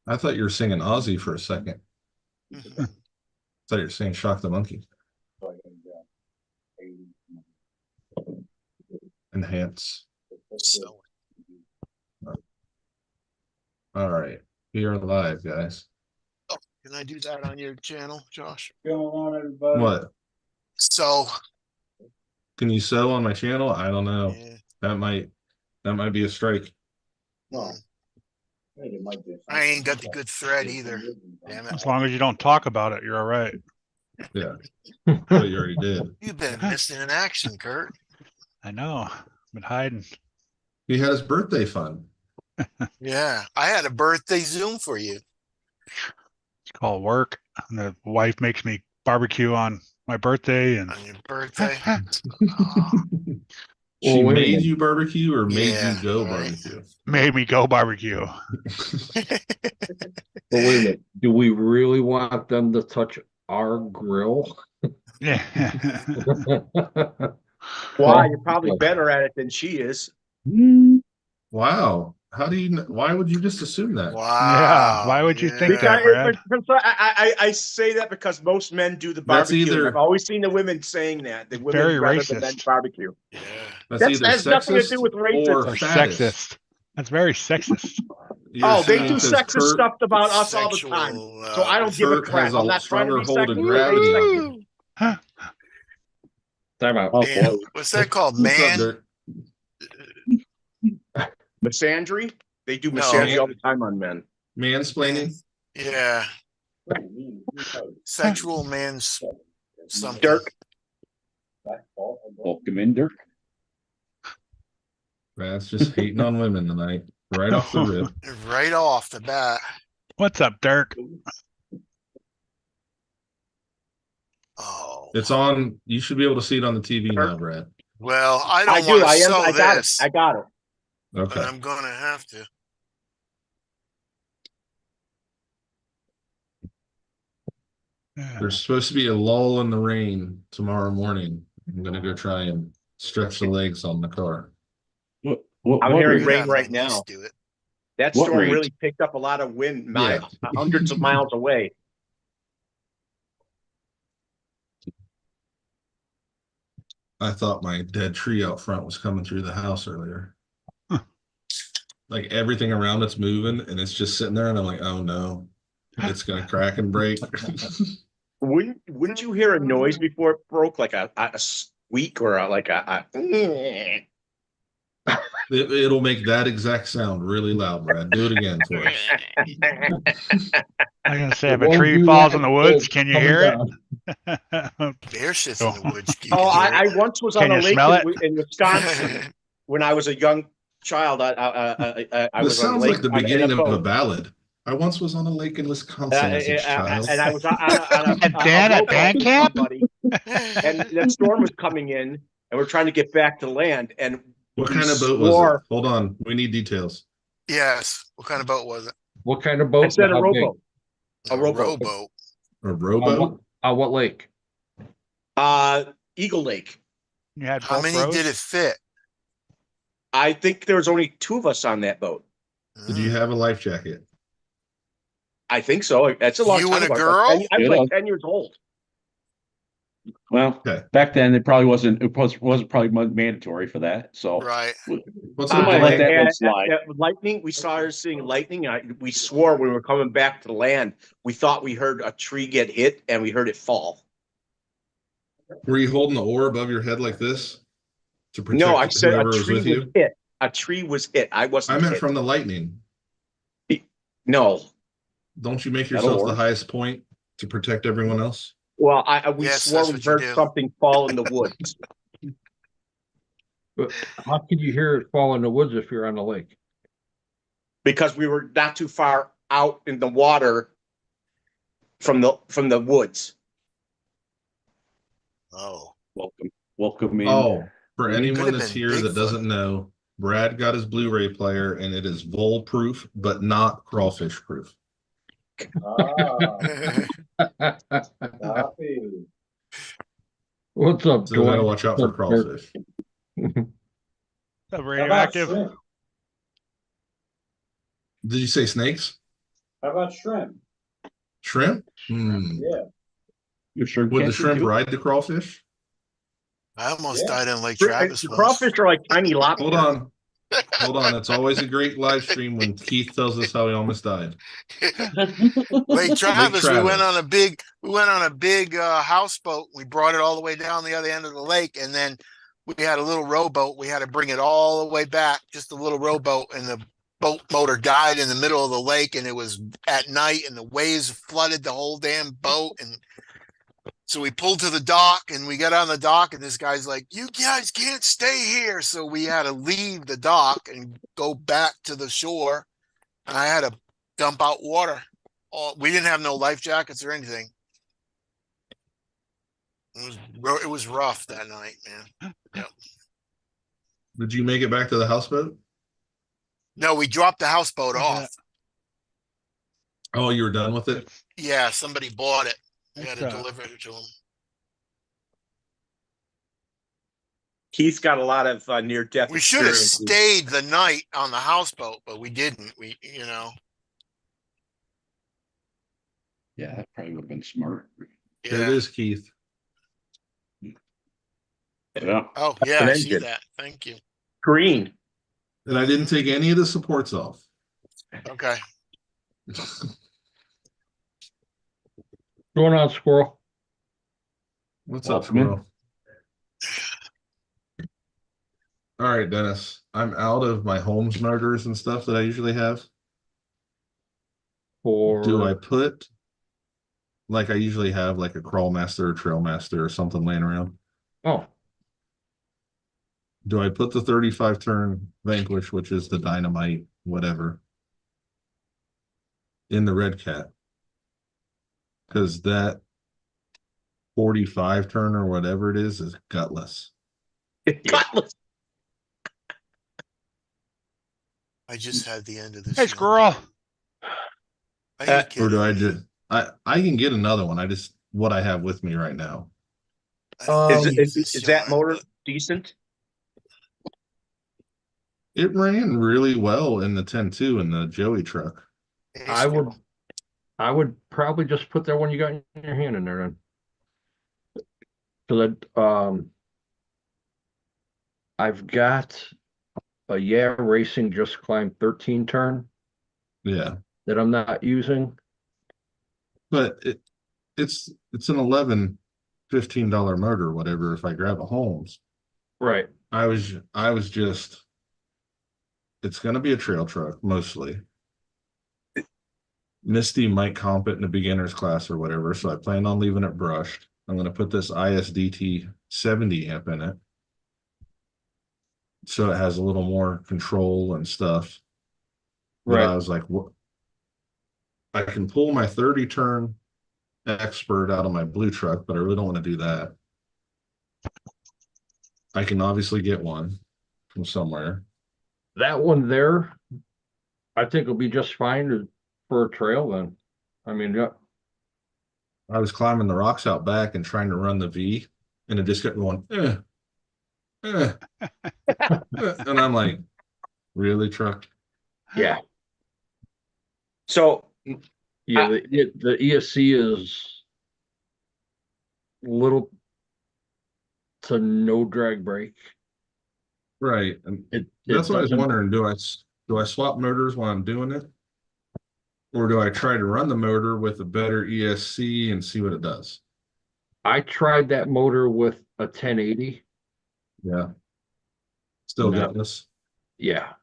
I thought you were singing Ozzy for a second. I thought you were singing Shock the Monkey. Enhance. So, All right. We are live, guys. can I do that on your channel, Josh? Going on, everybody? What? So, Can you sew on my channel? I don't know. yeah, That might be a strike. No. I think it might be. I ain't got the good thread either. Damn it. As long as you don't talk about it, you're all right. Yeah. But you already did. You've been missing in action, Kurt. I know. Been hiding. He had his birthday fun. Yeah, I had a birthday Zoom for you. It's called work. And the wife makes me barbecue on my birthday, and On your birthday. She Well, wait a made minute. you barbecue or made Yeah, you go right. barbecue? made me go barbecue. But wait a minute. Do we really want them to touch our grill? Yeah. Why? You're probably better at it than she is. Wow. How do you why would you just assume that? Wow. Why would you think Because that, Brad? I say that because most men do the That's barbecue. either- I've always seen the women saying that. The women Very rather than men racist. barbecue. Yeah. That's That's- either has nothing to do sexist with racism. or Or fattest. sexist. That's very sexist. You're Oh, they assuming do 'cause sexist Kurt- stuff about us all the Sexual, time. So I don't give a Kurt crap. has I'm a not trying to stronger be hold of sexist. gravity. Woo! Time out. Man, what's that called, What's up, man? Dirk? Misandry? They do No. misandry all the time on men. Mansplaining? Yeah, sexual man's something. Dirk. Welcome in, Dirk. That's just hating on women tonight. Right off the rip. Right off the bat. What's up, Dirk? Oh, It's on. You should be able to see it on the TV now, Brad. well, I I don't do. want to I am. sew I got it. this, I got it. but Okay. I'm gonna have to. Yeah. There's supposed to be a lull in the rain tomorrow morning. I'm gonna go try and stretch the legs on the car. I'm hearing You're rain not right letting us now. do it. That What storm rain? really picked up a lot of wind, Yeah. hundreds of miles away. I thought my dead tree out front was coming through the house earlier. Huh. Like everything around it's moving and it's just sitting there, and I'm like, oh no, it's gonna crack and break. Wouldn't you hear a noise before it broke, like a squeak or It'll make that exact sound really loud, Brad. Do it again for us. I'm gonna say if It a won't tree do falls that in the woods, till can you coming hear down. it? Bear shit's in the woods. You Oh, can hear I once was on Can a you lake smell in Wisconsin it. when I was a young child. I This was on a sounds lake like the on- in beginning of a boat. ballad. I once was on a lake in Wisconsin as a child. And I was on a And Dan at rowboat band with camp? somebody, and that storm was coming in, and we're trying to get back to land. And What we kind of boat was it? swore- Hold on, we need details. Yes. What kind of boat was it? What kind of I boat? said a How big? rowboat. A rowboat. rowboat. A On rowboat? what lake? Eagle Lake. You had How both many rows? did it fit? I think there was only 2 of us on that boat. Did you have a life jacket? I think so. That's a long You time and a ago. girl? I was like Yeah. 10 years old. Well, Okay. back then it probably wasn't. It wasn't probably mandatory for that. So Right. What's I up, might let Dwayne? that one And slide. lightning, we started seeing lightning. We swore when we were coming back to land, we thought we heard a tree get hit and we heard it fall. Were you holding the oar above your head like this to protect No, I said whoever a was tree with was you? hit. A tree was hit. I I wasn't meant hit. from the lightning. No. Don't you make That'll yourself the work. highest point to protect everyone else? Well, we Yes, swore that's we what you heard do. something fall in the woods. But how can you hear it fall in the woods if you're on the lake? Because we were not too far out in the water from the woods. Oh. welcome in. Oh, for Could anyone have that's been here that Bigfoot. doesn't know, Brad got his Blu-ray player and it is vole proof, but not crawfish proof. What's up, So we gotta Dwayne? watch out for crawfish. What's up, radioactive? Did you say snakes? How about shrimp? Shrimp? Hmm. Yeah. You're sure. Would the shrimp ride the crawfish? I almost Yeah. died in Lake Travis The once. crawfish are like tiny lobsters. Hold on. Hold on. It's always a great live stream when Keith tells us how he almost died. Lake Travis, we went Travis. on a big houseboat. We brought it all the way down the other end of the lake, and then we had a little rowboat. We had to bring it all the way back, just a little rowboat, and the boat motor died in the middle of the lake, and it was at night, and the waves flooded the whole damn boat. And so we pulled to the dock, and we got on the dock, and this guy's like, "You guys can't stay here." So we had to leave the dock and go back to the shore. And I had to dump out water. We didn't have no life jackets or anything. It was rough that night, man. Yep. Did you make it back to the houseboat? No, we dropped the houseboat off. Oh, you were done with it? Yeah, somebody bought it. We had to It's, deliver it to them. Keith's got a lot of near-death. We should have experiences. stayed the night on the houseboat, but we didn't. Yeah, that probably would have been smart. There it Yeah. is, Keith. Yeah. Oh, yeah, An I see engine. that. Thank you. Green. And I didn't take any of the supports off. Okay. Going on, squirrel. What's up, Welcome in. squirrel? All right, Dennis. I'm out of my Holmes motors and stuff that I usually have. Do I put like I usually have like a Crawlmaster or Trailmaster or something laying around? Oh, Do I put the 35 turn Vanquish, which is the dynamite, whatever, in the Red Cat? Because that 45 turn or whatever it is gutless. Gutless. I just had the end of this. Hey, squirrel. Are you Or kidding do I me? just I can get another one. I just what I have with me right now. I Is, hate is, this is that yarn, motor but- decent? It ran really well in the 10-2 in the Joey truck. Hey, I would, squirrel. I would probably just put that one you got in your hand in there then. So that, I've got a Yeah Racing Just Climb 13 turn Yeah. that I'm not using. But it's an $15 motor, whatever, if I grab a Holmes. Right. I was just it's gonna be a trail truck mostly. Misty might comp it in a beginner's class or whatever, so I plan on leaving it brushed. I'm gonna put this ISDT 70 amp in it. So it has a little more control and stuff. But I Right. was like, what? I can pull my 30 turn Expert out of my blue truck, but I really don't want to do that. I can obviously get one from somewhere. That one there, I think will be just fine for a trail then. I mean, yeah, I was climbing the rocks out back and trying to run the V, and it just kept going, and I'm like, really, truck? yeah, So yeah. The ESC is little to no drag brake. Right. And It that's what I was doesn't- wondering. Do I swap motors while I'm doing it? Or do I try to run the motor with a better ESC and see what it does? I tried that motor with a 1080. Yeah. Still No. got this. Yeah.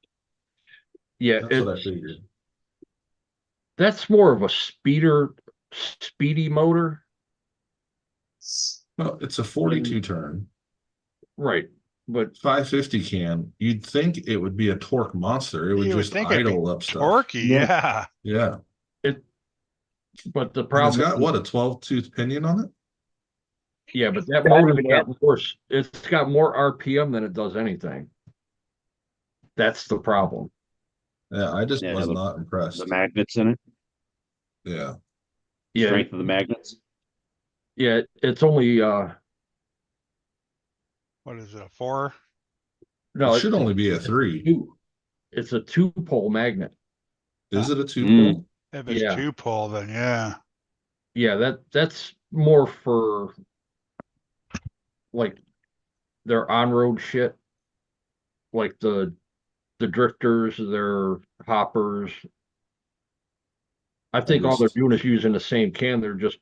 Yeah, That's what I it's, figured. that's more of a speedy motor. Well, it's a 42 turn, Right. But 550 cam. You'd think it would be a torque monster. It would You would just think it'd be idle up stuff. Torquey, Yeah. yeah. Yeah. but the And it's problem got what, a 12-tooth pinion on it? yeah, but that Not motor's even got more, it's got more RPM than it does anything. That's the problem. Yeah, I just Yeah, was the- not impressed. The magnets in it, Yeah. Yeah, strength of the magnets. yeah, it's only What is it, a 4? no, It should it's only be a 3. two. It's a 2-pole magnet. Is it a 2-pole? If it's Yeah. 2-pole, then yeah. Yeah, that's more for like their on-road shit, like the drifters, their hoppers. I think all they're just- doing is using the same can. They're just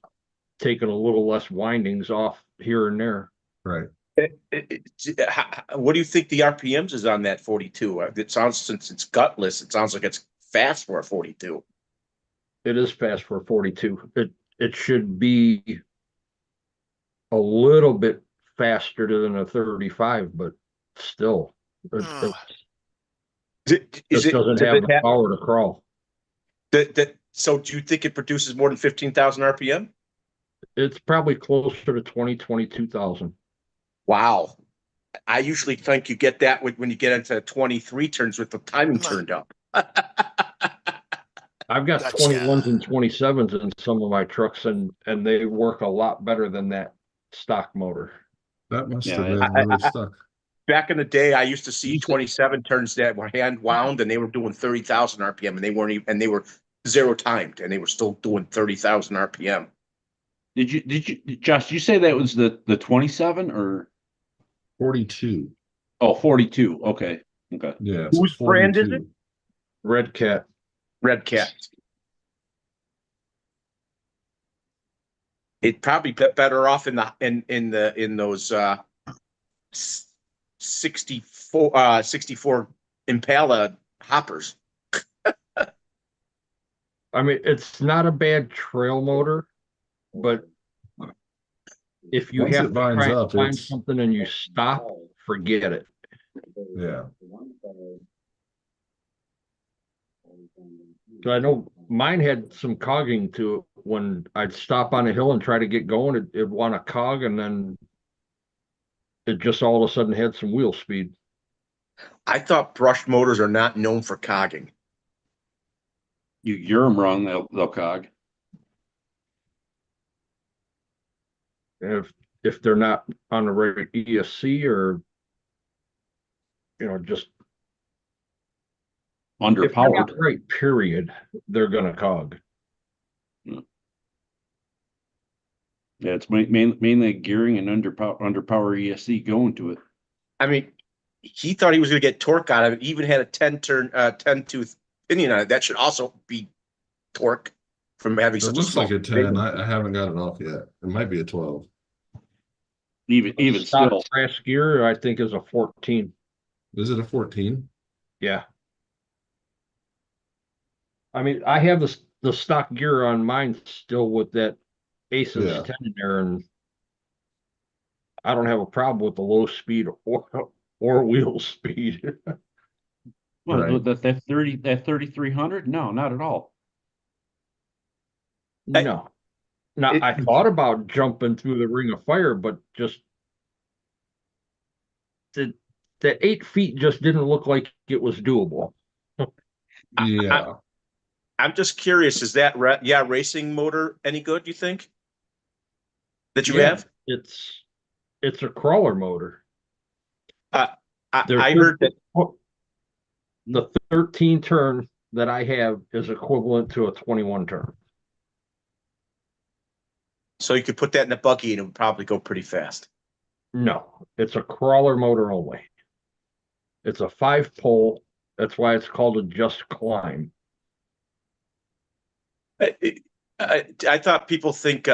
taking a little less windings off here and there. Right. What do you think the RPMs is on that 42? It sounds, since it's gutless, it sounds like it's fast for a 42. It is fast for a 42. It should be a little bit faster than a 35, but still, Ugh. it Is it, doesn't does have it the power to crawl. so do you think it produces more than 15,000 RPM? It's probably closer to 22,000. Wow. I usually think you get that when you get into 23 turns with the timing Come on. turned up. I've got Gotcha. 21s and 27s in some of my trucks, and they work a lot better than that stock motor. That must Yeah, have been I- really stuck. Back in the day, I used to see 27 turns that were hand wound and they were doing 30,000 RPM and they weren't even, and they were zero timed and they were still doing 30,000 RPM. Did you, Josh, did you say that was the 27 or, 42. 42? Okay. Okay. Yeah. it's a Whose brand is 42. Red Cat. Red Cat. It'd probably be better off in those 64 Impala hoppers. I mean, it's not a bad trail motor, but if you Once have it to binds try and up, find it's- something and you stop, forget it. Yeah. So I know mine had some cogging to it. When I'd stop on a hill and try to get going, it'd want to cog, and then it just all of a sudden had some wheel speed. I thought brush motors are not known for cogging. You gear them wrong, they'll cog. If they're not on the right ESC, or just if they're not Underpowered. right, period, they're gonna cog. Yeah, it's mainly gearing and underpower ESC going to it. I mean, he thought he was going to get torque out of it. He even had a 10 tooth pinion on it. That should also be torque from having It such a looks small. like a 10. I haven't got it off yet. It might be a 12. Even Stock still, brass gear, I think, is a 14. Is it a 14? Yeah. I mean, I have the stock gear on mine still with that Aces Yeah. 10 in there, and I don't have a problem with the low speed or wheel speed. well, Right. that 3300? No, not at all. No. Now, I thought about jumping through the ring of fire, but just the 8 feet just didn't look like it was doable. Yeah. I'm just curious, is that racing motor any good, you think? That you Yeah, have? It's a crawler motor. I There's heard that. the 13 turn that I have is equivalent to a 21 turn. So you could put that in a buggy and it would probably go pretty fast. No, it's a crawler motor only. It's a 5-pole. That's why it's called a just climb. I thought people think,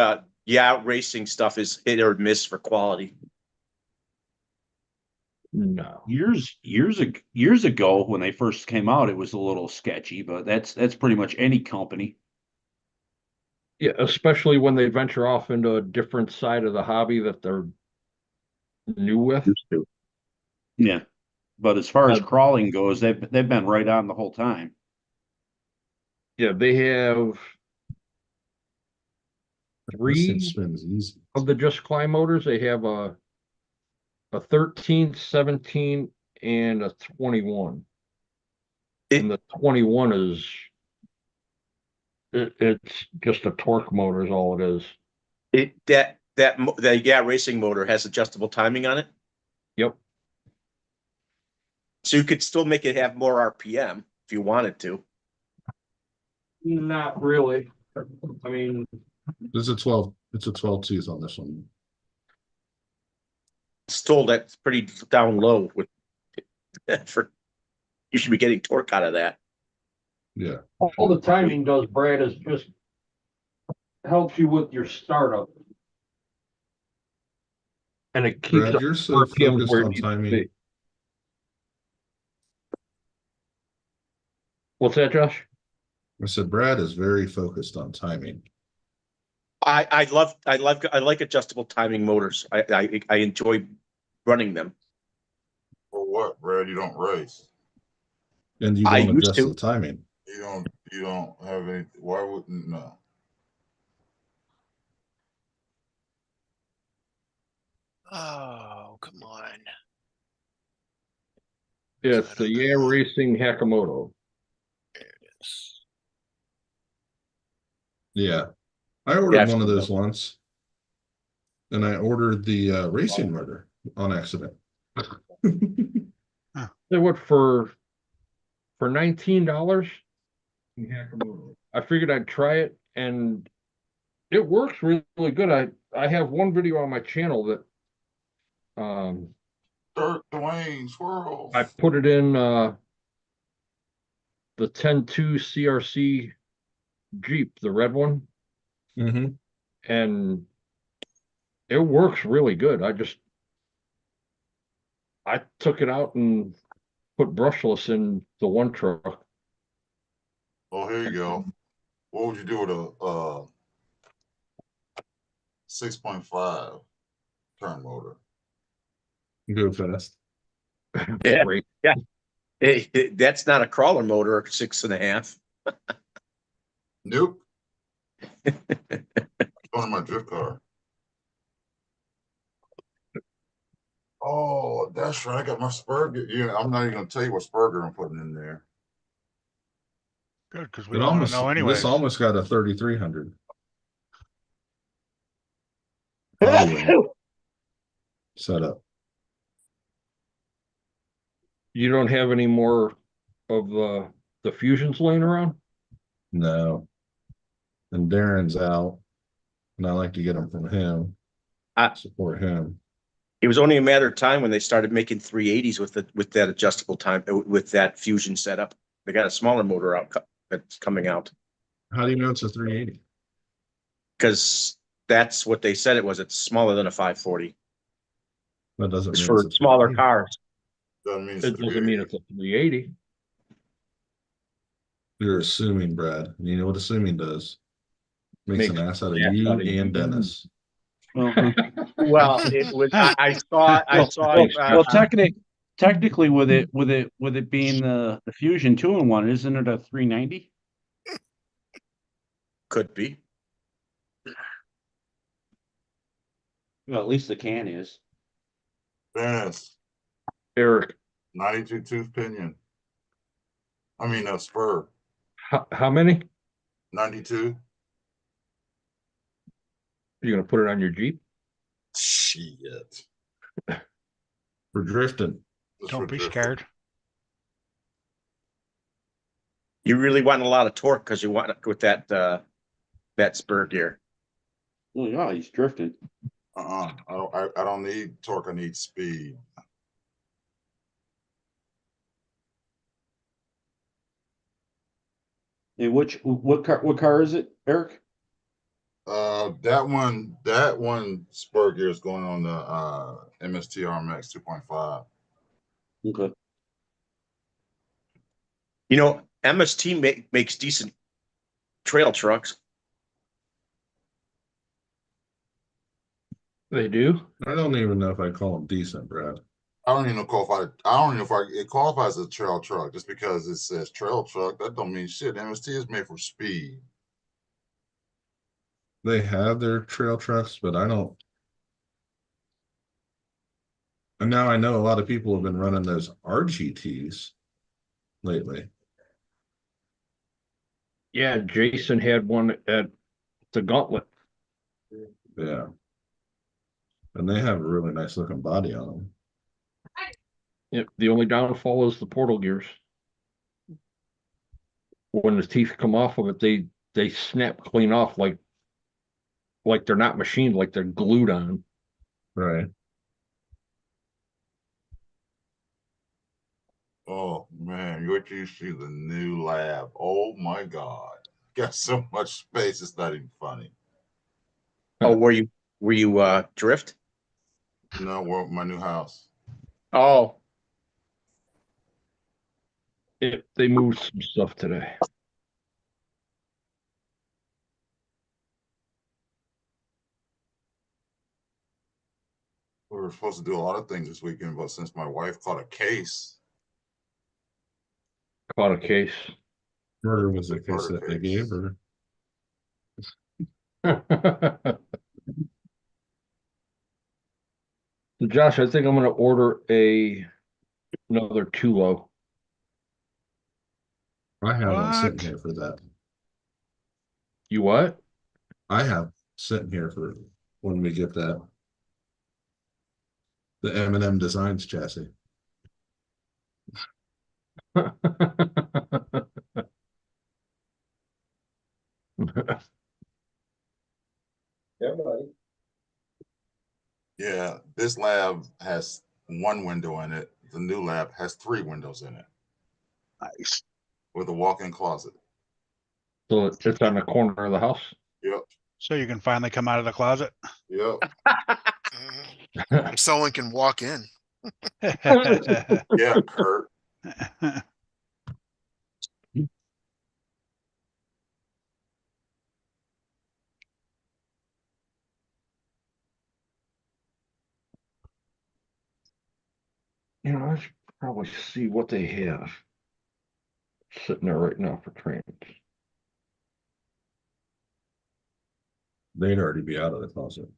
racing stuff is hit or miss for quality. No. Years ago when they first came out, it was a little sketchy, but that's pretty much any company. Yeah, especially when they venture off into a different side of the hobby that they're new with. Yeah. But as far as crawling goes, they've been right on the whole time. Yeah, they have This 3 thing spins easy. of the just climb motors. They have a 13, 17, and a 21. And the 21 is it's just a torque motor is all it is. That racing motor has adjustable timing on it. Yep. So you could still make it have more RPM if you wanted to. Not really. I mean, It's a 12 tooth on this one. Still, that's pretty down low with for you should be getting torque out of that. Yeah. all the timing does, Brad, is just helps you with your startup. And it keeps Brad, you're so RPMs focused where it on needs to timing. be. What's that, Josh? I said Brad is very focused on timing. I like adjustable timing motors. I enjoy running them. For what, Brad? You don't race. And you I don't used adjust to. the timing. You don't have any, why wouldn't, no. Oh, come on. Yeah, it's the Yeah Racing Hakamoto. Yeah. I ordered Yeah, one of those once. And I ordered the racing motor on accident. They went for $19. I figured I'd try it, and it works really, really good. I have one video on my channel that Dirt, Dwayne, swirl. I put it in the 10.2 CRC Jeep, the red one, Mm-hmm. and it works really good. I took it out and put brushless in the one truck. Oh, here you go. What would you do with a 6.5 turn motor? Go fast. Yeah. Great. That's not a crawler motor, 6.5. Nope. One of my drift car. Oh, that's right. I got my Spurger. Yeah, I'm not even gonna tell you what Spurger I'm putting in there. Good, because we It don't want almost to know anyways. this almost got a 3300. Following setup. You don't have any more of the fusions laying around? No. And Darren's out. And I like to get them from him. Support him. It was only a matter of time when they started making 380s with that adjustable time with that fusion setup. They got a smaller motor out that's coming out How do you know it's a 380? because that's what they said it was. It's smaller than a 540. That doesn't It's mean for it's a smaller 380. cars. Doesn't mean it's It doesn't mean it's a 380. You're assuming, Brad. And you know what assuming does? Makes an ass out of ass you out of you. and Dennis. Well, it was. I saw. Well, technically, with it being the Fusion 2-in-1, isn't it a 390? Could be. Well, at least the can is. Dennis, Eric, 92 tooth pinion. I mean, a spur. how many? 92. You're gonna put it on your Jeep? Shit. For drifting. Just Don't for be drifting. scared. You really want a lot of torque because you want with that spur gear. Oh yeah, he's drifting. I don't need torque. I need speed. And what car is it, Eric? That one spur gear is going on the MST RMX 2.5. Okay. You know, MST makes decent trail trucks. They do. I don't even know if I call them decent, Brad. I don't even know if it qualifies as a trail truck just because it says trail truck. That don't mean shit. MST is made for speed. They have their trail trucks, but I don't. And now I know a lot of people have been running those RGTs lately. Yeah, Jason had one at the Gauntlet. Yeah. And they have a really nice looking body on them. Yep, the only downfall is the portal gears. when the teeth come off of it, they snap clean off like they're not machined, like they're glued on. Right. Oh man, what you see the new lab? Oh my god, got so much space. It's not even funny. Oh, were you drift? No, we're my new house. Oh, They moved some stuff today. We were supposed to do a lot of things this weekend, but since my wife caught a case, Caught a case. Murder was the case Murder that they case. gave her. So Josh, I think I'm gonna order another Tulo. I have one sitting What? here for that. You what? I have sitting here for when we get that. The M&M Designs chassis. yeah, this lab has one window in it. The new lab has 3 windows in it Nice. with a walk-in closet. So it's on the corner of the house. Yep, So you can finally come out of the closet. yep. Someone can walk in. Yeah, Kurt. I should probably see what they have sitting there right now for trains. They'd already be out of the closet.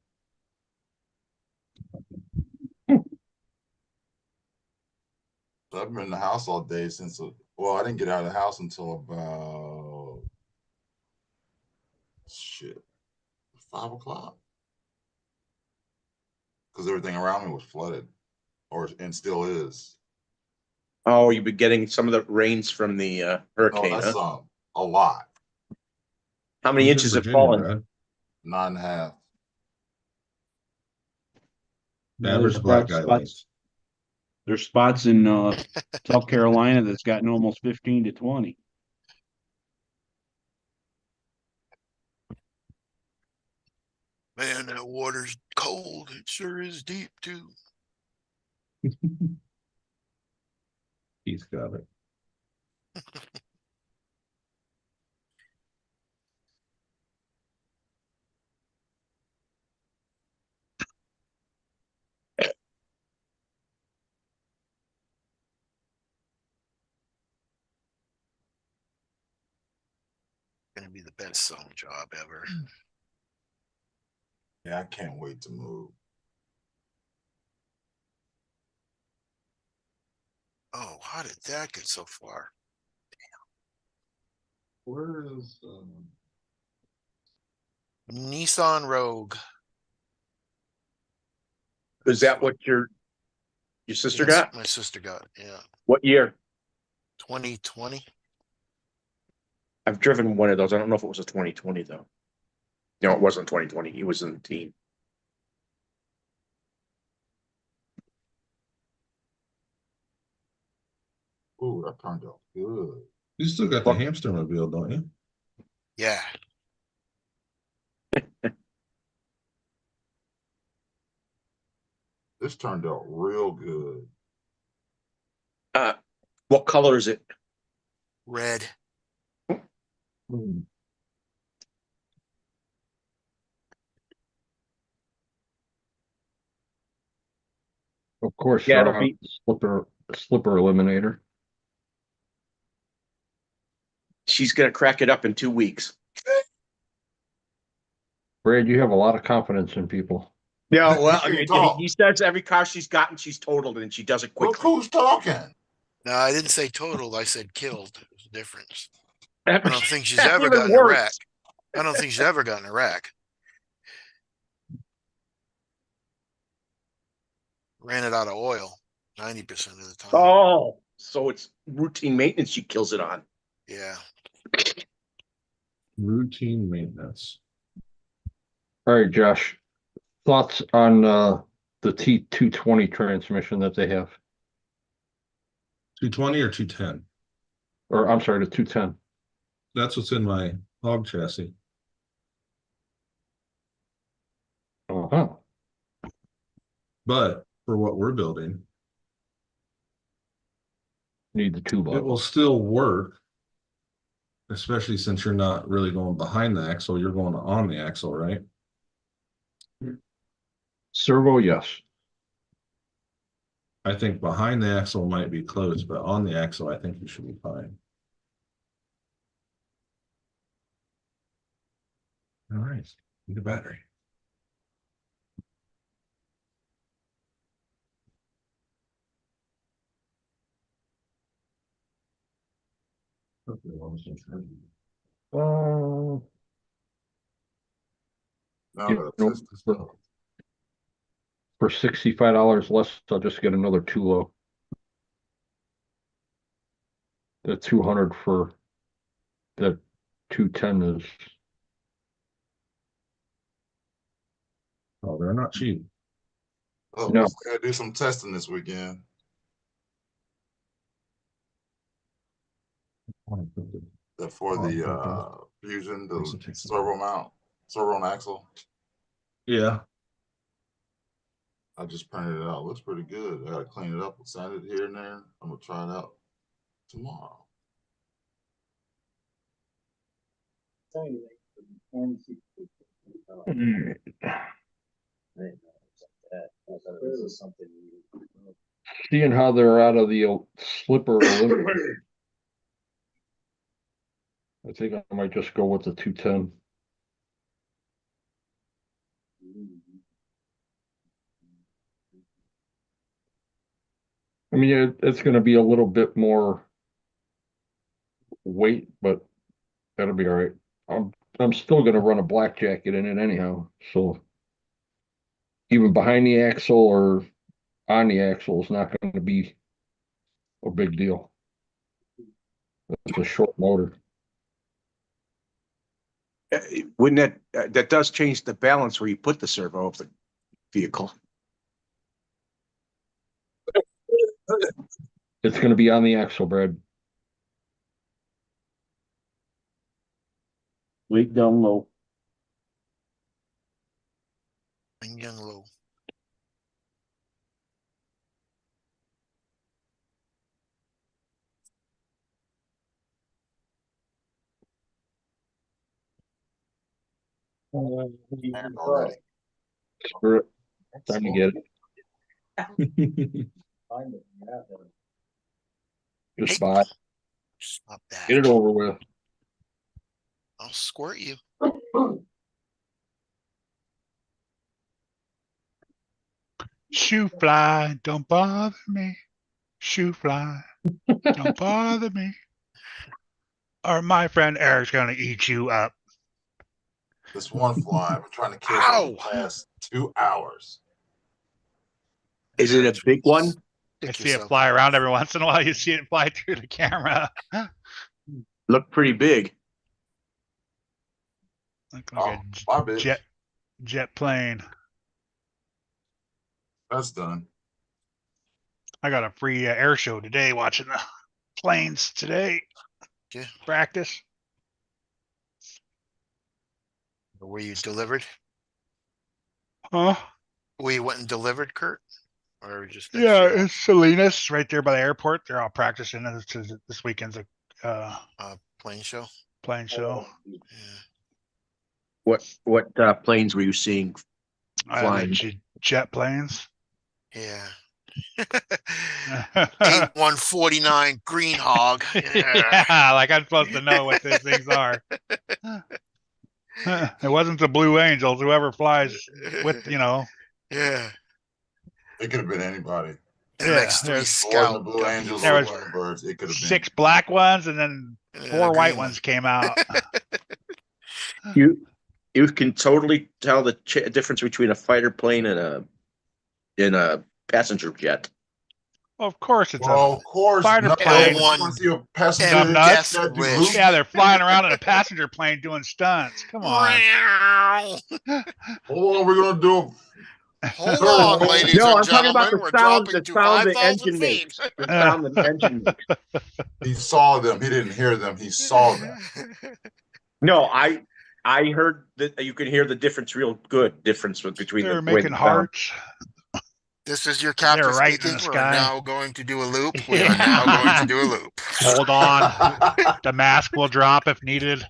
I've been in the house all day since. Well, I didn't get out of the house until about 5 o'clock, because everything around me was flooded, and still is. oh, you've been getting some of the rains from the No, hurricane, that's huh? a lot. How many Who's in inches have Virginia, fallen? Brad? 9.5. Average black guy length. There's spots in South Carolina that's gotten almost 15 to 20. Man, that water's cold. It sure is deep too. He's got it. Gonna be the best sewing job ever. Yeah, I can't wait to move. Oh, how did that get so far? Where is Nissan Rogue. Is that what your sister Yes, got? my sister got it. Yeah. What year? 2020. I've driven one of those. I don't know if it was a 2020 though. No, it wasn't 2020. He was in the team. Ooh, that turned out good. You still got the hamster mobile, don't you? Yeah. This turned out real good. What color is it? Red. Of course, Yeah, you're it'll be- slipper eliminator. She's gonna crack it up in 2 weeks. Brad, you have a lot of confidence in people. Yeah, well, She can talk. he says every car she's gotten, she's totaled, and she does it Look quickly. who's talking. No, I didn't say totaled. I said killed. There's a difference. I I don't think she's ever gotten a wreck. I don't think she's ever gotten a wreck. Ran it out of oil 90% of the time. Oh, so it's routine maintenance she kills it on. Yeah. Routine maintenance. All right, Josh. Thoughts on the T220 transmission that they have? 220 or 210? Or I'm sorry, the 210. That's what's in my hog chassis. Uh-huh. But for what we're building, Need the two it will level. still work. Especially since you're not really going behind the axle, you're going on the axle, right? Servo, yes. I think behind the axle might be close, but on the axle, I think you should be fine. All right, need a battery. Uh, Now I you gotta know, test this out. for $65 less, I'll just get another Tulo. The 200 for the 210 is Oh, they're not cheap. Oh, No. we gotta do some testing this weekend. For the Fusion, the servo and axle. Yeah, I just printed it out. Looks pretty good. I gotta clean it up and sand it here and there. I'm gonna try it out tomorrow. seeing how they're out of the slipper. I think I might just go with the 210. I mean, it's going to be a little bit more weight, but that'll be all right. I'm still going to run a black jacket in it anyhow, so even behind the axle or on the axle is not going to be a big deal. It's a short motor. Wouldn't that does change the balance where you put the servo of the vehicle? It's going to be on the axle, Brad. Weight down low. And young low. Already. Screw it. Time to get it. Just buy it. Stop that. Get it over with. I'll squirt you. Shoe fly, don't bother me. Shoe fly, don't bother me. Or my friend Eric's gonna eat you up. This one fly I've been trying to kill for the Ow! past 2 hours. Is it a big one? I Stick see it yourself. fly around every once in a while. You see it fly through the camera. Look pretty big. Like Oh, a my bitch. jet plane. That's done. I got a free air show today watching the planes today. Yeah. Practice. Were you delivered? Huh? Were you went and delivered, Kurt? Or just Yeah, it's Salinas right there by the airport. They're all practicing. This weekend's a plane show? plane show. Yeah. What planes were you seeing flying? Jet planes. Yeah. Yeah, 8149 Green Hog. Yeah. like I'm supposed to know what these things are. It wasn't the Blue Angels. Whoever flies with, Yeah. It could have been anybody. Yeah, MX3 there's- Or the Scout. Blue Angels There or was Blackbirds. It could have been. 6 black ones and then 4 white ones came out. You can totally tell the difference between a fighter plane and a passenger jet. Of course, it's Well, of course, fighter no. plane. You want to see a passenger Dumb nuts. jet do Wish. loops? yeah, they're flying around in a passenger plane doing stunts. Come on. Hold on, we're gonna do. Hold Sir, on, hold- ladies No, and I'm talking about gentlemen. the We're sound, dropping the to sound the 5,000 engine feet. makes. The sound the engine makes. He saw them. He didn't hear them. He saw them. No, I heard that you could hear the difference, real good difference between They're the way making the sound. hearts. This is your captain They're right in speaking. the We're sky. now going to do a loop. We are now going to do a loop. Hold on. The mask will drop if needed.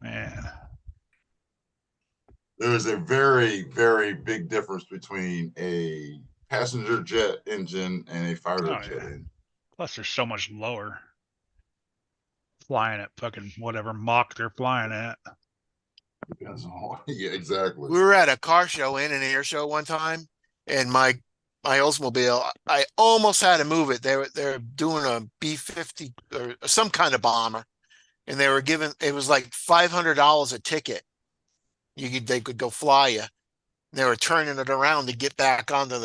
Man. There's a very, very big difference between a passenger jet engine and a fighter Oh, jet yeah. engine. Plus, they're so much lower. Flying at fucking whatever Mach they're flying at. Depends on- yeah, exactly. We were at a car show and an air show one time, and my Oldsmobile, I almost had to move it. They're doing a B-50 or some kind of bomber, and they were giving it was like $500 a ticket. They could go fly you. They were turning it around to get back onto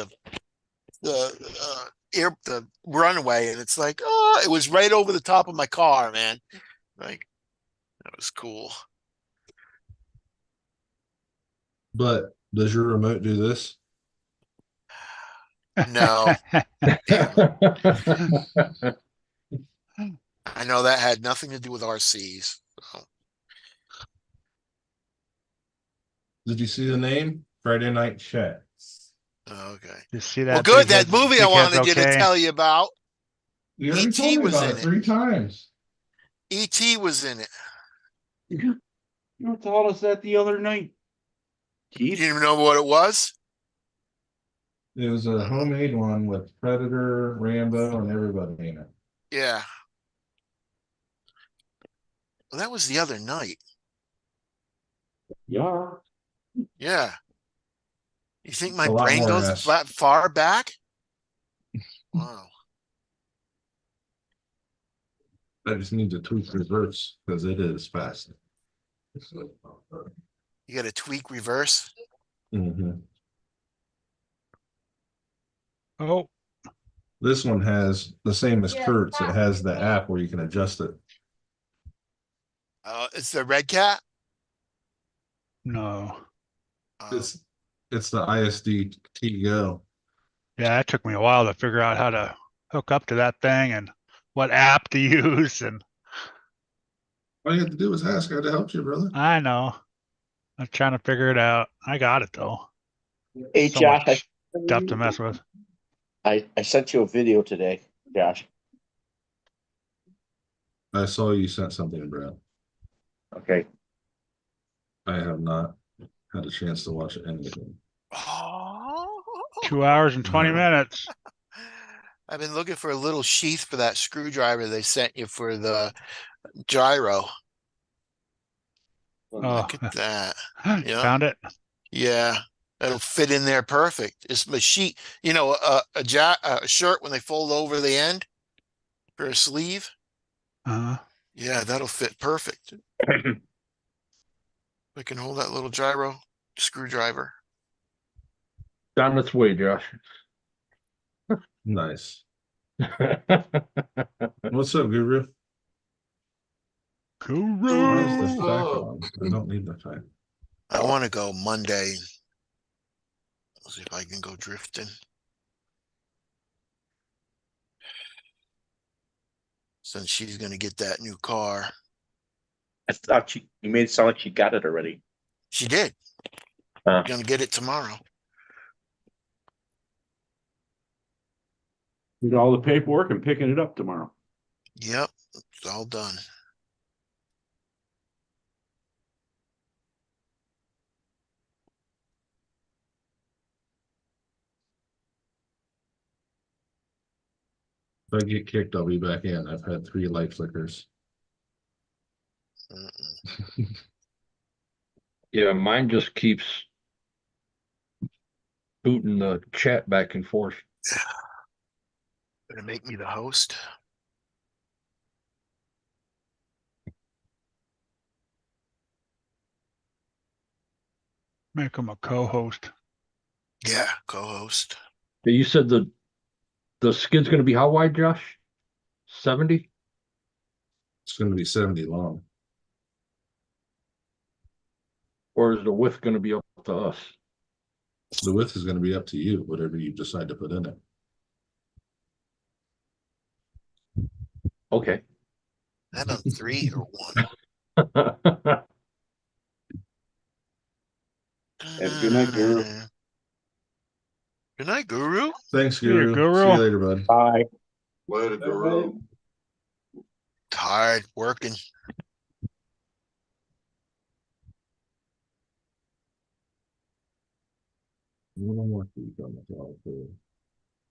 the runway, and it's like, oh, it was right over the top of my car, man. Like, that was cool. But does your remote do this? No, I know that had nothing to do with RCs. So. Did you see the name? Friday Night Chat. Okay. You see that? Well, good. big That movie I big head's wanted you to okay? tell you about. You already E.T. told me was about in it it. 3 times. E.T. was in it. You told us that the other night. You Keith, didn't even know what it was? It was a homemade one with Predator, Rambo, and everybody in it. Yeah. Well, that was the other night. yeah. Yeah. You think my A lot brain more goes S. that far back? Wow. I just need to tweak reverse because it is fast. You got to tweak reverse. Mhm. Oh, This one has the same as Kurt's. It has the app where you can adjust it. It's the Red Cat. no. It's the ISD Go. Yeah, that took me a while to figure out how to hook up to that thing and what app to use. And All you have to do is ask. I had to help you, brother. I know. I'm trying to figure it out. I got it though. Hey, So Josh, much stuff to mess with. I sent you a video today, Josh. I saw you sent something, Brad. Okay. I have not had a chance to watch anything. Oh. 2 hours and 20 No. minutes. I've been looking for a little sheath for that screwdriver they sent you for the gyro. Oh, Look at that. Yeah. found it. Yeah. It'll fit in there perfect. It's a sheet, a shirt when they fold over the end for a sleeve. Yeah, that'll fit perfect. We can hold that little gyro screwdriver. On its way, Josh. Nice. What's up, Guru? Why is the Guru. fact on? I don't need the fact. I want to go Monday. Let's see if I can go drifting. Since she's going to get that new car. I thought you made it sound like she got it already. She did. Huh. Going to get it tomorrow. Did all the paperwork and picking it up tomorrow. Yep. It's all done. If I get kicked, I'll be back in. I've had 3 light flickers. Yeah, mine just keeps booting the chat back and forth. Gonna make me the host. Make him a co-host. Yeah, co-host. You said the skid's gonna be how wide, Josh? 70? It's gonna be 70 long. Or is the width gonna be up to us? The width is gonna be up to you, whatever you decide to put in it. Okay. That on 3 or 1? Have a good night, Guru. Good night, Guru. Thanks, See ya, Guru. Guru. See you later, bud. Bye. Later, Guru. Tired working.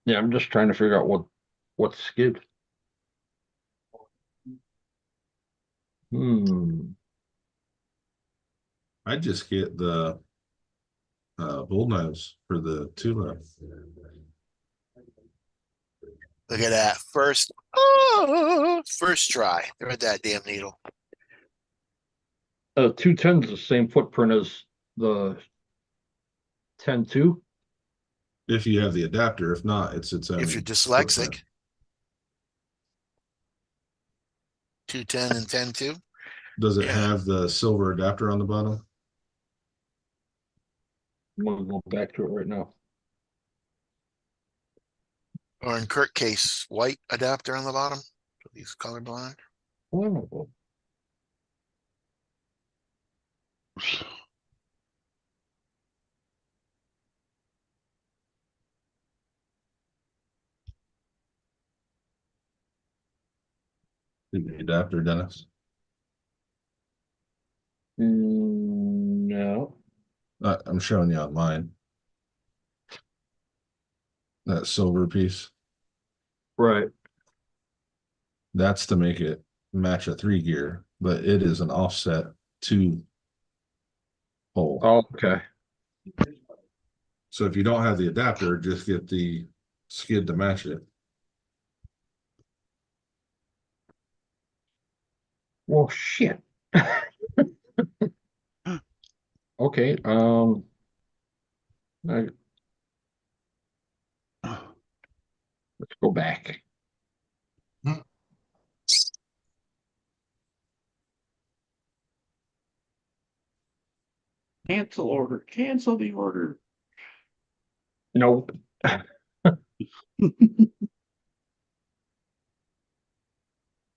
Yeah, I'm just trying to figure out what skid. I'd just get the bullknives for the Tula. Look at that. First try. Thread that damn needle. 210's the same footprint as the 10-2. If you have the adapter, if not, it's its own. If you're dyslexic. footprint. 210 and 10-2. Does it Yeah. have the silver adapter on the bottom? I'm gonna go back to it right now. Or in Kirk case, white adapter on the bottom. He's colorblind. Oh, The adapter, Dennis. no. I'm showing you on mine. That silver piece. Right. That's to make it match a 3 gear, but it is an offset 2 hole. Oh, okay. So if you don't have the adapter, just get the skid to match it. Well, shit. Okay. Let's go back. Cancel order. Cancel the order. Nope. I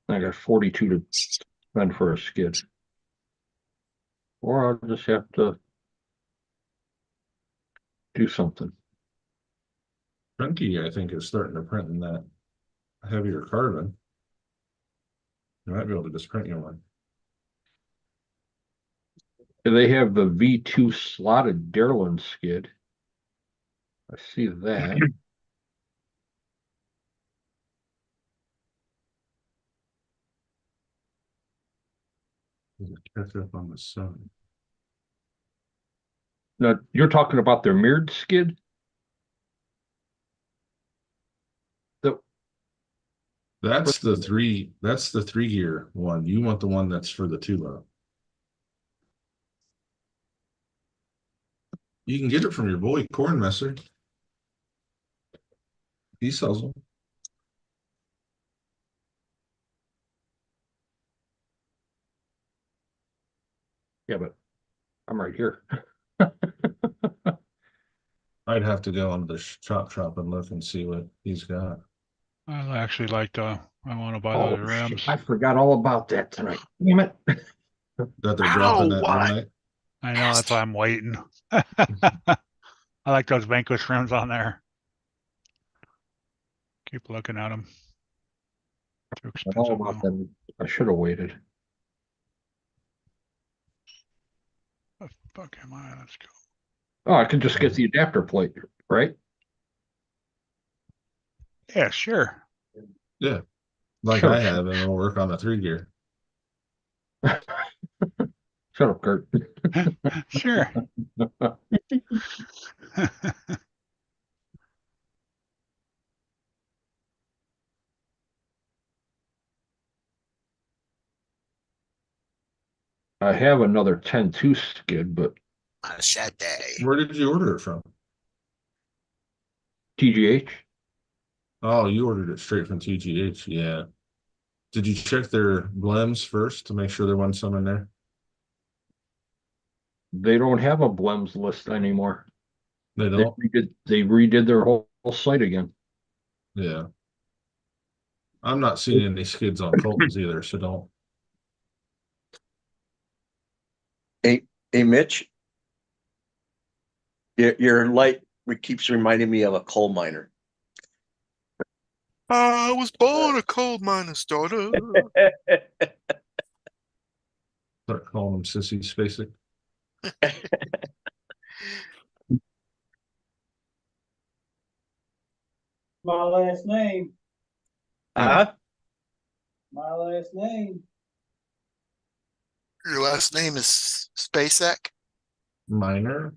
got 42 to spend for a skid. Or I'll just have to do something. Prunky, I think, is starting to print in that heavier carbon. You might be able to just print you one. They have the V2 slotted Darlin skid. I see that. Catch up on the sun. Now, you're talking about their mirrored skid? That's the 3 gear one. You want the one that's for the Tula. You can get it from your boy Corn Messer. He sells them. Yeah, but I'm right here. I'd have to go on the chop shop and look and see what he's got. I actually like the. I want to buy Oh, those rims. shit, I forgot all about that tonight. Damn it. That they're dropping that why? midnight. I know that's why I'm waiting. I like those Vanquish rims on there. Keep looking at them. Too All expensive. about though. them. I should have waited. The fuck am I? Let's go. Oh, I could just get the adapter plate, right? Yeah, sure. Yeah. Like Sure, I sure. have, and it'll work on the 3 gear. Shut up, Kurt. Sure. I have another 10-2 skid, but Machete. Where did you order it from? TGH. Oh, you ordered it straight from TGH. Yeah. Did you check their blems first to make sure there wasn't some in there? They don't have a Blems list anymore. They They don't? redid their whole site again. Yeah. I'm not seeing any skids on Colton's either, so don't. Hey, Mitch, your light keeps reminding me of a coal miner. I was born a coal miner's daughter. Start calling them sissies, basic. My last name. Huh? My last name. Your last name is Spacek? Minor.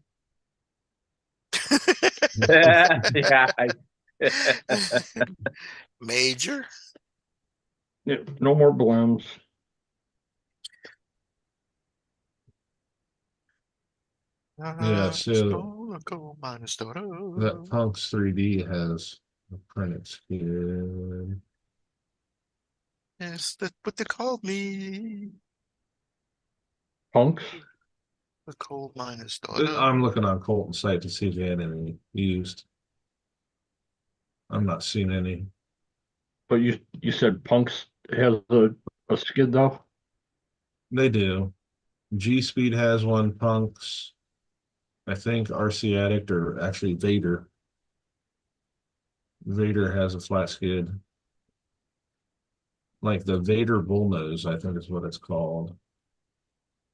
Yeah. Major? Yeah, no more Blems. Yeah, so Born a coal miner's daughter. that Punks 3D has a printed skid. Yes, that's what they called me. Punks. The coal miner's daughter. I'm looking on Colton's site to see if they had any used. I'm not seeing any. But you said Punks has a skid though? They do. G Speed has one, Punks. I think RC Addict or actually Vader. Vader has a flat skid. Like the Vader Bullnose, I think is what it's called.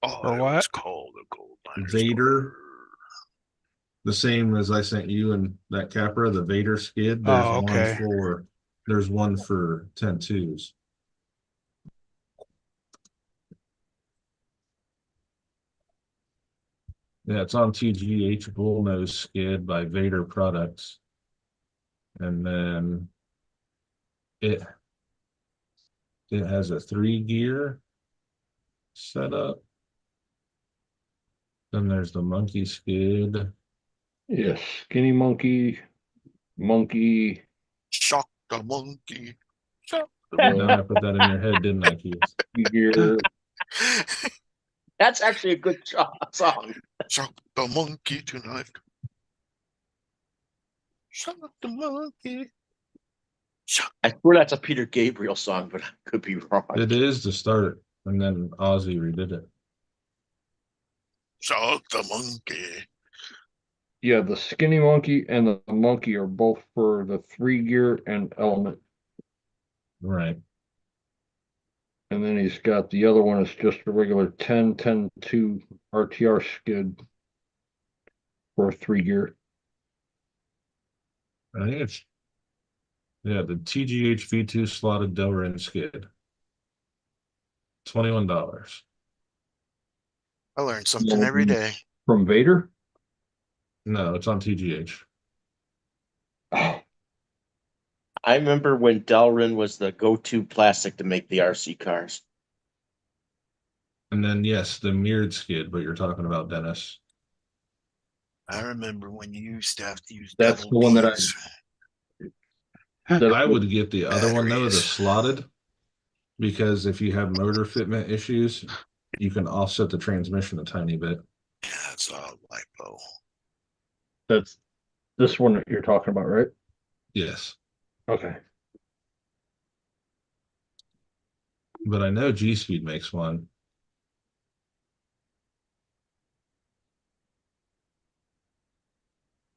Oh, Or it what? was called a coal miner's Vader. daughter. The same as I sent you and that Capra, the Vader skid. Oh, okay. There's one for 10.2s. Yeah, it's on TGH Bullnose Skid by Vader Products. And then it has a 3-gear setup. Then there's the monkey skid. Yes, Skinny Monkey, Monkey. Shock the monkey. Shock Now I put that in your head, didn't I, Keith? Gear. That's actually a good song. Shock the monkey tonight. Shock the monkey. Shock. I swear that's a Peter Gabriel song, but I could be wrong. It is to start, and then Ozzy redid it. Shock the monkey. Yeah, the Skinny Monkey and the Monkey are both for the 3-gear and Element. Right. And then he's got the other one is just a regular 10-10-2 RTR skid for a 3-gear. I think it's the TGH V2 slotted Delrin skid. $21. I learn something every day. From Vader? No, it's on TGH. Oh, I remember when Delrin was the go-to plastic to make the RC cars. And then yes, the mirrored skid, but you're talking about Dennis. I remember when you used to have to use That's double the one that beams. I would get the other one though, the Batteries. slotted, because if you have motor fitment issues, you can offset the transmission a tiny bit. Yeah, that's all lipo. that's this one that you're talking about, right? Yes. Okay. But I know G Speed makes one.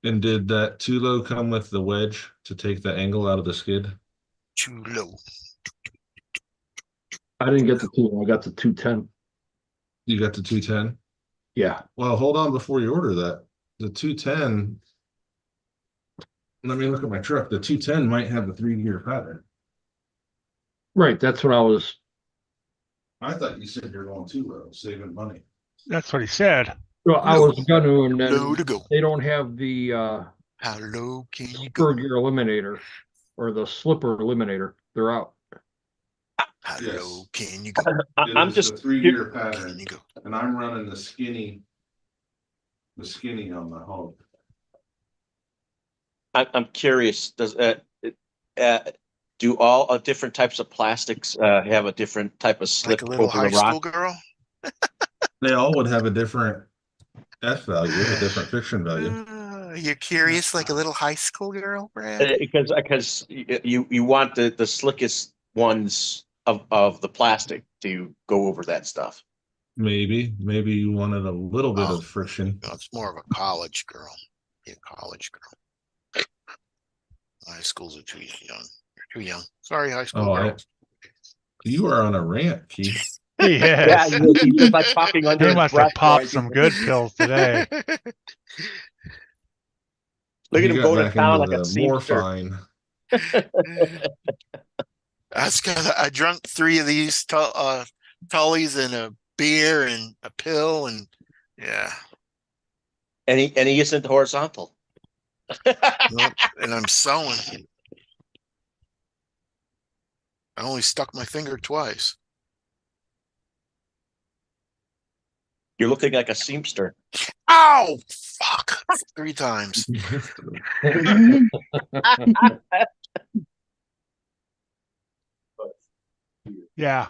And did that Tulo come with the wedge to take the angle out of the skid? Too low. I didn't get the 2, I got the 210. You got the 210? Yeah. Well, hold on before you order that. The 210, let me look at my truck. The 210 might have the 3-gear pattern. Right, that's what I was. I thought you said you're going too low, saving money. That's what he said. Well, I was gonna, and Low then to go. they don't have the How low can you spur go? gear eliminator or the slipper eliminator. They're out. How Yes. low can you go? I'm It is just the 3-gear Can pattern, you go? and I'm running the skinny the skinny on the Hulk. I'm curious, do all different types of plastics have a different type of slip Like a little over high the school rock? girl. They all would have a different F value, a different friction value. You're curious like a little high school girl, Brad? Because you want the slickest ones of the plastic to go over that stuff. Maybe you wanted a little bit Oh. of friction. No, it's more of a college girl. Be a college girl. High schools are too young. You're too young. Sorry, high school girls. You are on a rant, Keith. Yes. He's just like talking under He his must breath. have popped some good pills today. Look You at him got go to back town into like a the seamster. morphine. I drunk 3 of these Tullies and a beer and a pill and yeah. And he isn't horizontal. Nope. And I'm sewing. I only stuck my finger twice. You're looking like a seamster. Ow! Fuck! 3 times. Yeah.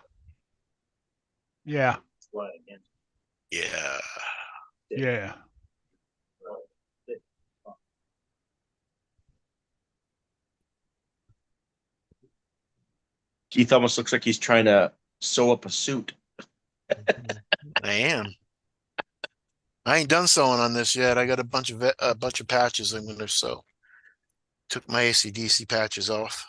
Yeah. Yeah. Yeah. Keith almost looks like he's trying to sew up a suit. I am. I ain't done sewing on this yet. I got a bunch of patches I'm gonna sew. Took my AC/DC patches off.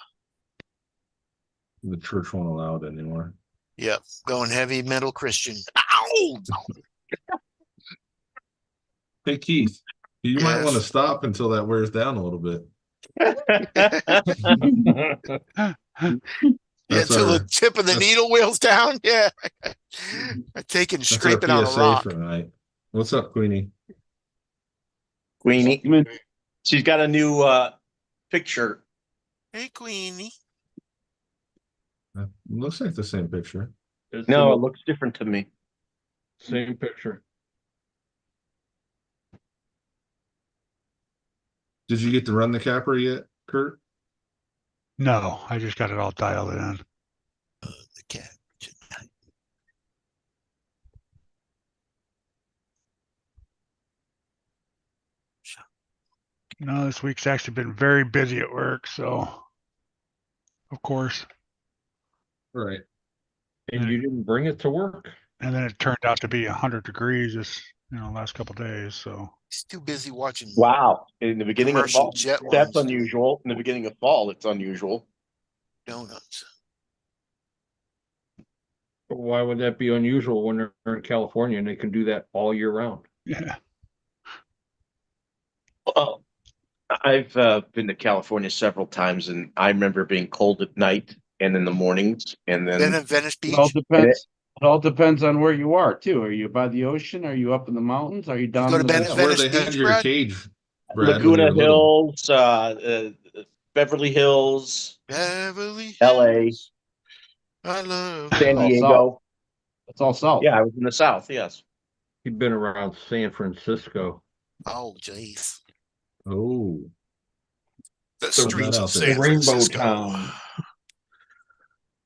The church won't allow it anymore. Yep, going heavy metal Christian. Ow! Hey, Keith, you might Yes. want to stop until that wears down a little bit. Yeah, That's till our- the tip of the that's- needle wheels down. Yeah, I take and That's our scrape it on a PSA rock. for tonight. What's up, Queenie? Queenie. Come in. She's got a new picture. Hey, Queenie. Looks like the same picture. It's No, in it the looks different to me. same picture. Did you get to run the capper yet, Kurt? No, I just got it all dialed in. The cat. This week's actually been very busy at work, so of course. Right. And you didn't bring it to work? And then it turned out to be 100 degrees this, last couple of days. So He's too busy watching. Wow. In the beginning of Commercial fall, jet that's ones. unusual. In the beginning of fall, it's unusual. Donuts. Why would that be unusual when they're in California and they can do that all year round? yeah, Well, I've been to California several times, and I remember being cold at night and in the mornings, and Then then in Venice Beach. It all depends. It all depends on where you are too. Are you by the ocean? Are you up in the mountains? Are you down go to in the Bend- That's valley? where Venice they had Beach, your Brad? cage, Brad, when Laguna you were little. Hills, Beverly Hills, Beverly LA. Hills. I love San Oh, Diego. It's all south. Yeah, I was in the South. Yes. He'd been around San Francisco. Oh, jeez. Oh, The Throw that streets out of there. San Rainbow Francisco. Town.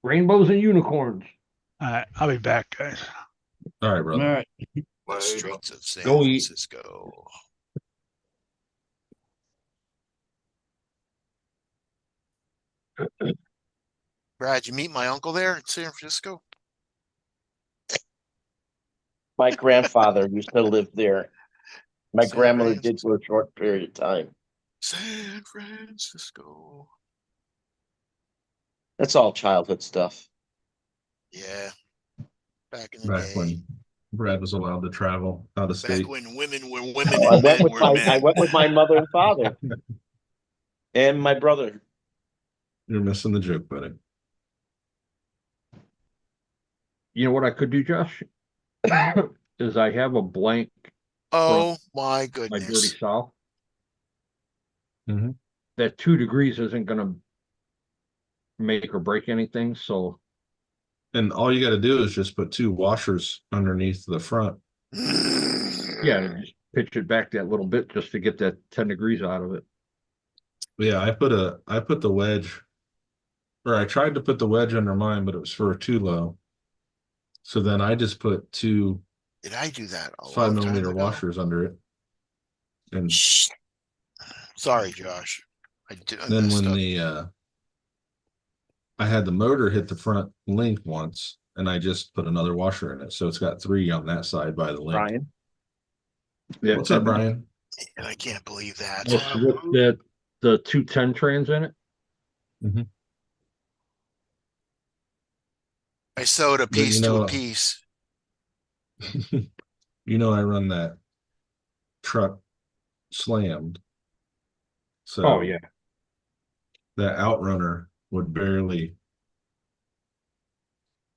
Rainbows and unicorns. I'll be back, guys. all right, All brother. right. The streets of San Go eat. Francisco. Brad, you meet my uncle there in San Francisco? My grandfather used to live there. My San grandmother Francisco. did for a short period of time. San Francisco. That's all childhood stuff. Yeah. Back in the Back day. when Brad was allowed to travel out of Back state. when women were women I and went men with were my men. I went with my mother and father and my brother. You're missing the joke, buddy. You know what I could do, Josh? Is I have a blank Oh my my dirty goodness. south. Mhm. That 2 degrees isn't gonna make or break anything, so And all you got to do is just put 2 washers underneath the front. yeah, just pitch it back that little bit just to get that 10 degrees out of it. Yeah, I put the wedge, or I tried to put the wedge under mine, but it was for too low. So then I just put two Did I do that a 5 long time millimeter ago? washers under it. And Shh. Sorry, Josh. I then messed when up. I had the motor hit the front link once, and I just put another washer in it. So it's got 3 on that side by the link. Brian, Yeah. What's up, Brian? And I can't believe that. That's with the 210 trans in it. I sewed a But you piece to know- a piece. You know, I run that truck slammed. So Oh yeah. that outrunner would barely,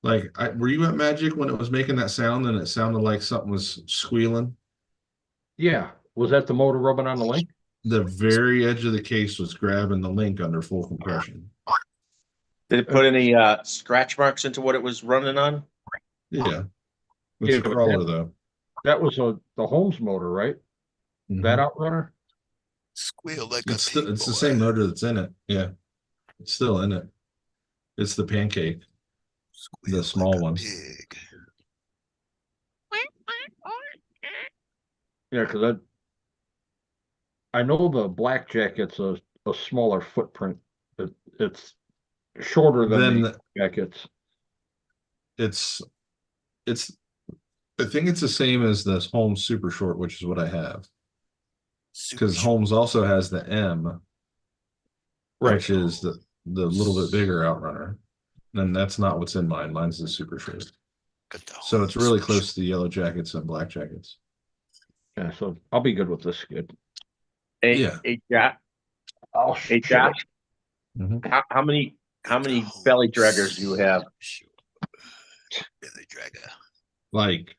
like, were you at Magic when it was making that sound and it sounded like something was squealing? Yeah. Was that the motor rubbing on the link? The very edge of the case was grabbing the link under full compression. did it put any scratch marks into what it was running on? Yeah. It's Yeah, a but crawler though. That was the Holmes motor, right? That outrunner? Squeal like It's a still, pig it's the boy. same motor that's in it. Yeah. It's still in it. It's the pancake. Squeal the small like a one. pig. Yeah, because I know the blackjack, it's a smaller footprint. It's shorter than Then the jackets. it's I think it's the same as this Holmes Super Short, which is what I have. Because Super Holmes also has the M, which is the little bit bigger outrunner. And that's not what's in mine. Mine's the Super Short. Good though. So it's really close to the yellow jackets and black jackets. Yeah, so I'll be good with this skid. Hey, Yeah. hey, Josh. Oh, Hey, Josh. Mhm. How many belly draggers do you have? Belly dragger. Like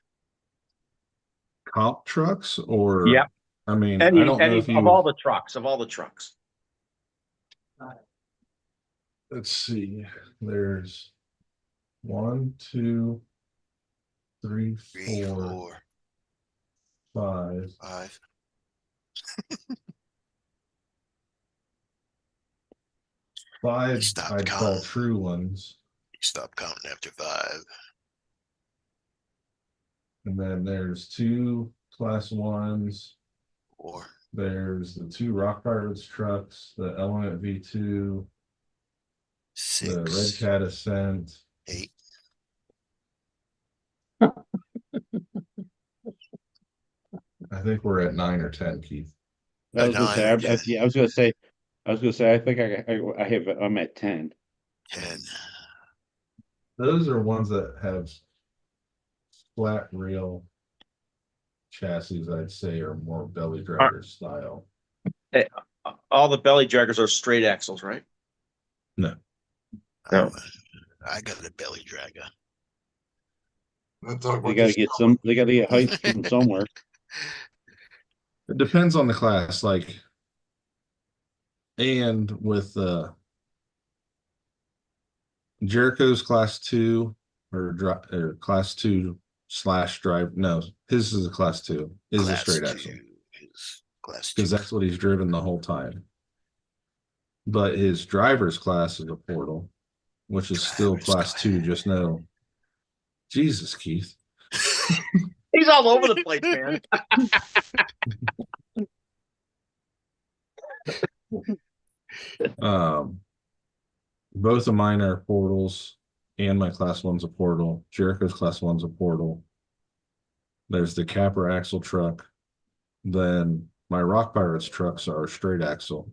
comp trucks or Yep. I mean, Any I don't know if of you all the trucks, let's see. There's 1, 2, 3, 3, 4, 4, 5. 5. 5 Stop I'd call counting. true ones. Stop counting after 5. And then there's 2 class 1s. 4. There's the 2 Rock Pirates trucks, the Element V2, the Red 6. Cat Ascent. 8. I think we're at 9 or 10, Keith. I was gonna say, Nine. I was gonna say, I think I'm at 10. 10. Those are ones that have flat rail chassis, I'd say, are more belly dragger style. all the belly draggers are straight axles, right? No. No. I got the belly dragger. Let's talk They about gotta this. get they gotta get height from somewhere. It depends on the class, like, and with Jericho's class 2 or class 2 / drive. No, his is a class 2. Is a Class straight 2 axle is class 2. because that's what he's driven the whole time. But his driver's class is a portal, which is still Driver's class class. 2. Just know, Jesus, Keith. He's all over the place, man. Both of mine are portals, and my class 1's a portal. Jericho's class 1's a portal. There's the capper axle truck. Then my Rock Pirates trucks are straight axle,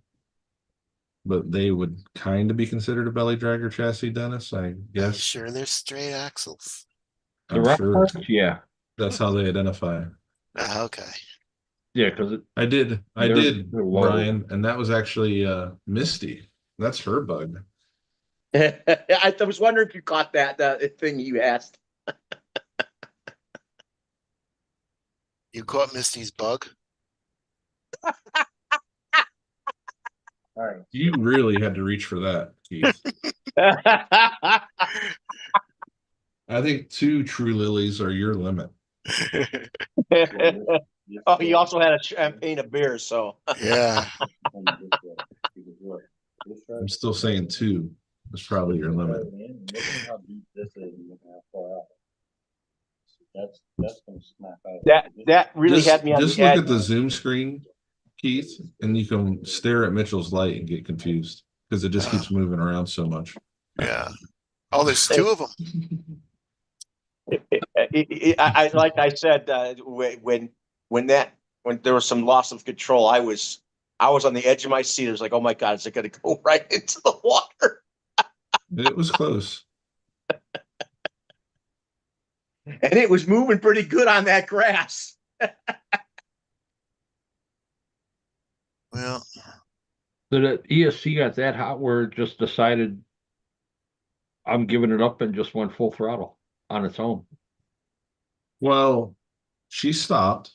but they would kind of be considered a belly dragger chassis, Dennis, I Are you guess. sure they're straight axles? The I'm rock sure parts? Yeah. that's how they identify. Okay. Yeah, because I did, they're low. Brian, and that was actually Misty. That's her bug. I was wondering if you caught that thing you asked. You caught Misty's bug? All right. You really had to reach for that, Keith. I think 2 True Lilies are your limit. Oh, he also had a champagne of beer, so. Yeah. I'm still saying 2 is probably your limit. That's gonna snap out. That really had me on Just the look edge. at the Zoom screen, Keith, and you can stare at Mitchell's light and get confused because it just keeps moving around so much. Yeah. Oh, there's 2 of them. Like I said, when there was some loss of control, I was on the edge of my seat. I was like, oh my God, is it going to go right into the water? It was close. And it was moving pretty good on that grass. Well, So the ESC got that hot where it just decided I'm giving it up and just went full throttle on its own. Well, she stopped.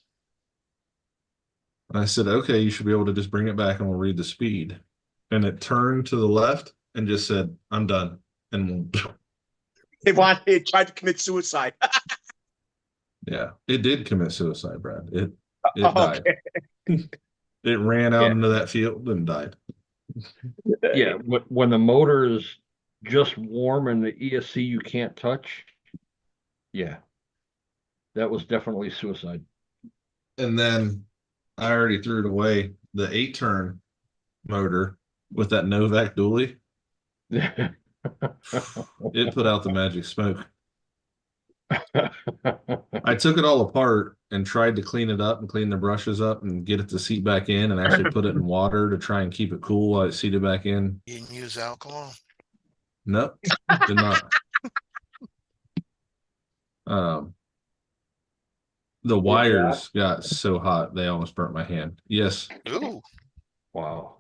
And I said, okay, you should be able to just bring it back and we'll read the speed. And it turned to the left and just said, I'm done. And It tried to commit suicide. yeah, it did commit suicide, Brad. It Oh, died. okay. It ran out Yeah. into that field and died. Yeah, when the motor is just warm and the ESC you can't touch, yeah, that was definitely suicide. And then I already threw it away. The 8-turn motor with that Novak dually, it put out the magic smoke. I took it all apart and tried to clean it up and clean the brushes up and get it to seat back in and actually put it in water to try and keep it cool while it seated back in. you didn't use alcohol. Nope, did not. The wires got so hot they almost burnt my hand. Yes. Ooh. Wow.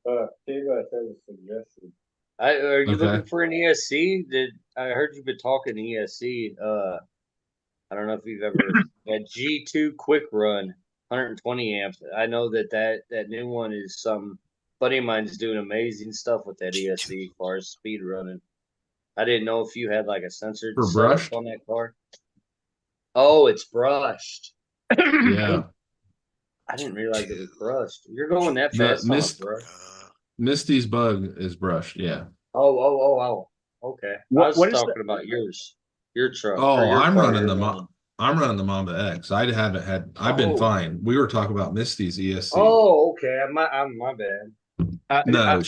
Dave, I have a suggestion. Are you Okay. looking for an ESC? I heard you've been talking ESC? I don't know if you've ever that G2 Quick Run, 120 amps. I know that new one is some buddy of mine's doing amazing stuff with that ESC as far as speed running. I didn't know if you had like a sensor For setup brushed? on that car. Oh, it's brushed. Yeah. I didn't realize it was brushed. You're going that The fast, mist- bro. Misty's bug is brushed. Yeah. Oh. Okay. What- I was what is talking about yours. Your truck. Oh, or your I'm car running you're the running. I'm running the Mamba X. I've been Oh. fine. We were talking about Misty's ESC. Oh, okay. I'm my bad. No,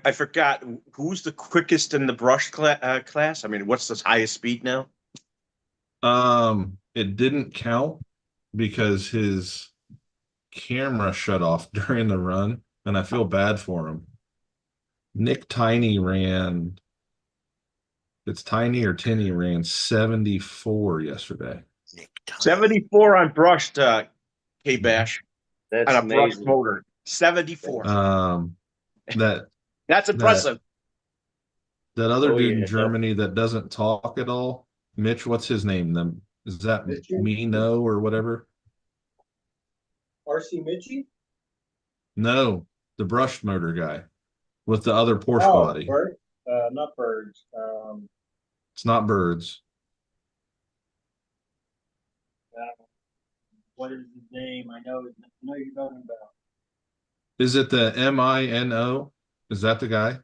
I forgot who's the quickest in the brush class. I mean, what's the highest speed now? it didn't count because his camera shut off during the run, and I feel bad for him. Nick Tiny ran. It's Tiny or Tinny ran 74 yesterday. 74 on brushed K Bash That's on a brushed amazing. motor. 74. That's impressive. That other Oh, dude in yeah. Germany that doesn't talk at all, Mitch, what's his name? Is that Mitchell? Mino or whatever? RC Mitchie? No, the brushed motor guy with the other Porsche Oh, body. Bird, not birds. It's not Birds. What is his name? I know you're talking about. Is it the Mino? Is that the guy?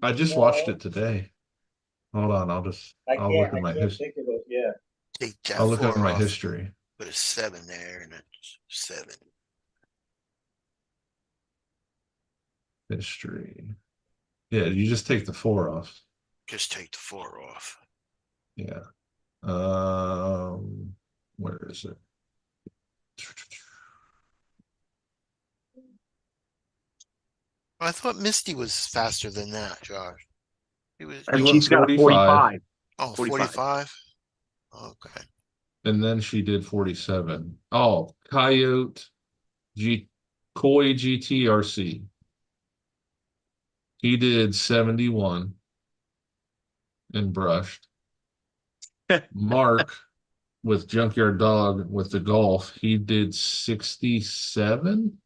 I just watched it today. Hold on, I'll look at my history. think of it. Yeah. Take that I'll look at 4 my off, history. Put a 7 there and it's 7. History. Yeah, you just take the 4 off. Just take the 4 off. Yeah. Where is it? I thought Misty was faster than that, Josh. He was. He went She's got a 45. 45. Oh, 45. 45? Okay. And then she did 47. Oh, Coyote Koi GTRC. He did 71 and brushed. Mark with Junkyard Dog with the Golf, he did 67.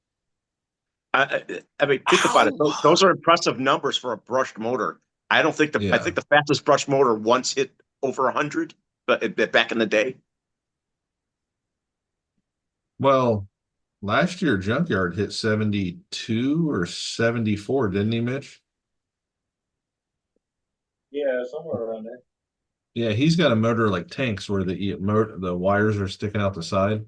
I mean, think about it. Those are impressive numbers for a brushed motor. I don't think I think the fastest brushed motor once hit over 100, but back in the day. Well, last year Junkyard hit 72 or 74, didn't he, Mitch? Yeah, somewhere around there. Yeah, he's got a motor like Tanks where the wires are sticking out the side.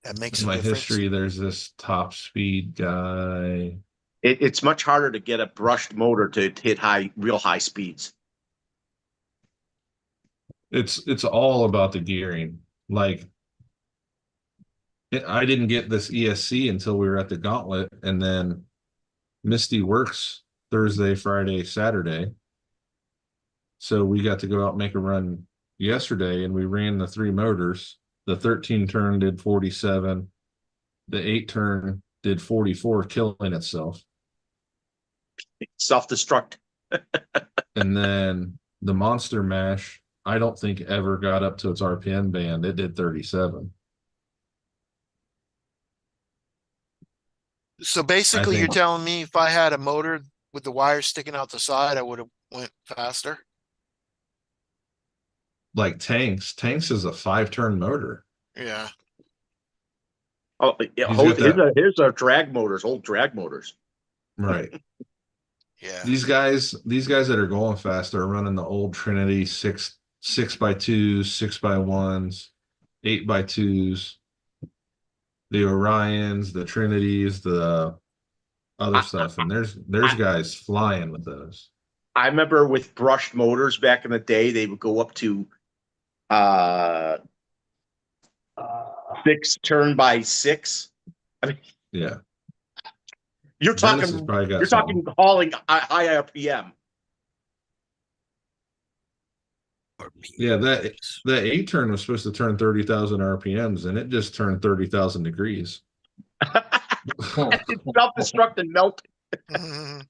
That makes In a my difference. history, there's this top speed guy. It's much harder to get a brushed motor to hit real high speeds. It's all about the gearing. Like I didn't get this ESC until we were at the Gauntlet, and then Misty works Thursday, Friday, Saturday. So we got to go out and make a run yesterday, and we ran the 3 motors. The 13 turn did 47. The 8 turn did 44, killing itself. Self-destruct. And then the Monster Mash, I don't think ever got up to its RPM band. It did 37. So basically, you're think- telling me if I had a motor with the wires sticking out the side, I would have went faster. Like Tanks is a 5-turn motor. Yeah. Oh, yeah, He's got here's our drag motors, old drag motors. Right. Yeah. These guys that are going fast are running the old Trinity 6x2s, 6x1s, 8x2s, the Orions, the Trinities, the other stuff. And there's guys flying with those. I remember with brushed motors back in the day, they would go up to 6 turn by 6. I mean, Yeah. you're Dennis has talking probably got you're something. talking hauling high RPM. Yeah, that 8 turn was supposed to turn 30,000 RPMs, and it just turned 30,000 degrees. It's self-destruct and melt. Mhm.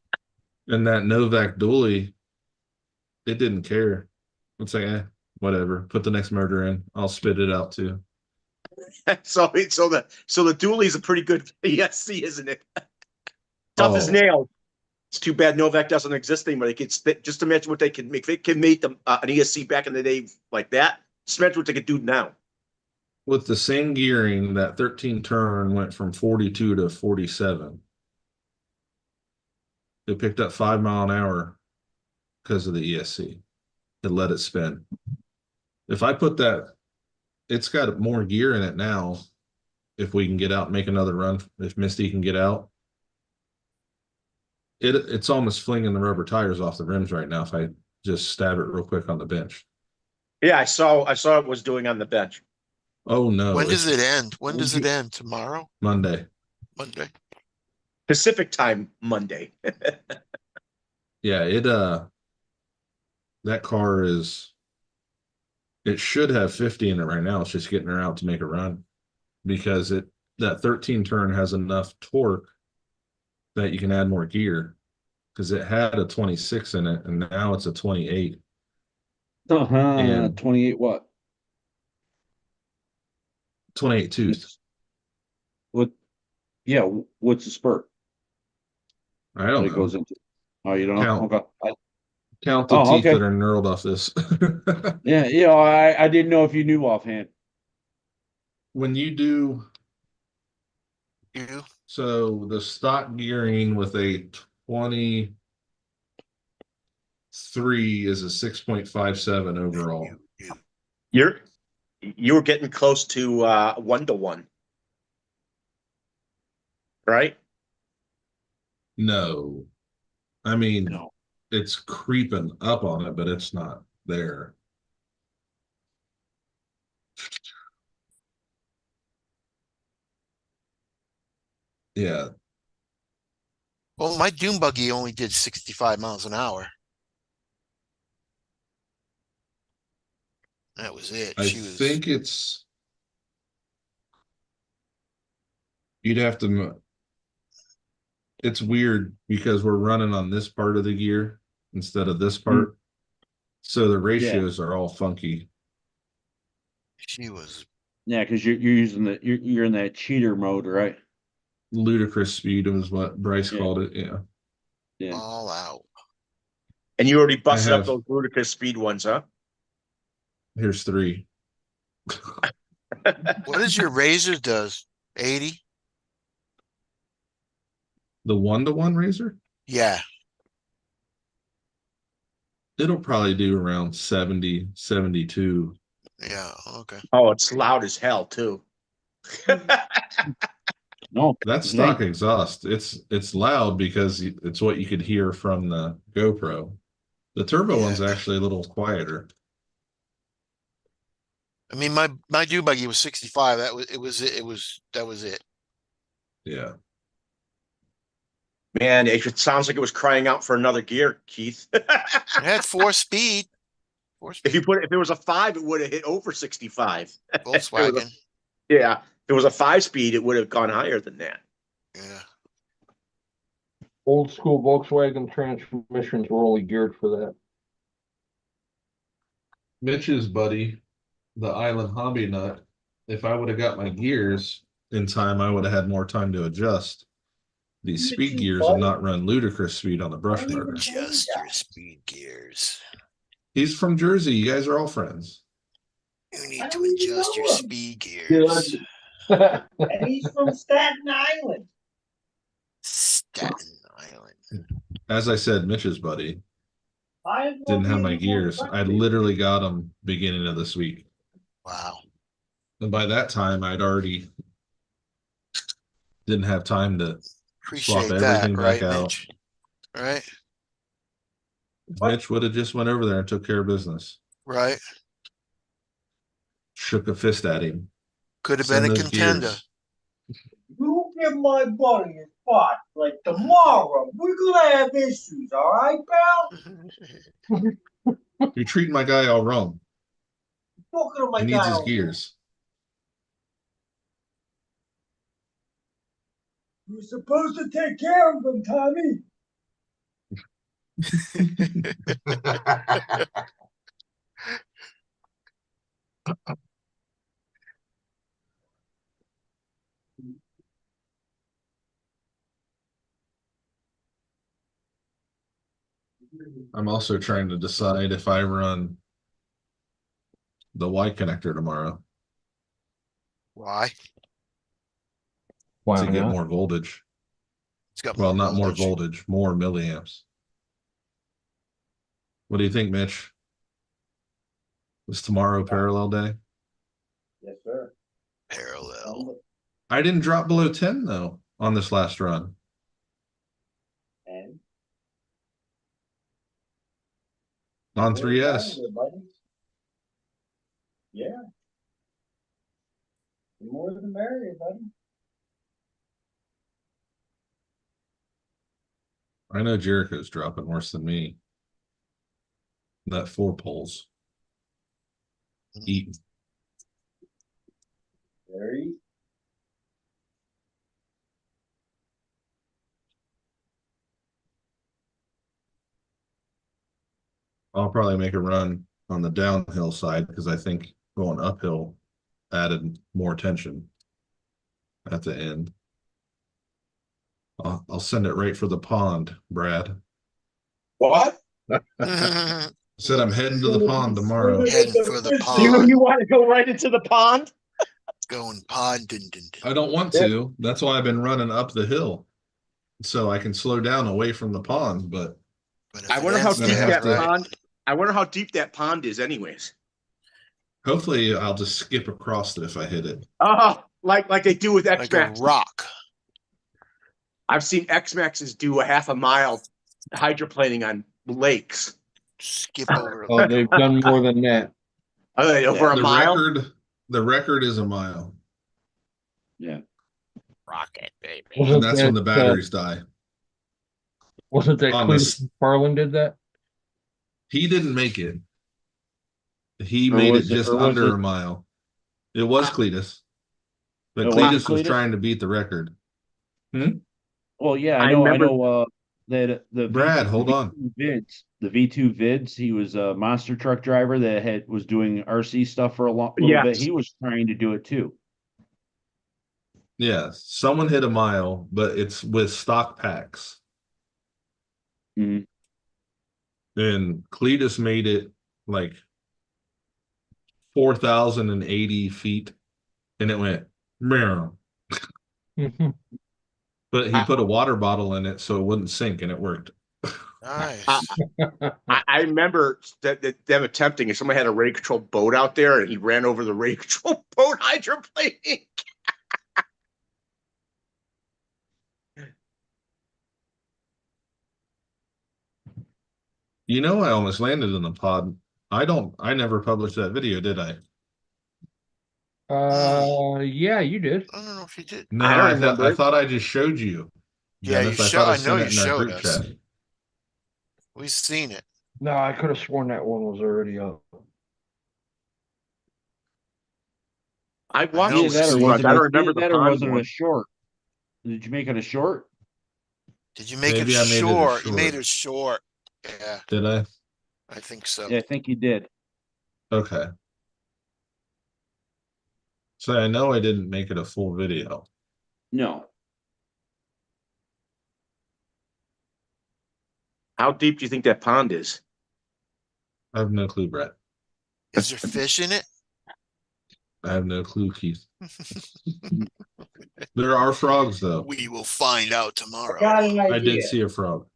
And that Novak dually, it didn't care. It's like, whatever. Put the next motor in. I'll spit it out too. So the dually's a pretty good ESC, isn't it? Tough as Oh. nails. It's too bad Novak doesn't exist anymore. They could just imagine what they can make. If they can make them an ESC back in the day like that, just imagine what they could do now. With the same gearing, that 13 turn went from 42 to 47. It picked up 5 mile an hour because of the ESC. It let it spin. If I put that, it's got more gear in it now. If we can get out and make another run, if Misty can get out, it's almost flinging the rubber tires off the rims right now. If I just stab it real quick on the bench. Yeah, I saw it was doing on the bench. Oh no! When does it's it end? When does it end? Tomorrow? Monday. Monday? Pacific time Monday. Yeah, that car it should have 50 in it right now. It's just getting her out to make a run because that 13 turn has enough torque that you can add more gear because it had a 26 in it and now it's a 28. And 28 what? 28 tooth. What? Yeah, what's the spurt? I don't That it know. goes into. Oh, you don't know? Count. Okay. Count the Oh, teeth okay. that are knurled off this. Yeah, I didn't know if you knew offhand. When you do You? so the stock gearing with a 23 is a 6.57 overall. You were getting close to 1-to-1. Right? No. I mean, No. it's creeping up on it, but it's not there. Yeah. Well, my Doom buggy only did 65 miles an hour. That was it. I think you'd have to, it's weird because we're running on this part of the gear instead of this part. So the ratios are all funky. She was Yeah, because you're using you're in that cheater mode, right? Ludicrous speed was what Bryce Yeah. called it. Yeah. Yeah. all out. And you already busted up have- those ludicrous speed ones, huh? Here's 3. What does your razor does? 80? The 1-to-1 razor, Yeah. it'll probably do around 70, 72. Yeah. Okay. Oh, it's loud as hell too. No, That's stock exhaust. It's loud because it's what you could hear from the GoPro. The turbo Yeah. one's actually a little quieter. I mean, my dune buggy was 65. That was it. Yeah. Man, it sounds like it was crying out for another gear, Keith. It had 4-speed. 4-speed. If it was a 5, it would have hit over 65. Volkswagen. Yeah. If it was a 5-speed, it would have gone higher than that. Yeah. Old school Volkswagen transmissions were only geared for that. Mitch's buddy, the Island Hobby Nut, if I would have got my gears in time, I would have had more time to adjust. These speed gears and not run ludicrous speed on the brush motor. Adjust your speed gears. He's from Jersey. You guys are all friends. You need to adjust your speed gears. And he's from Staten Island. Staten Island. As I said, Mitch's buddy I didn't have my gears. I literally got them beginning of this week. Wow. And by that time, I'd already didn't have time to Appreciate swap that, everything right, back out. Mitch? Right? Mitch would have just went over there and took care of business. Right. Shook a fist at him. Could have Send been a those contender. gears. You give my buddy a spot like tomorrow. We're gonna have issues, all right, pal? You're treating my guy all wrong. Talking to my He needs guy. his over gears. there. You're supposed to take care of them, Tommy. I'm also trying to decide if I run the Y connector tomorrow Why? Why to get not? more voltage. It's got Well, not more voltage. voltage, more milliamps. What do you think, Mitch? Is tomorrow parallel day? Yes, sir. Parallel. I didn't drop below 10 though on this last run. And On 3S. Yeah. The more the merrier, buddy. I know Jericho's dropping worse than me. That 4 poles. Eating. Very. I'll probably make a run on the downhill side because I think going uphill added more tension at the end. I'll send it right for the pond, Brad. What? Said I'm heading to the pond tomorrow. Heading for the You, pond. you want to go right into the pond? Going pond. Dun, dun, dun. I don't want to. That's why I've been running up the hill. So I can slow down away from the pond, but But if I it wonder how ends deep gonna there, have that to- pond. I wonder how deep that pond is, anyways. hopefully I'll just skip across it if I hit it. Oh, like they do with like a X-Max. rock. I've seen X-Maxes do a half a mile hydroplaning on lakes. Skip over. Oh, they've done more than that. Over a The mile. record is a mile. Rocket, baby. And that's when the that, batteries die. Wasn't that on Cletus this- McFarland did that? He didn't make it. He Or made it was it- just or was under it- a mile. It was Cletus. But It was Cletus was Cletus? trying to beat the record. Well, yeah, I I know. remember- That the Brad, V2 hold on. Vids, the V2 Vids. He was a monster truck driver that was doing RC stuff for a little Yes. bit. He was trying to do it too. Yeah, someone hit a mile, but it's with stock packs. Mhm. And Cletus made it like 4,080 feet, and it went meow. But he put a water bottle in it so it wouldn't sink, and it worked. Nice. I remember them attempting it. Somebody had a rate control boat out there, and he ran over the rate control boat hydroplaning. You know, I almost landed in the pod. I never published that video, did I? Yeah, you did. I don't know if you did. No, I don't I remember it. thought I just showed you. Yeah, you Dennis. I show- thought I I know sent you it in our showed group us. chat. We've seen it. No, I could have sworn that one was already up. I watched know it it's That or several wasn't times. I it, don't remember either the that or pond wasn't it one. a short? Did you make it a short? Did you make Maybe it I made it a short? You made short. it short. Yeah, Did I? I think so. Yeah, I think you did. Okay. So I know I didn't make it a full video. No. How deep do you think that pond is? I have no clue, Brett. Is there fish in it? I have no clue, Keith. There are frogs, though. We will find out I tomorrow. got an I idea. did see a frog.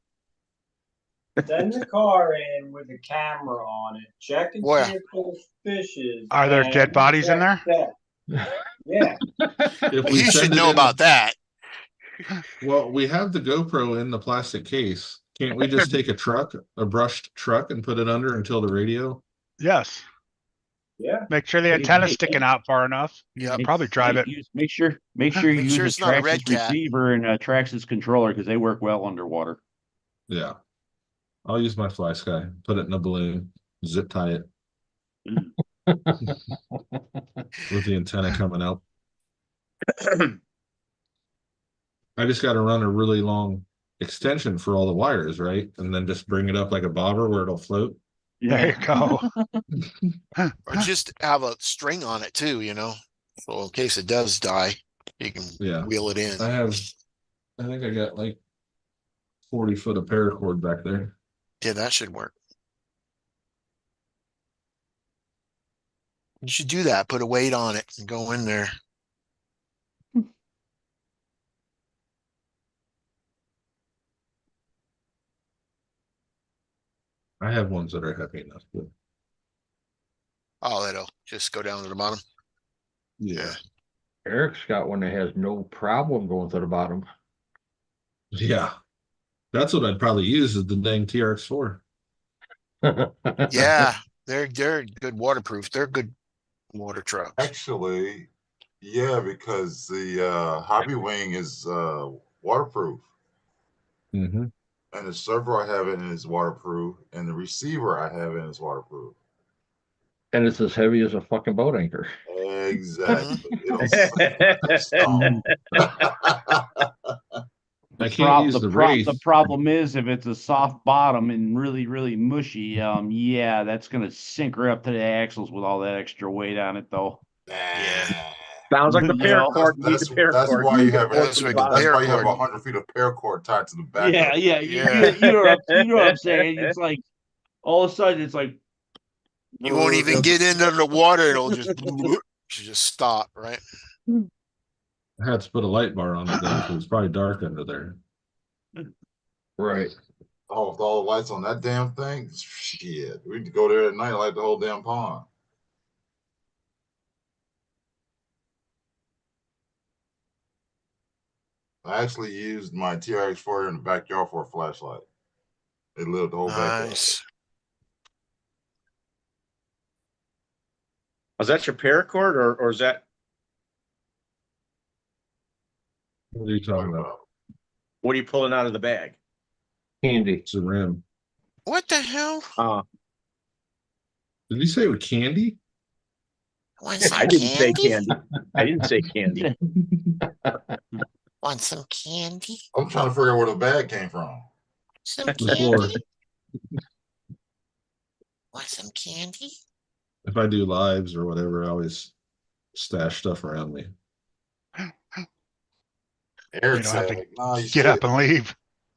Send the car in with a camera on it. Check and Where? see if there's fishes. Are there and dead bodies in check there? that. Yeah. If we You send should it know in- about that. Well, we have the GoPro in the plastic case. Can't we just take a brushed truck, and put it under until the radio? Yes. Yeah. Make sure the Hey, antenna's hey, sticking out far enough. Yeah. Probably drive it. Make sure you Make use sure a it's not a Traxxas red cat. receiver and a Traxxas controller because they work well underwater. Yeah. I'll use my Fly Sky, put it in a balloon, zip tie it with the antenna coming out. I just got to run a really long extension for all the wires, right? And then just bring it up like a bobber where it'll float. There you go. Or just have a string on it too, you know. So in case it does die, you can Yeah. wheel it in. I think I got like 40 foot of paracord back there. Yeah, that should work. You should do that. Put a weight on it and go in there. I have ones that are heavy enough. But Oh, that'll just go down to the bottom. yeah. Eric's got one that has no problem going to the bottom. Yeah. That's what I'd probably use is the dang TRX4. Yeah, they're good waterproof. They're good water trucks. Actually, yeah, because the Hobby Wing is waterproof, Mm-hmm. and the server I have in is waterproof, and the receiver I have in is waterproof. And it's as heavy as a fucking boat anchor. Exactly. It'll sink like a stone. I can't use the Wraith. The problem is if it's a soft bottom and really, really mushy, yeah, that's gonna sink right up to the axles with all that extra weight on it, though. Yeah. Sounds like the Yeah. paracord. That's why you have That's like a that's why you have paracord. 100 feet of paracord tied to the back. Yeah, of it. yeah, Yeah. you know what I'm saying? It's like all of a sudden it's like You won't even get into the water. It'll just stop, right? I had to put a light bar on it though, so it's probably dark under there. Right. Oh, with all the lights on that damn thing, shit. We need to go there at night, light the whole damn pond. I actually used my TRX4 in the backyard for a flashlight. It lit the whole backyard. Nice. Was that your paracord or is that What are you talking about? what are you pulling out of the bag? Candy. It's a rim. What the hell? Did you say it was candy? Want some I didn't say candy? candy. I didn't say candy. Want some candy? I'm trying to figure out where the bag came from. Some The floor. candy? Want some candy? If I do lives or whatever, I always stash stuff around me. Eric don't have said, to like, nah, you Get up and leave.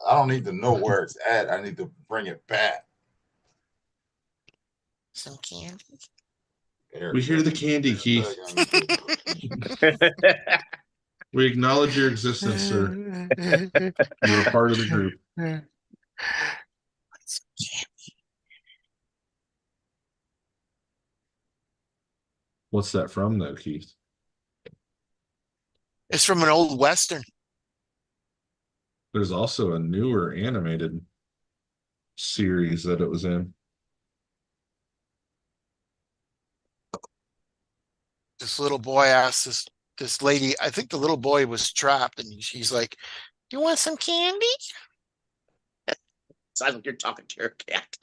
I don't need to know where it's at. I need to bring it back. Some candy. Eric We hear the said, candy, Keith. We acknowledge your existence, sir. You're a part of the group. What's that from, though, Keith? It's from an old Western. There's also a newer animated series that it was in. This little boy asked this lady, I think the little boy was trapped, and she's like, "You want some candy?" Sounds like you're talking to your cat.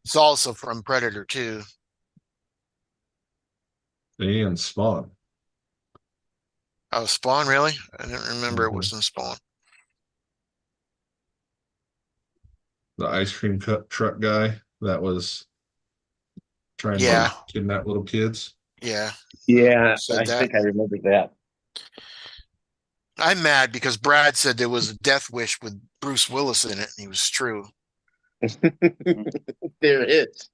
It's also from Predator 2. And Spawn. Oh, Spawn, really? I didn't remember it was in Spawn. The ice cream truck guy that was trying Yeah. to kidnap little kids. Yeah. Yeah, Said I that. think I remember that. I'm mad because Brad said there was a Death Wish with Bruce Willis in it, and he was true. There it is.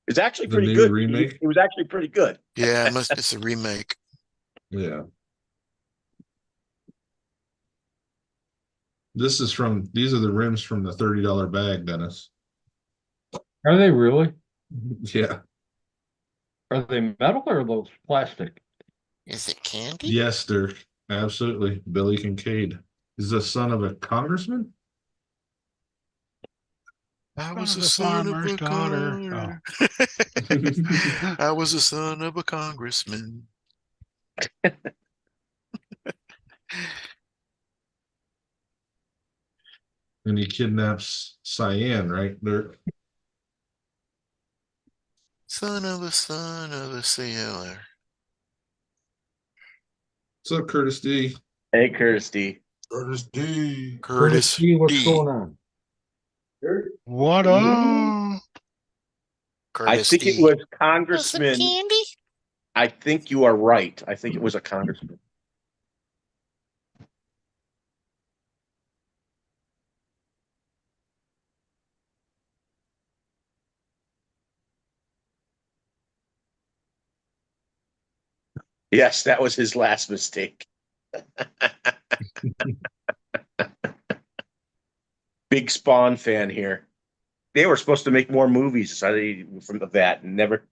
It's actually The pretty new good. remake? It was actually pretty good. Yeah, it's a remake. Yeah. These are the rims from the $30 bag, Dennis. Are they really? Yeah. Are they metal or are those plastic? Is it candy? Yes, Dirk. Absolutely. Billy Kincaid. He's the son of a congressman? I Son was of a a son of farmer's a daughter. I was a son of a congressman. And he kidnaps Cyan, right, Dirk? Son of a sailor. What's up, Curtis D? Hey, Kirsty. Curtis D. Curtis What's D. going on? What up? I Curtis think D. it was Want some Congressman. candy? I think you are right. I think it was a congressman. Yes, that was his last mistake. Big Spawn fan here. They were supposed to make more movies from that and never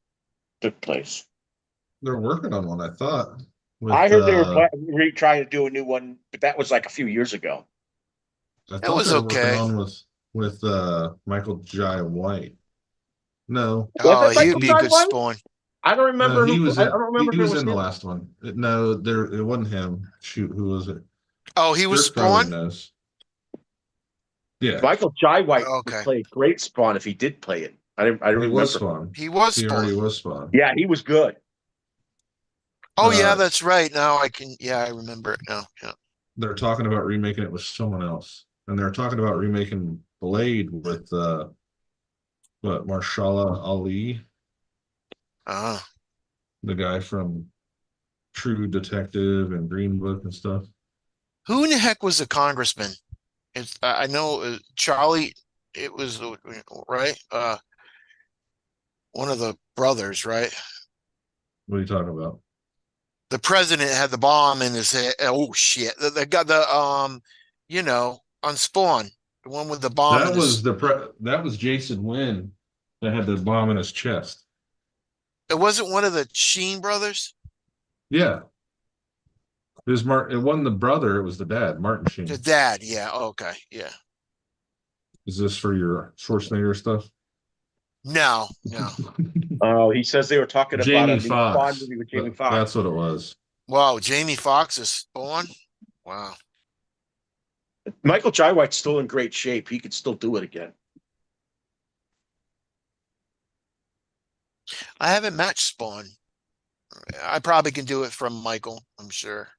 took place. They're working on one, I thought. With, I heard they were trying to do a new one, but that was like a few years ago. I It thought was they were okay. working on with Michael Jai White. No. Oh, Was it he'd Michael be a Jai good White? Spawn. I don't remember. No, he was I in, don't remember. he if it was in the him. last one. No, it wasn't him. Shoot, who was it? Oh, he was Dirk probably Spawn? knows. Yeah, Michael Jai White Okay. would play great Spawn if he did play it. I he remember. was Spawn. He was He already Spawn. was Spawn. Yeah, he was good. Oh, yeah, Uh, that's right. Now I remember it now. Yeah. They're talking about remaking it with someone else, and they're talking about remaking Blade with Marshala Ali, Ah. the guy from True Detective and Green Book and stuff. Who in the heck was the congressman? It's I know Charlie. It was right. One of the brothers, right? What are you talking about? The president had the bomb in his head. Oh shit! The guy, on Spawn, the one with the bomb. That in was his, that was Jason Wynn that had the bomb in his chest. It wasn't one of the Sheen brothers. Yeah. It wasn't the brother, it was the dad, Martin Sheen. The dad. Yeah. Okay. Yeah. Is this for your Schwarzenegger stuff? No. Oh, he says they were talking about Jamie a new Spawn Foxx. movie with Jamie Foxx. That's what it was. Wow. Jamie Foxx is Spawn. Wow. Michael Jai White's still in great shape. He could still do it again. I haven't matched Spawn. I probably can do it from Michael. I'm sure.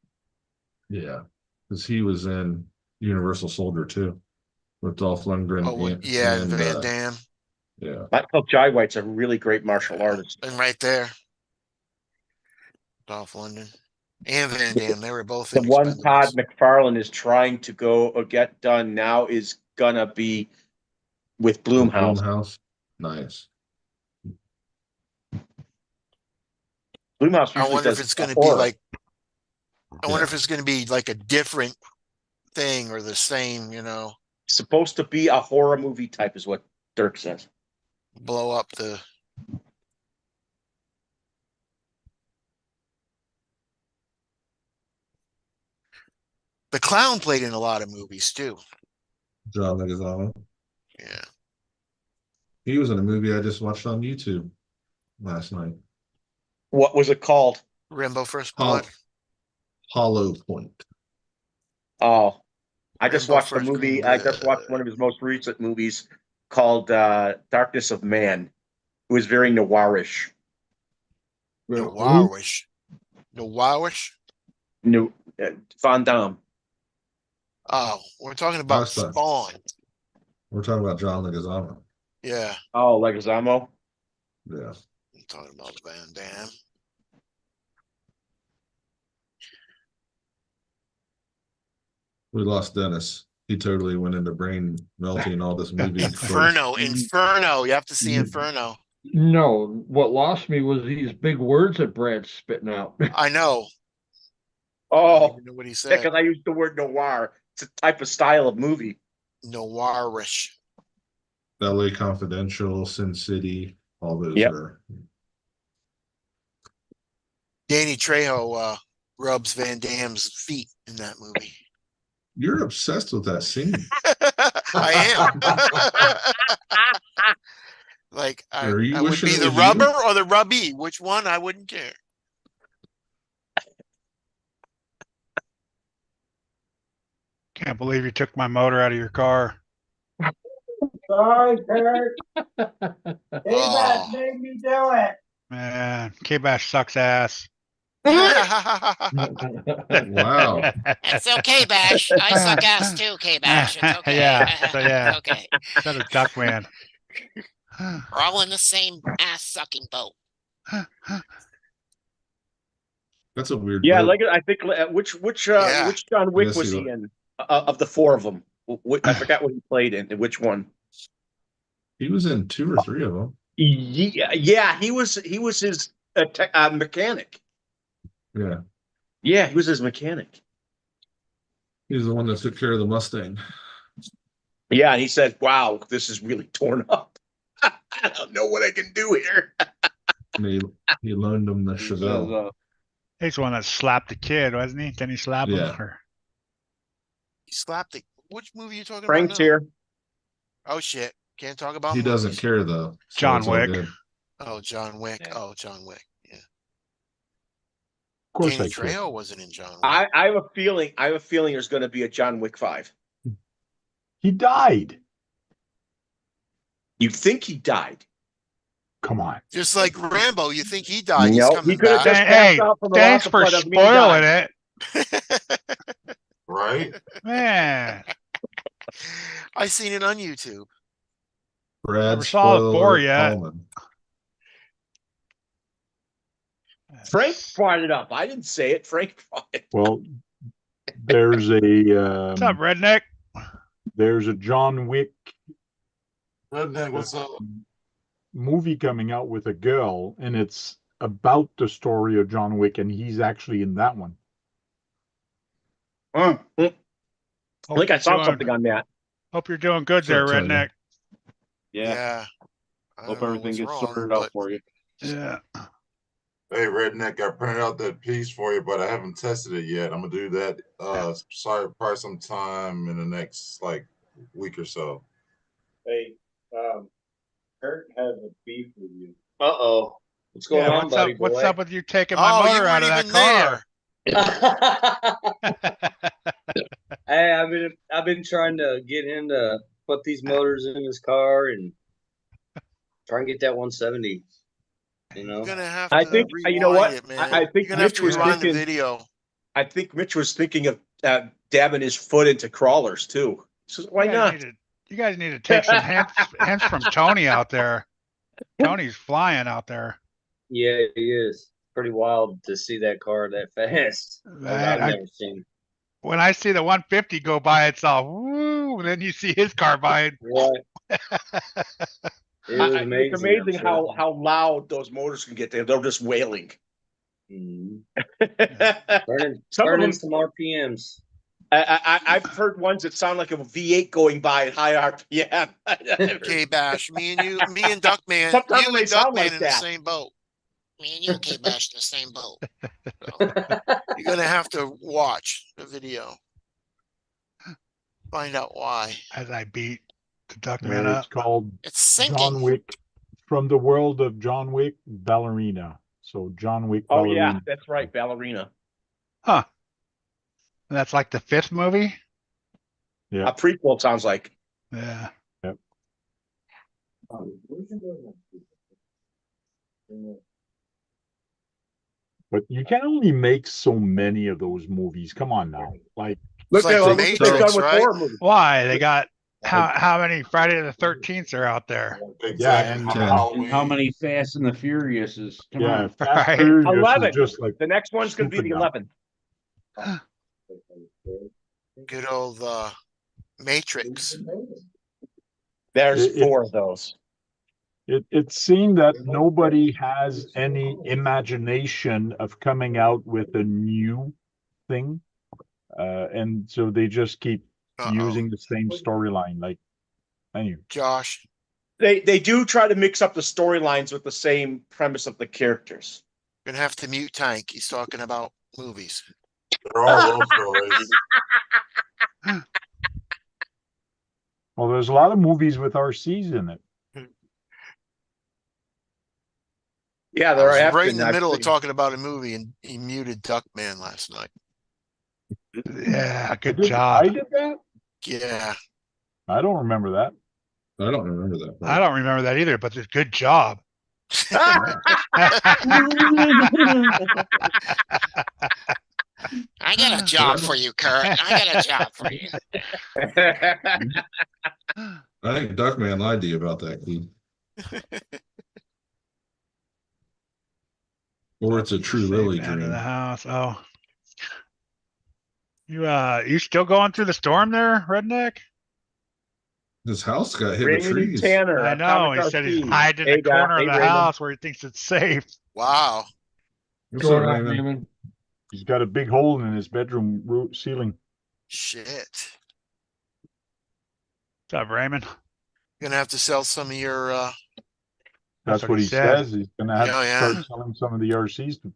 Yeah. Because he was in Universal Soldier too. With Dolph Lundgren. Oh, yeah, and Van Damme. Yeah. Michael Jai White's a really great martial artist. And right there, Dolph Lundgren. And Van Damme, they were both The in one Todd Expendables. McFarlane is trying to go or get done now is gonna be with Bloomhouse. Bloomhouse. Nice. Bloomhouse I usually wonder if does it's going to be horror. like. I wonder Yeah. if it's going to be like a different thing or the same. You know, Supposed to be a horror movie type, is what Dirk says. blow up the. The clown played in a lot of movies too. John Leguizamo. Yeah. He was in a movie I just watched on YouTube last night. What was it called? Rambo First Hol- Blood. Hollow Point. Oh, I just Rambo watched a First movie. Green I just watched one of his most recent movies called Darkness of Man. It was very noirish. Noirish. Noirish. New Van Damme. Oh, we're talking about Nice stuff. Spawn. We're talking about John Leguizamo. Yeah, Oh, Leguizamo. Yeah. I'm talking about Van Damme. We lost Dennis. He totally went into brain melting all this movie. Inferno. Inferno. You have to see Inferno. No, what lost me was these big words that Brad's spitting out. I know. I Oh, don't even know what he said. because I used the word noir. It's a type of style of movie. Noirish. LA Confidential, Sin City, all those Yep. are. Danny Trejo rubs Van Damme's feet in that movie. You're obsessed with that scene. I am. Like I Are you would wishing be it the was you? rubber or the rubbie. Which one? I wouldn't care. Can't believe you took my motor out of your car. Sorry, Kurt. Oh. Payback made me do it. Man, K-Bash sucks ass. Wow. It's okay, Bash. I suck ass too, K-Bash. It's okay. Yeah, so yeah. It's okay. Instead of Duckman. We're all in the same ass-sucking boat. That's a weird. Yeah, boat. like I think which Yeah. which John Wick Yes, was he he was. in of the four of them? I forgot what he played in. Which one? He was in 2 or 3 of them. Yeah, he was his mechanic. Yeah. Yeah, he was his mechanic. He's the one that took care of the Mustang. Yeah, and he said, "Wow, this is really torn up. I don't know what I can do here." And he loaned him the He says, Chevelle. He's the one that slapped the kid, wasn't he? Didn't he slap him? Yeah. Or- He slapped it. Which movie are you talking Frank's about now? here. Oh shit. Can't talk about He doesn't movies. care though. So John it's all Wick. good. Oh, John Wick. Yeah. Oh, John Wick. Yeah. Of course Danny I could. Trejo wasn't in John Wick. I have a feeling. I have a feeling there's going to be a John Wick 5. He died. You think he died? Come on. Just like Rambo, you think he died? He's No, coming he could have back. just Hey, passed out from the thanks loss of for blood. Doesn't mean he spoiling died. it. Right? Man, I seen it on YouTube. Brad Never saw it spoiler before yet. Coleman. Frank brought it up. I didn't say it. Frank brought it. Well, there's what's up, redneck? there's a John Wick Redneck, what's up? movie coming out with a girl, and it's about the story of John Wick, and he's actually in that one. I think I saw Doing- something on that. Hope you're doing good there, Sure, Tony. redneck. Yeah. I Hope don't know everything what's gets wrong, sorted out but for you. Yeah. Hey, Redneck, I printed out that piece for you, but I haven't tested it yet. I'm gonna do that. Sorry, probably sometime in the next like week or so. Hey, Kurt has a beef with you. Uh-oh. What's going Yeah, on, what's buddy up? What's boy? up with you taking my oh, you motor out weren't of that even there. car? Hey, I've been trying to get him to put these motors in his car and try and get that 170. You know, You're gonna have to I think you know rewind what? it, man. I think You're gonna have Mitch to was rewind the thinking. video. I think Mitch was thinking of dabbing his foot into crawlers too. So why not? You guys need to take some hints from Tony out there. Tony's flying out there. yeah, he is. pretty wild to see that car that fast. Man, I've never seen. when I see the 150 go by, it's all woo. And then you see his car by. Right. It was amazing. It's amazing how loud those motors can get. They're just wailing. Mhm. Some of them, some RPMs. I've heard ones that sound like a V8 going by at high RPM. K-Bash, me and Duckman, Sometimes you they and sound Duckman like in that. the same boat. Me and you, K-Bash, in the same boat. You're gonna have to watch the video. Find out why. As I beat the Duckman It's up. called It's sinking. John Wick, from the world of John Wick, Ballerina. So John Wick, Oh Ballerina. yeah, that's right, Ballerina. Huh. And that's like the 5th movie? Yeah. A prequel sounds like. Yeah. Yep. But you can only make so many of those movies. Come on now. Like, Look like at the what they've done Matrix, with right? horror movies. Why? They got how many Friday the 13th are out there? yeah, and And how many Fast and the Furious is? Come yeah, on. Fast Right. Furious is 11. just like The next one's going to be the stupid now. 11. Good old Matrix. There's It- 4 of those. It seemed that nobody has any imagination of coming out with a new thing. And so they just keep using the same storyline. Like, anyway. Josh. They do try to mix up the storylines with the same premise of the characters. Gonna have to mute Tank. He's talking about movies. They're all love stories. Well, there's a lot of movies with RCs in it. Yeah, I they're was right in the I've middle of seen- talking about a movie and he muted Duckman last night. Yeah, good I job. did that? Yeah. I don't remember that. I don't remember that. I don't remember that either, but it's good job. I got a job for you, Kurt. I got a job for you. I think Duckman lied to you about that, Keith. Or it's a true Lily Down to dream. the house. Oh. You still going through the storm there, Redneck? His house got hit with Raymond trees. Tanner. I know. He said he's hiding in the corner of the house where he thinks it's safe. Wow. What's up, Raymond? He's got a big hole in his bedroom ceiling. Shit. What's up, Raymond? Gonna have to sell some of your That's what he said. says. He's gonna have Oh, to yeah. start selling some of the RCs to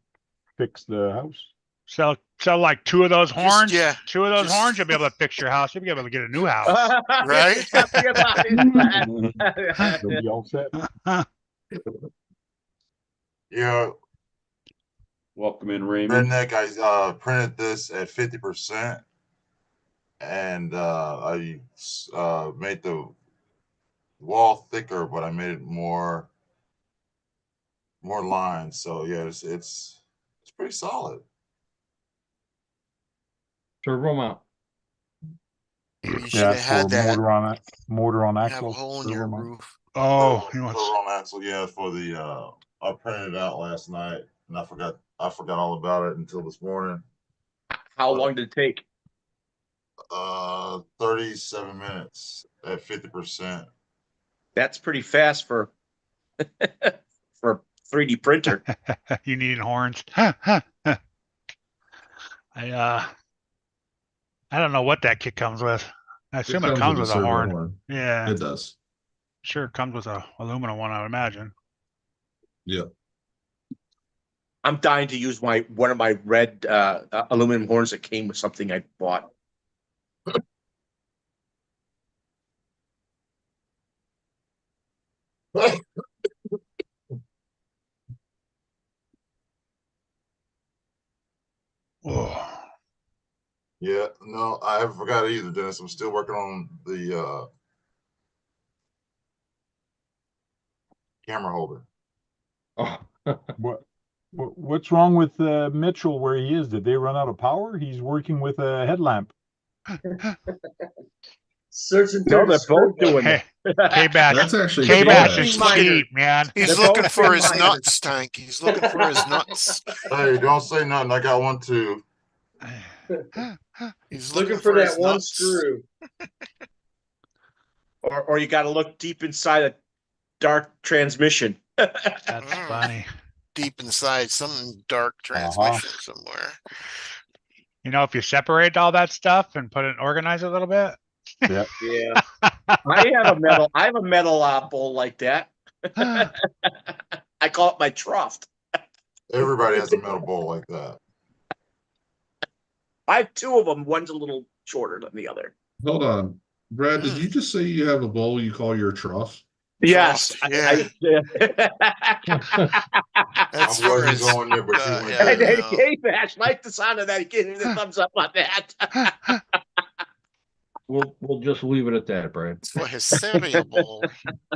fix the house. Sell like 2 of those horns. yeah. 2 of those just- horns, you'll be able to fix your house. You'll be able to get a new house. Right? They'll be all set. Yeah, Welcome in, Raymond. Redneck, I printed this at 50%. And I made the wall thicker, but I made it more lines. So yeah, it's pretty solid. Turbo mount. Maybe you should Yeah, have had for that. motor on You have a axle. hole in your servo mount. roof. Oh, he The wants. Ron Axle, yeah, for the I printed it out last night and I forgot all about it until this morning. How long did it take? 37 minutes at 50%. That's pretty fast for for a 3D printer. You need horns. I don't know what that kit comes with. I assume it comes with a servo horn. Yeah, It does. sure it comes with a aluminum one, I would imagine. Yep. I'm dying to use one of my red aluminum horns that came with something I bought. Whoa. Yeah, no, I haven't forgot it either, Dennis. I'm still working on the camera holder. Oh, What's wrong with Mitchell where he is? Did they run out of power? He's working with a headlamp. Searching No, through they're the both screen. doing Hey, it. K-Bash. That's actually K-Bash good. is Minor. cheap, man. He's They're looking both for his minor. nuts, Tank. He's looking for his nuts. Hey, don't say nothing. I got one too. He's Looking for that his one nuts. screw. Or you got to look deep inside a dark transmission. That's funny. Deep inside some dark transmission somewhere. You know, if you separate all that stuff and put it, organize it a little bit. Yeah. I have a metal bowl like that. I call it my trough. Everybody has a metal bowl like that. I have two of them. One's a little shorter than the other. Hold on. Brad, did you just say you have a bowl you call your trough? Yes. Yeah. That's I where wasn't it's going there, but you went yeah, And there. then K-Bash, like the sound of that. He gave me the thumbs up on that. We'll just leave it at that, Brad. It's for his cereal bowl.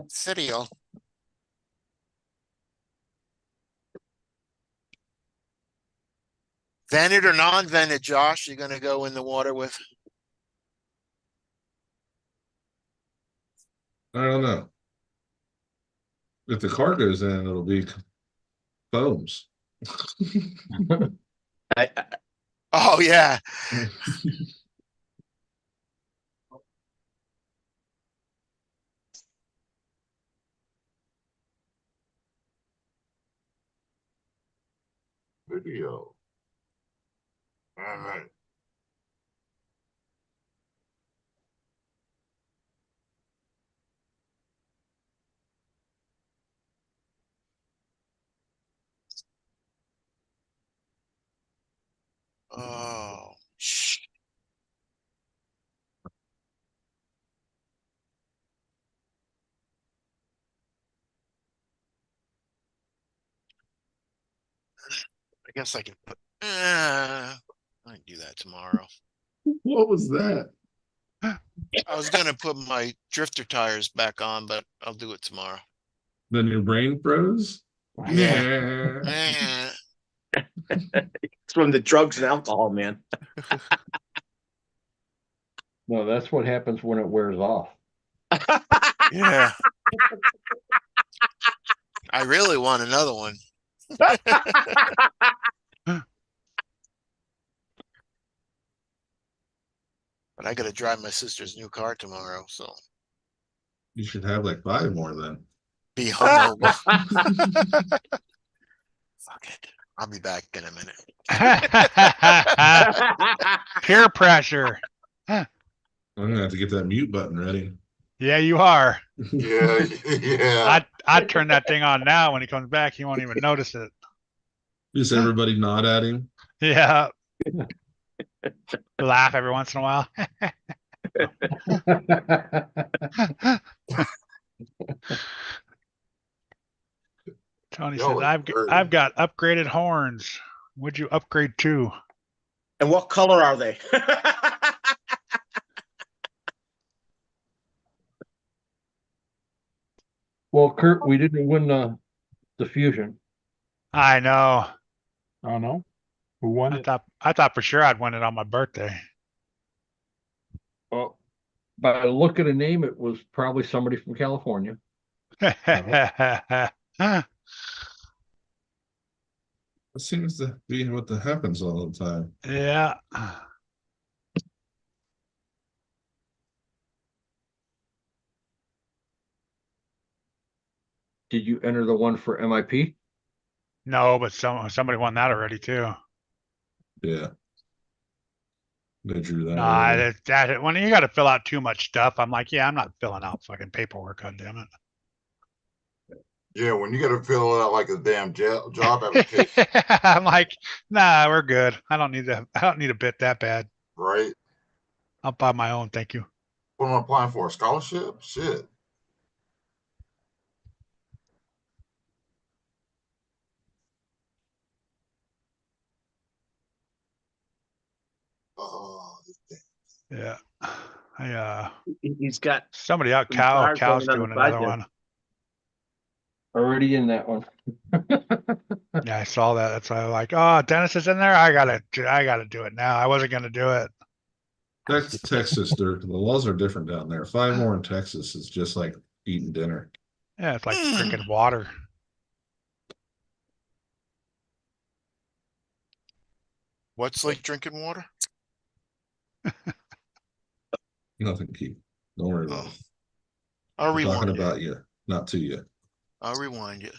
Cereal. vented or non-vented, Josh, you're gonna go in the water with? I don't know. If the car goes in, it'll be foams. Oh yeah. Video. All right. Oh. I guess I can put. I can do that tomorrow. What was that? I was gonna put my drifter tires back on, but I'll do it tomorrow. Then your brain froze? Yeah. Eh. It's from the drugs and alcohol, man. No, that's what happens when it wears off. Yeah. I really want another one. But I gotta drive my sister's new car tomorrow, so You should have like 5 more then. be hungover. Fuck it. I'll be back in a minute. Peer pressure. I'm gonna have to get that mute button ready. Yeah, you are. Yeah, yeah. I'd turn that thing on now. When he comes back, he won't even notice it. Just everybody nod at him. Yeah. Laugh every once in a while. Tony Y'all says, are I've got upgraded horns. Would you upgrade to? And what color are they? Well, Kurt, we didn't win the fusion. I know. Oh no, who won it? I thought for sure I'd win it on my birthday. Well, by the look of the name, it was probably somebody from California. That seems to be what happens all the time. Yeah. Did you enter the one for MIP? No, but somebody won that already too. Yeah. They drew that. Nah, early. that when you got to fill out too much stuff, I'm like, yeah, I'm not filling out fucking paperwork. God damn Yeah, when you gotta fill it out like a damn job it. application, I'm like, nah, we're good. I don't need a bit that bad. right? I'll buy my own, thank you. What am I applying for? A scholarship? Shit. Oh, Yeah. He's got Somebody out some cow's cars going on doing the side another there. one. Already in that one. Yeah, I saw that. That's why I'm like, oh, Dennis is in there. I gotta do it now. I wasn't gonna do it. That's Texas. The laws are different down there. 5 more in Texas is just like eating dinner. Yeah, it's like drinking water. What's like drinking water? Nothing, Keith. Don't worry about it. I'll We're talking rewind you. about you, not to you. I'll rewind you.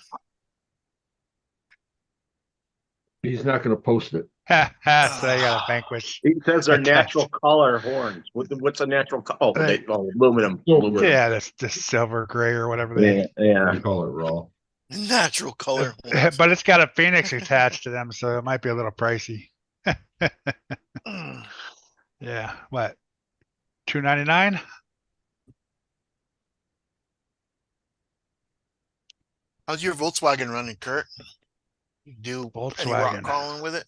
He's not gonna post it. Ha ha, so they got a vanquish. He says they're Attached. natural color horns. What's a natural color? Oh, Right. aluminum. Aluminum. Yeah, that's the silver gray or whatever they Yeah. They call it raw. Natural color. but it's got a phoenix attached to them, so it might be a little pricey. Yeah, what? $2.99? How's your Volkswagen running, Kurt? You do any rock Volkswagen. crawling with it?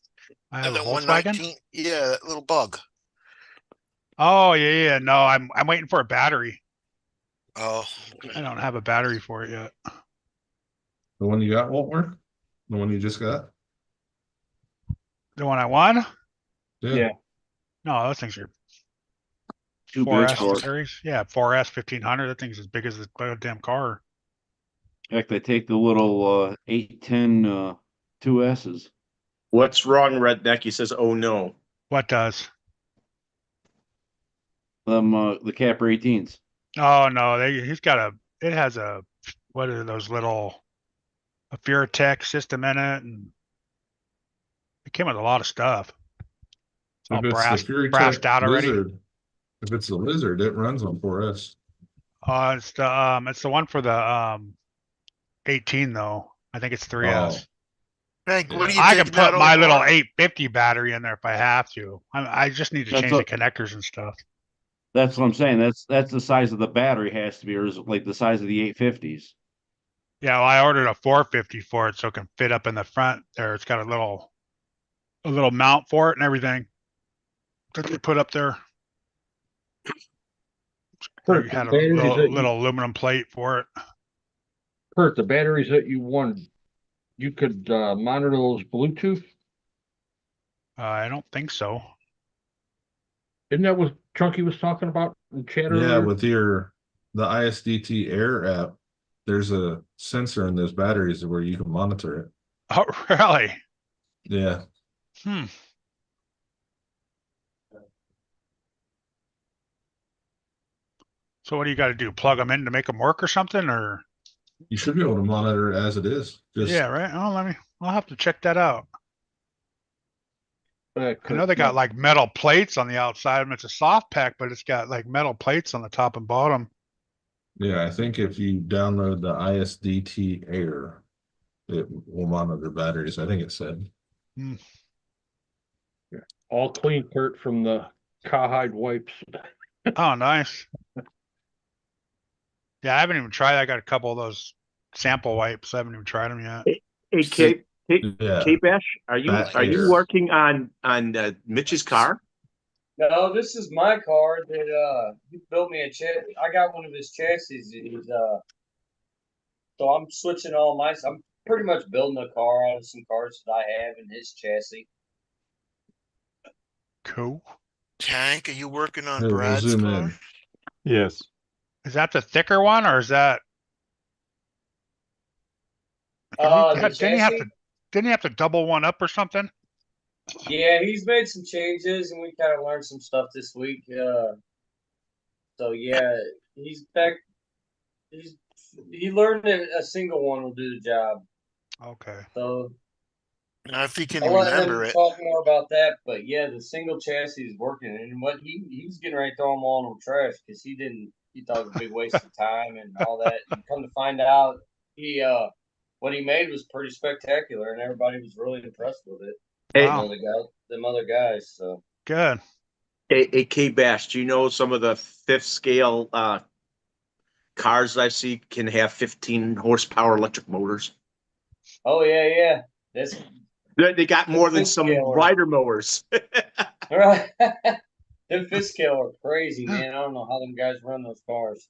I have a That Volkswagen. 119? Yeah, that little bug. Oh yeah. No, I'm waiting for a battery. Oh, I don't have a battery for it yet. The one you got won't work? The one you just got? The one I won? Yeah. No, those things are Too big 4S for it. series. Yeah, 4S 1500. That thing's as big as the goddamn car. Heck, they take the little 810 2S's. What's wrong, Redneck? He says, "Oh no." What does? The Capra 18s. Oh no, he's got it has what are those little a Furatech system in it, and it came with a lot of stuff. It's all If it's brassed the Fury brassed out already. Lizard, if it's the Lizard, it runs on 4S. It's the one for the 18 though. I think it's 3S. Hank, what do you I think can put about my all little that? 850 battery in there if I have to. I just need to That's change a- the connectors and stuff. That's what I'm saying. That's the size of the battery has to be, or is it like the size of the 850s? Yeah, well, I ordered a 450 for it so it can fit up in the front there. It's got a little mount for it and everything that they put up there. Kurt, They had a the batteries that you- little aluminum plate for it. Kurt, the batteries that you won, you could monitor those Bluetooth. I don't think so. Isn't that what Chunky was talking about in chat Yeah, earlier? with the ISDT Air app, there's a sensor in those batteries where you can monitor it. Oh, really? Yeah. Hmm. So what do you got to do? Plug them in to make them work or something, or? You should be able to monitor it as it is. Just Yeah, right. Oh, I'll have to check that out. I know they got like metal plates on the outside of them. It's a soft pack, but it's got like metal plates on the top and bottom. Yeah, I think if you download the ISDT Air, it will monitor batteries. I think it said. all clean, Kurt, from the cowhide wipes. Oh, nice. Yeah, I haven't even tried. I got a couple of those sample wipes. I haven't even tried them yet. Hey, Yeah. K-Bash, are Bat you hair. working on Mitch's car? No, this is my car that he built me a chassis. I got one of his chassis. So I'm switching I'm pretty much building a car out of some cars that I have in his chassis. Cool. Tank, are you working on Hey, we'll Brad's zoom car? in. Yes. Is that the thicker one, or is that? The Didn't he have to double one up or something? Yeah, he's made some changes, and we kind of learned some stuff this week. So yeah, he's back. He learned that a single one will do the job. Okay. So Now, if he can I'll let remember him it. talk more about that. But yeah, the single chassis is working, and what he was getting ready to throw them all in the trash because he thought it was a big waste of time and all that. And come to find out, what he made was pretty spectacular, and everybody was really impressed with it. Hey, Wow. Them other guys. So Good. hey, K-Bash, do you know some of the fifth scale cars I see can have 15 horsepower electric motors? oh yeah, that's They got more than some Scale. rider mowers. right. Them fifth scale are crazy, man. I don't know how them guys run those cars.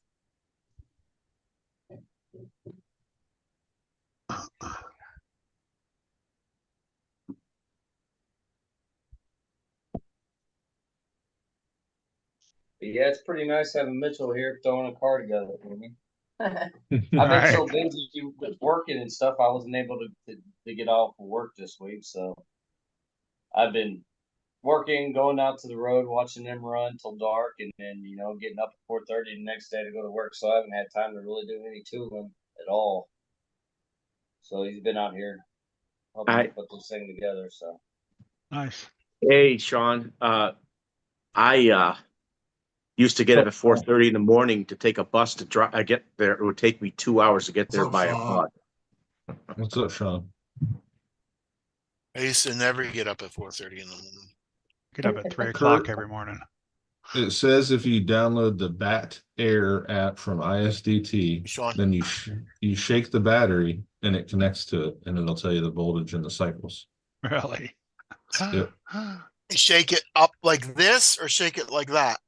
But yeah, it's pretty nice having Mitchell here throwing a car together for me. I've been Right. so busy with working and stuff, I wasn't able to get off of work this week. So I've been working, going out to the road, watching them run till dark, and then getting up at 4:30 the next day to go to work. So I haven't had time to really do any tooling at all. So he's been out here helping me put this thing together. So Nice. Hey, Sean, I used to get up at 4:30 in the morning to take a bus to drive. I get there. It would take me 2 hours to get there by a bus. What's up, Sean? I used to never get up at 4:30 in the morning. Get up at 3 o'clock every morning. It says if you download the Bat Air app from ISDT, Sean. then you shake the battery and it connects to it, and it'll tell you the voltage and the cycles. Really? Yep. Shake it up like this or shake it like that?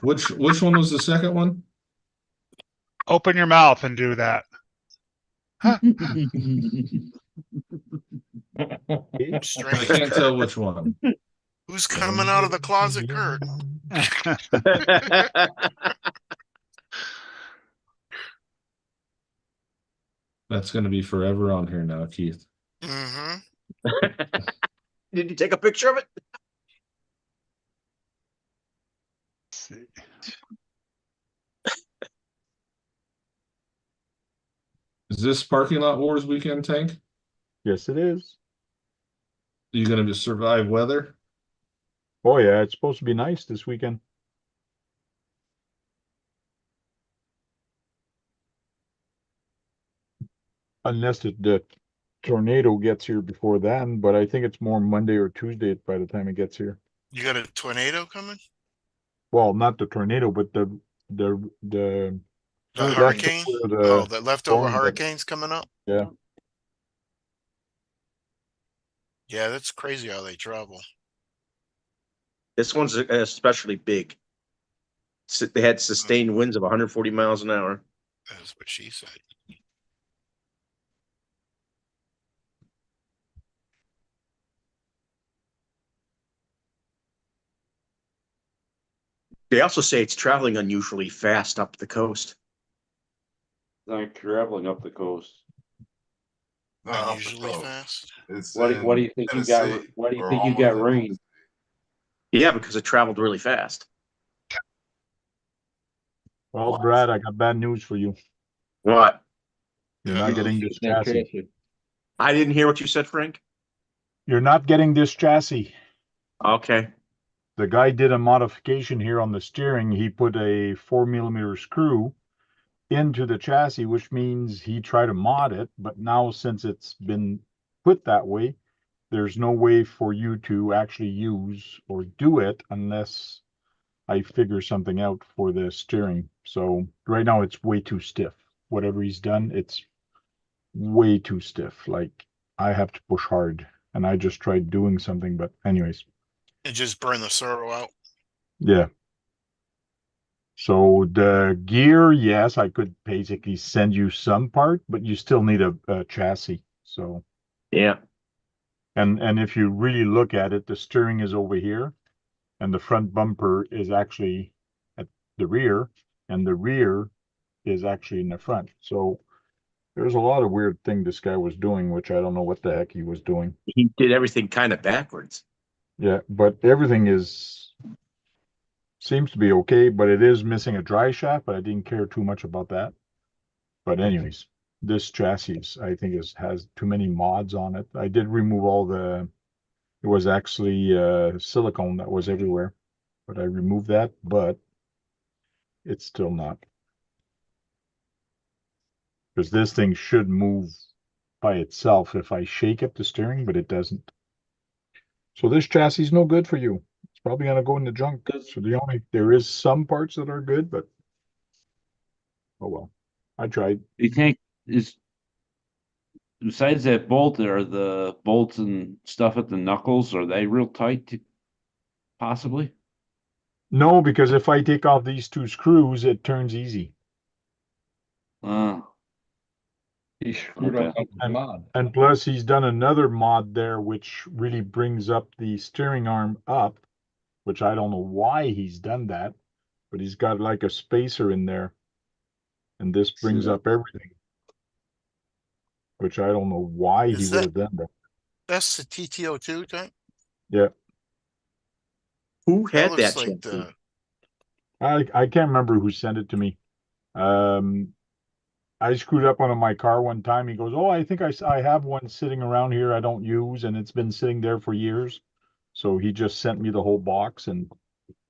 Which one was the second one? Open your mouth and do that. Strange. I can't tell which one. Who's coming out of the closet, Kurt? That's going to be forever on here now, Keith. Mm-hmm. Did you take a picture of it? Let's see. Is this parking lot wars weekend, Tank? Yes, it is. Are you going to survive weather? Oh yeah, it's supposed to be nice this weekend. Unless the tornado gets here before then, but I think it's more Monday or Tuesday by the time it gets here. You got a tornado coming? Well, not the tornado, but the The leftover- hurricane? The leftover storm, but- hurricanes coming up? Yeah. Yeah, that's crazy how they travel. This one's especially big. They had sustained winds of 140 miles an hour. That's what she said. They also say it's traveling unusually fast up the coast. Like traveling up the coast. Not up the Unusually coast. fast. It's What do you in think you got? Tennessee, What do you or think you got almost in rain? Tennessee. Yeah, because it traveled really fast. Well, Brad, I got bad news for you. What? You're not getting this chassis. I didn't hear what you said, Frank. You're not getting this chassis. Okay. The guy did a modification here on the steering. He put a 4mm screw into the chassis, which means he tried to mod it, but now since it's been put that way, there's no way for you to actually use or do it unless I figure something out for the steering. So right now it's way too stiff. Whatever he's done, it's way too stiff. Like I have to push hard, and I just tried doing something, but anyways. And just burn the servo out. Yeah. So the gear, yes, I could basically send you some part, but you still need a chassis. So Yeah. and if you really look at it, the steering is over here, and the front bumper is actually at the rear, and the rear is actually in the front. So there's a lot of weird thing this guy was doing, which I don't know what the heck he was doing. He did everything kind of backwards. Yeah, but everything seems to be okay, but it is missing a dry shaft, but I didn't care too much about that. But anyways, this chassis I think has too many mods on it. I did remove all it was actually silicone that was everywhere, but I removed that, but it's still not. Because this thing should move by itself if I shake it, the steering, but it doesn't. So this chassis is no good for you. It's probably gonna go in the junk. So there is some parts that are good, but oh well. I tried. Do you think besides that bolt, are the bolts and stuff at the knuckles, are they real tight possibly? No, because if I take off these two screws, it turns easy. He screwed up the mod. And plus he's done another mod there, which really brings up the steering arm up, which I don't know why he's done that, but he's got like a spacer in there. And this brings up everything, which I don't know why he Is would that- have done that. That's the TTO2 tank? Yeah. Who had looks that? like chassis? I can't remember who sent it to me. I screwed up on my car one time. He goes, "Oh, I think I have one sitting around here I don't use, and it's been sitting there for years." So he just sent me the whole box, and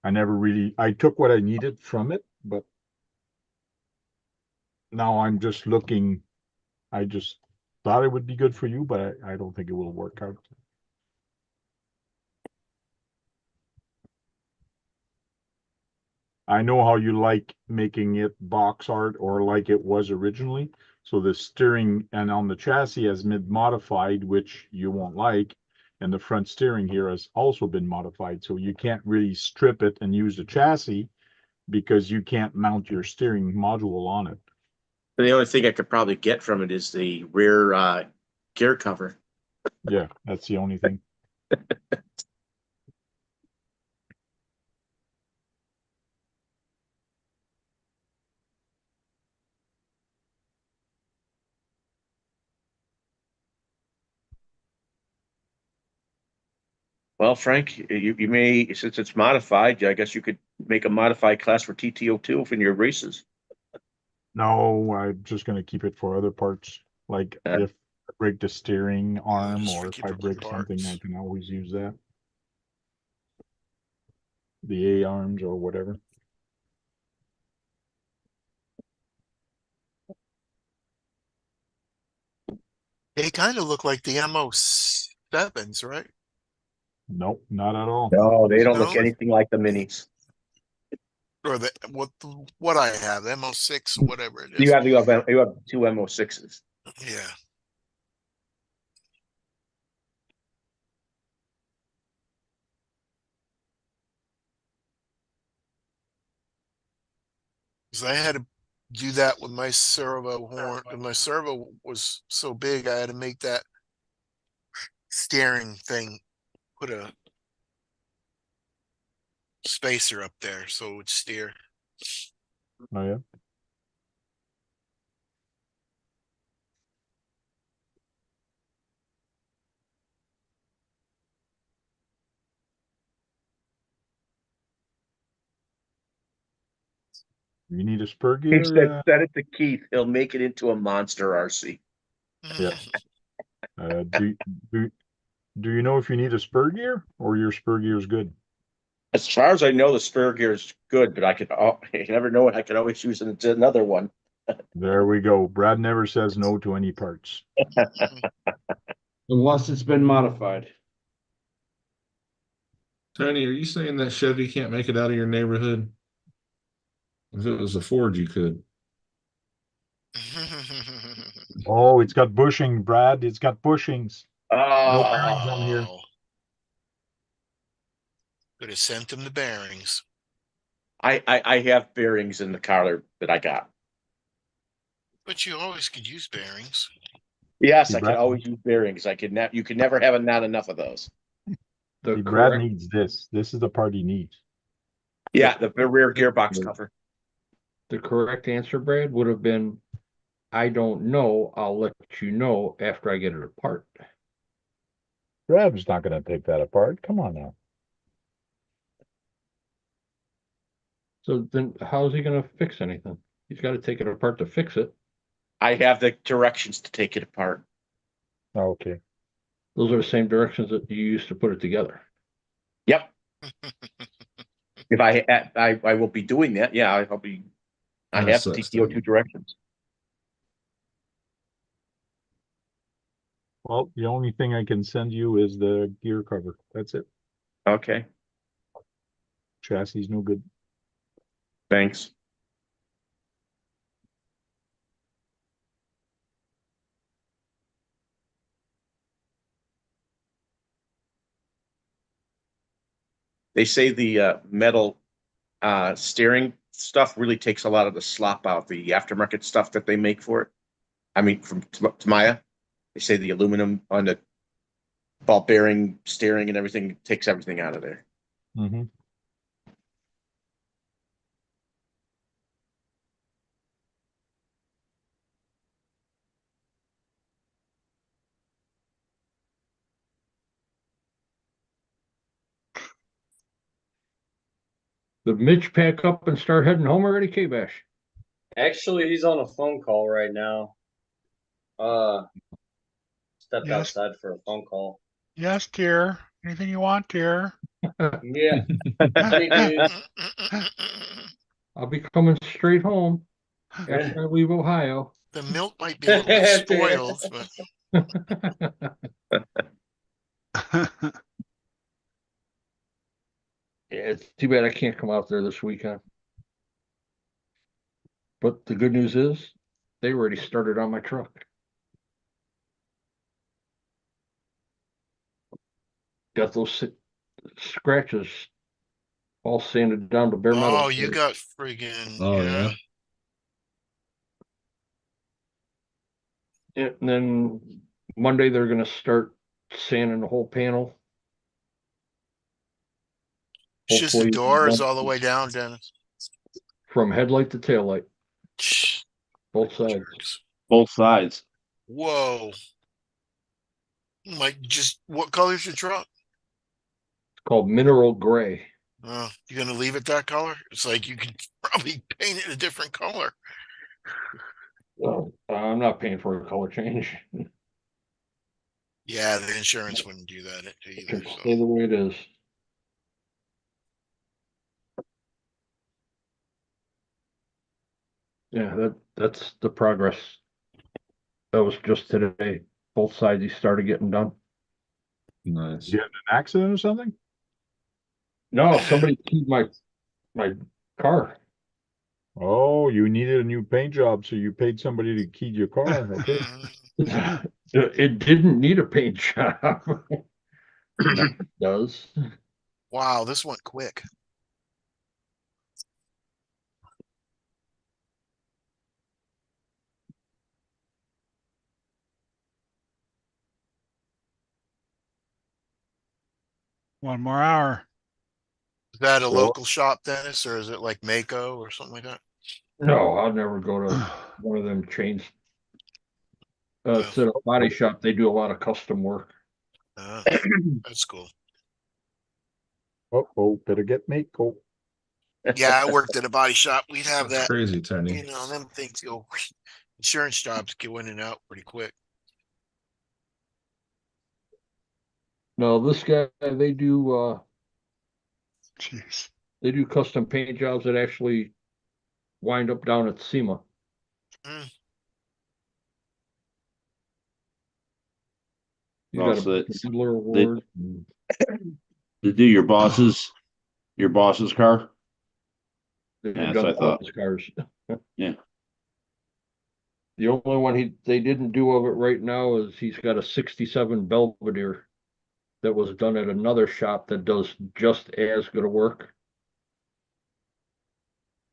I took what I needed from it, but now I'm just looking. I just thought it would be good for you, but I don't think it will work out. I know how you like making it box art or like it was originally. So the steering and on the chassis has been modified, which you won't like. And the front steering here has also been modified. So you can't really strip it and use the chassis because you can't mount your steering module on it. The only thing I could probably get from it is the rear gear cover. Yeah, that's the only thing. Well, Frank, you may, since it's modified, I guess you could make a modified class for TTO2 in your races. No, I'm just going to keep it for other parts. Like Yeah. if I break the steering arm just or keep if I it for break something, I parts. can always use that. The A-arms or whatever. They kind of look like the MO7s, right? Nope, not at all. No, they don't No? look anything like the minis. Or what I have, MO6 or whatever it is. You have two MO6s. Yeah. Because I had to do that with my servo horn, and my servo was so big, I had to make that steering thing, put a spacer up there so it would steer. Oh yeah. You need a spur He gear? said, "Send it to Keith. He'll make it into a monster RC." Yeah. Do you know if you need a spur gear or your spur gear is good? As far as I know, the spur gear is good, but you never know. I could always use another one. There we go. Brad never says no to any parts. Unless it's been modified. Tony, are you saying that Chevy can't make it out of your neighborhood? If it was a Ford, you could. Oh, it's got bushing, Brad. It's got bushings. No bearings on here. Oh. Could have sent him the bearings. I have bearings in the car that I got. But you always could use bearings. Yes, See, I can Brad- always use bearings. You can never have not enough of those. The See, Brad correct, needs this. This is the part he needs. Yeah, the rear gearbox cover. the correct answer, Brad, would have been, I don't know. I'll let you know after I get it apart. Brad's not going to take that apart. Come on now. So then how's he gonna fix anything? He's gotta take it apart to fix it. I have the directions to take it apart. Okay. Those are the same directions that you used to put it together. Yep. If I will be doing that, yeah, I'll be. I That have the sucks, TTO2 Tony. directions. Well, the only thing I can send you is the gear cover. That's it. Okay, Chassis is no good. thanks. They say the metal steering stuff really takes a lot of the slop out, the aftermarket stuff that they make for it. I mean, from Tamiya, they say the aluminum on the ball bearing, steering, and everything takes everything out of there. Mm-hmm. Did Mitch pack up and start heading home already, K-Bash? Actually, he's on a phone call right now. Stepped Yes. outside for a phone call. Yes, dear. Anything you want, dear? Yeah. Hey, dude. I'll be coming straight home after I leave Ohio. The milk might be a little bit spoiled, but Yeah, it's too bad I can't come out there this weekend. But the good news is they already started on my truck. Got those scratches all sanded down to bare metal. oh, you got friggin' Oh, yeah. And then Monday they're gonna start sanding the whole panel. It's just the Hopefully doors all the way down, Dennis. from headlight to taillight, both sides. Both sides. Whoa. Like, just what color's your truck? It's called mineral gray. You gonna leave it that color? It's like you could probably paint it a different color. Well, I'm not paying for a color change. Yeah, the insurance wouldn't do that It either. can stay the way it is. Yeah, that's the progress. That was just today. Both sides he started getting done. Nice. You had an accident or something? No, somebody keyed my car. Oh, you needed a new paint job, so you paid somebody to key your car. Okay. It didn't need a paint job. Now it does. Wow, this went quick. One more hour. Is that a So- local shop, Dennis, or is it like Mako or something like that? No, I'll never go to one of them chains. It's at a body shop. They do a lot of custom work. That's cool. Uh-oh, better get Mako. Yeah, I worked at a body shop. We'd have That's that. crazy, Tony. You know, them things go. Insurance jobs go in and out pretty quick. No, this guy, they do Jeez. they do custom paint jobs that actually wind up down at SEMA. Mm. He's Oh, got so a it's- Fiddler Award. To do your boss's car? They've Yeah, done so I all thought. his cars. Yeah. The only one they didn't do of it right now is he's got a 67 Belvedere that was done at another shop that does just as good a work.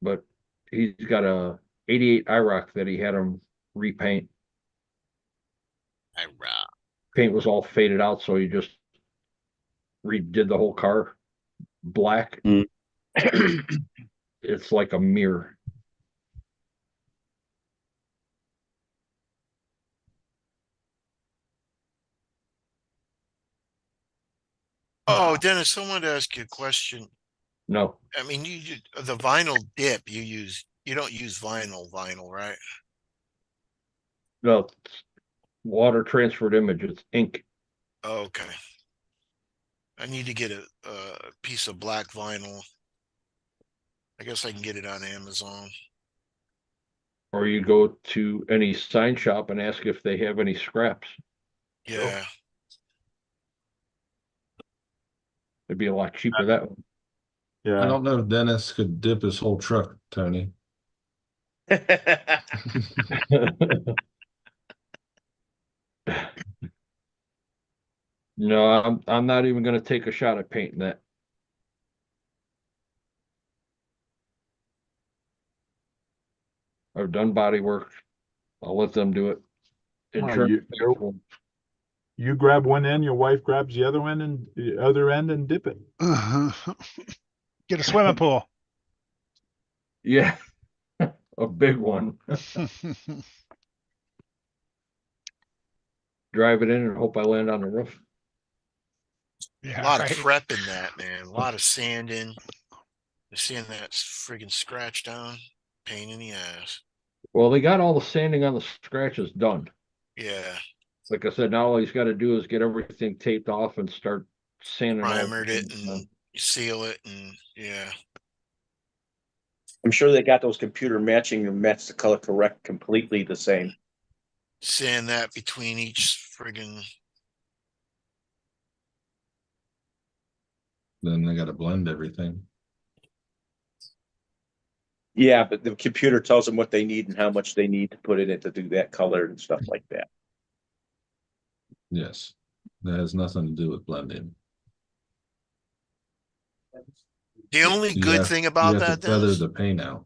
But he's got a 88 IROC that he had him repaint. Paint was all faded out, so he just redid the whole car black. Mm. It's like a mirror. Oh, Dennis, I wanted to ask you a question. No, I mean, the vinyl dip you don't use vinyl, right? no, it's water transferred image. It's ink. Oh, okay. I need to get a piece of black vinyl. I guess I can get it on Amazon. Or you go to any sign shop and ask if they have any scraps. Yeah. It'd be a lot cheaper that way. I Yeah. don't know if Dennis could dip his whole truck, Tony. No, I'm not even gonna take a shot at painting that. I've done body work. I'll let them do it. Well, Insurance you grab one end, your wife grabs the other end and the other end and dip it. Get a swimming pool. Yeah, a big one. Drive it in and hope I land on the roof. Yeah, A lot right. of prep in that, man. A lot of sanding. Seeing that friggin' scratch down, pain in the ass. Well, they got all the sanding on the scratches done. Yeah, Like I said, now all he's got to do is get everything taped off and start sanding. primered it and seal it, and yeah. I'm sure they got those computer matching and match the color correct completely the same. Sand that between each friggin'. Then they gotta blend everything. Yeah, but the computer tells them what they need and how much they need to put in it to do that color and stuff like that. Yes, that has nothing to do with blending. The only You good have- thing you about have to that, feather Dennis, the paint out.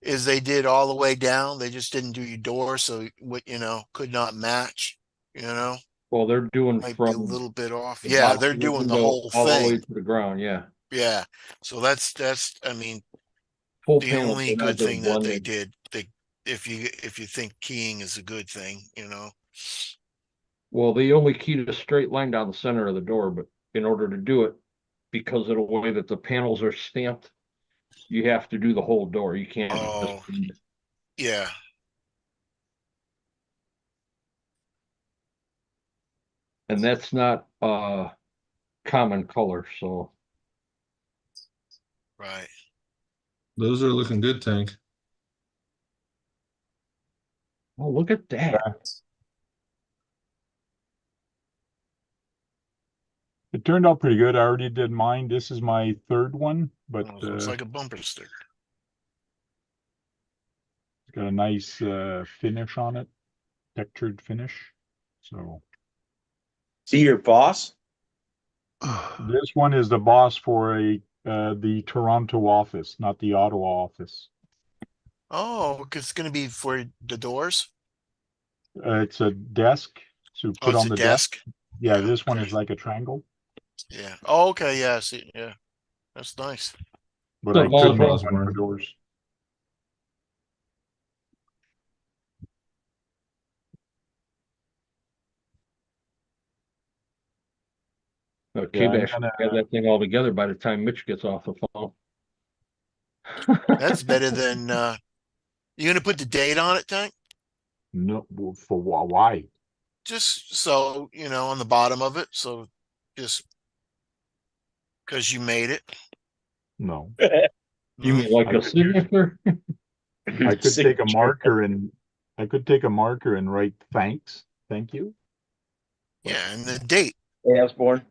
is they did all the way down. They just didn't do your door, so what could not match. Well, they're doing Might be from a little bit off. the Yeah, bottom they're of the doing the window whole all the way thing. to the ground. Yeah, Yeah, so that's I mean, full the panel. only they're not good just thing that they blended. did. If you think keying is a good thing, Well, they only keyed a straight line down the center of the door, but in order to do it, because of the way that the panels are stamped, you have to do the whole door. You can't Oh. just. Yeah, And that's not common color, so right. Those are looking good, Tank. oh, look at that. It turned out pretty good. I already did mine. This is my third one, but Well, it looks like a bumper sticker. it's got a nice finish on it, textured finish. So See your boss? this one is the boss for the Toronto office, not the Ottawa office. Oh, it's gonna be for the doors. It's a desk to Oh, put it's on a the desk. Yeah, Yeah, this one okay. is like a triangle. Yeah. Oh, okay. Yeah. See. Yeah. That's nice. But So I Boss could make Osborne. one for doors. Yeah, I'm K-Bash gonna- have that thing all together by the time Mitch gets off the phone. That's better than. You gonna put the date on it, Tank? No, for why? Just so on the bottom of it. So just because you made it. No. You No? mean like a signature? I could take a marker and write thanks, thank you, Yeah, and the date, Osborne.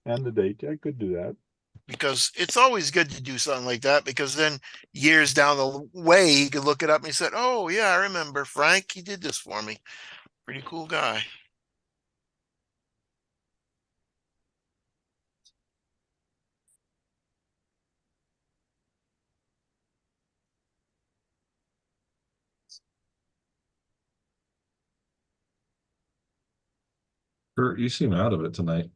and the date. I could do that. because it's always good to do something like that, because then years down the way he could look it up and he said, "Oh yeah, I remember Frank. He did this for me. Pretty cool guy." Kurt, you seem out of it tonight.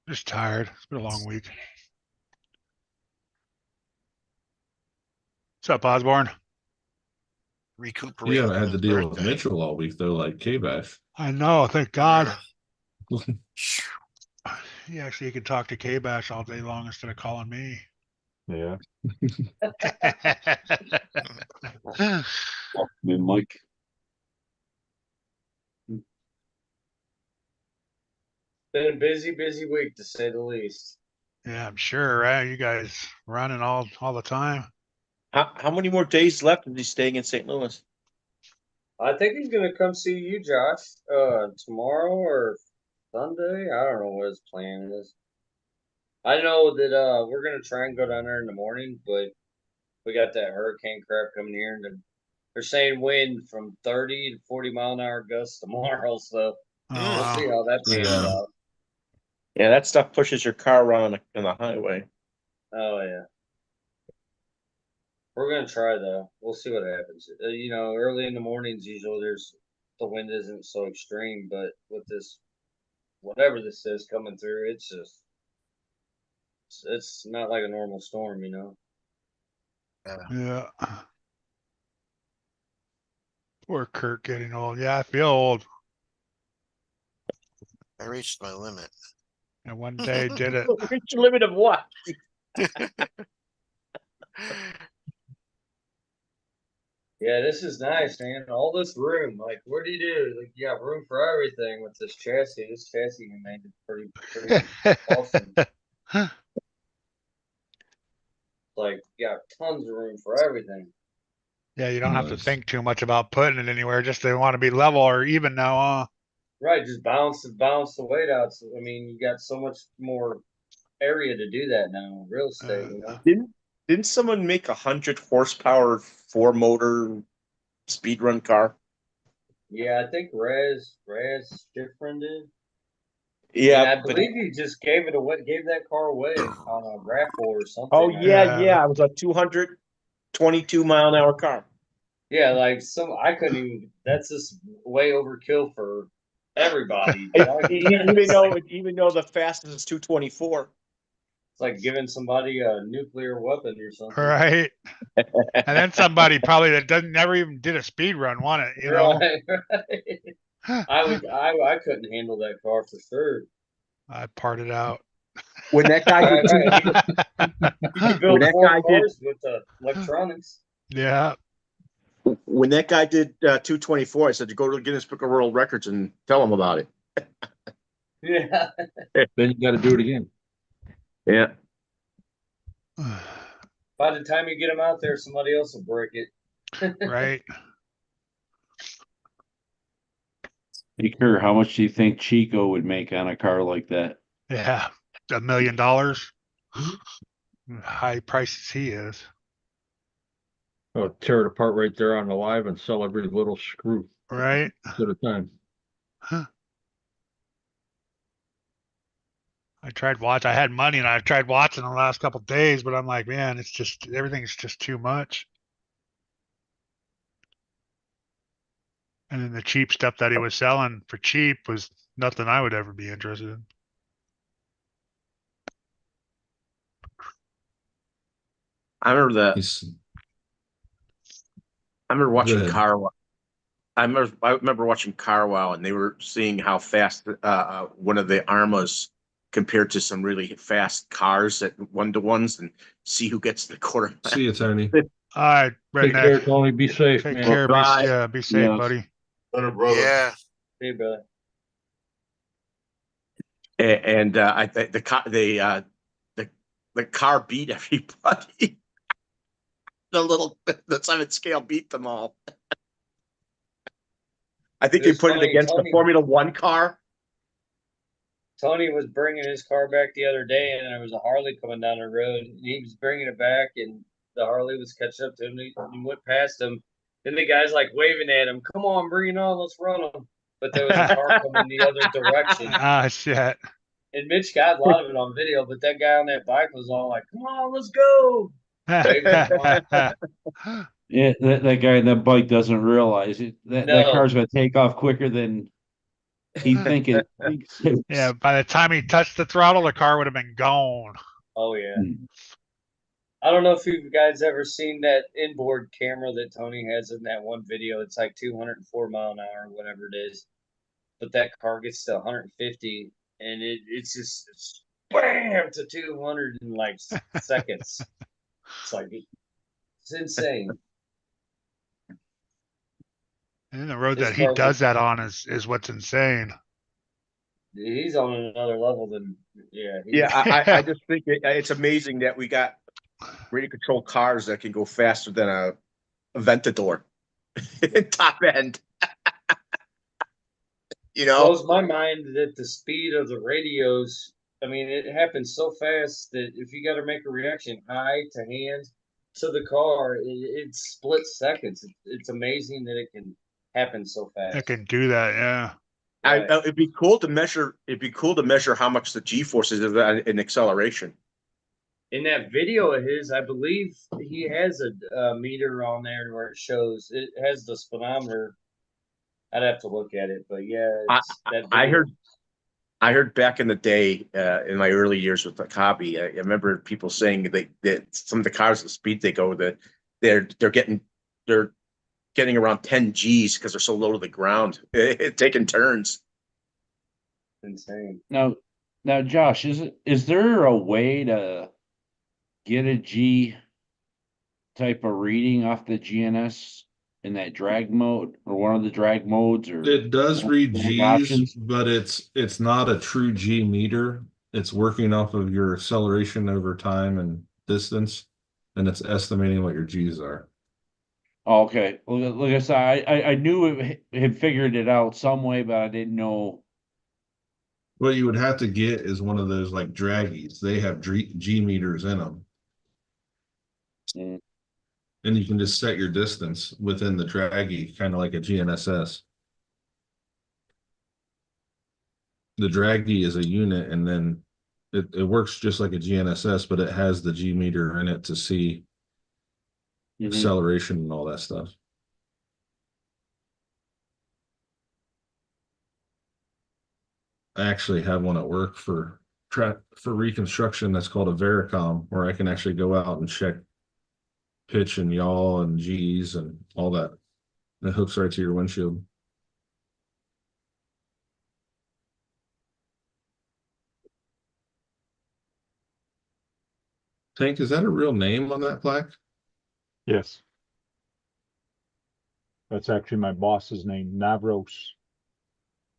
Just tired. It's been a long week. What's up, Osborne? Recuperate. You haven't had to his deal with birthday. Mitchell all week though, like K-Bash. I know, thank God. Yeah. He actually could talk to K-Bash all day long instead of calling me. Yeah. Me, Mike. Been a busy week to say the least. Yeah, I'm sure, right? You guys running all the time. How many more days left is he staying in St. Louis? I think he's gonna come see you, Josh, tomorrow or Sunday. I don't know what his plan is. I know that we're gonna try and go down there in the morning, but we got that hurricane crap coming here, and they're saying wind from 30 to 40-mile-an-hour gusts tomorrow. So Oh, we'll see wow. how that pans Yeah. out. Yeah, that stuff pushes your car around on the highway. Oh yeah. We're gonna try though. We'll see what happens. Early in the mornings usually the wind isn't so extreme, but with this, whatever this is coming through, it's not like a normal storm, Yeah. Poor Kurt getting old. Yeah, I feel old. I reached my limit. And one day did it. Reach the limit of what? Yeah, this is nice, man. All this room. Like, what do you do? Like, you got room for everything with this chassis. This chassis you made is pretty awesome. Like, you got tons of room for everything. Yeah, you don't have to Nice. think too much about putting it anywhere. Just they want to be level or even now. Right, just balance the weight out. So, I mean, you got so much more area to do that now. Real estate, you know. Didn't someone make 100 horsepower 4-motor speed run car? Yeah, I think Raz Schifrin did. Yeah, And I but believe he just gave that car away on a raffle or something. oh Yeah. yeah, it was a 222-mile-an-hour car. Yeah, like I couldn't even. That's just way overkill for everybody. Even though the fastest is 224. It's like giving somebody a nuclear weapon or something. Right. And then somebody probably that never even did a speed run won it, you know. Right. I couldn't handle that car for sure. I parted out. When that guy did You can build that 4 guy cars with electronics. Yeah. when that guy did 224, I said, "You go to the Guinness Book of World Records and tell him about it." Yeah. Then you got to do it again. Yeah. By the time you get them out there, somebody else will break it. Right. Hey, Kerr, how much do you think Chico would make on a car like that? Yeah. $1 million. High prices he is. Oh, tear it apart right there on the live and sell every little screw Right. at a time. I had money and I tried watching the last couple of days, but I'm like, man, it's just everything's just too much. And then the cheap stuff that he was selling for cheap was nothing I would ever be interested in. I remember watching ahead. Carwow. I remember watching Carwow, and they were seeing how fast one of the Armas compared to some really fast cars at 1-to-1s, and see who gets the quarter. See you, Tony. All right, Take care, Redneck. Tony. Be safe, Take man. care. Bye. Be safe, Yeah. buddy. Better, brother. Yeah. Hey, brother. And the car beat everybody. the 7 scale beat them all. I think they It's put funny, it against the Tony- Formula One car. Tony was bringing his car back the other day, and there was a Harley coming down the road. And he was bringing it back, and the Harley was catching up to him. He went past him. Then the guy's like waving at him, "Come on, bring it on, let's run him." But there was a car coming the other direction. Ah, shit. And Mitch got a lot of it on video, but that guy on that bike was all like, "Come on, let's go." Yeah, that guy on that bike doesn't realize it. That No. car's gonna take off quicker than he thinks. Yeah, by the time he touched the throttle, the car would have been gone. Oh yeah. I don't know if you guys ever seen that inboard camera that Tony has in that one video. It's like 204 mile an hour, whatever it is. But that car gets to 150, and it's just bam to 200 in like seconds. It's like it's insane. And the road This that he car does that on is what's insane. He's on another level than Yeah, I just think it's amazing that we got radio control cars that can go faster than a Aventador top end. You know, blows my mind that the speed of the radios. I mean, it happens so fast that if you got to make a reaction eye to hand to the car, it's split seconds. It's amazing that it can happen so fast. It can do that, yeah. Right. it'd be cool to measure. It'd be cool to measure how much the G-forces is in acceleration. In that video of his, I believe he has a meter on there where it shows. It has the speedometer. I'd have to look at it, but yeah, I heard back in the day, in my early years with the hobby, I remember people saying that some of the cars, the speed they go, that they're getting around 10 Gs because they're so low to the ground, taking turns. Insane. Now, Josh, is there a way to get a G type of reading off the GNS in that drag mode or one of the drag modes or It does read drag G's, options? but it's not a true G meter. It's working off of your acceleration over time and distance, and it's estimating what your G's are. Oh, okay. Well, like I said, I knew it had figured it out some way, but I didn't know. What you would have to get is one of those like draggies. They have G meters in them. Mm. And you can just set your distance within the draggy, kind of like a GNSS. The draggy is a unit, and then it works just like a GNSS, but it has the G meter in it to see Mhm. acceleration and all that stuff. I actually have one at work for reconstruction that's called a Vericom, where I can actually go out and check pitch and yaw and G's and all that. It hooks right to your windshield. Tank, is that a real name on that plaque? Yes. That's actually my boss's name, Navros.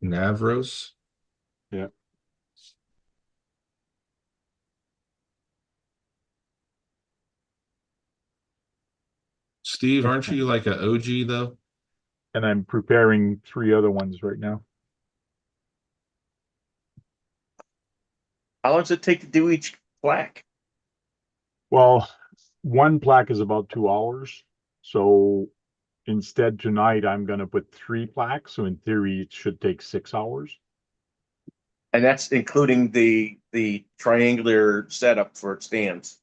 Navros? Yeah. Steve, aren't you like an OG though? And I'm preparing 3 other ones right now. How long does it take to do each plaque? Well, one plaque is about 2 hours. So instead tonight, I'm going to put 3 plaques. So in theory, it should take 6 hours. And that's including the triangular setup for stands.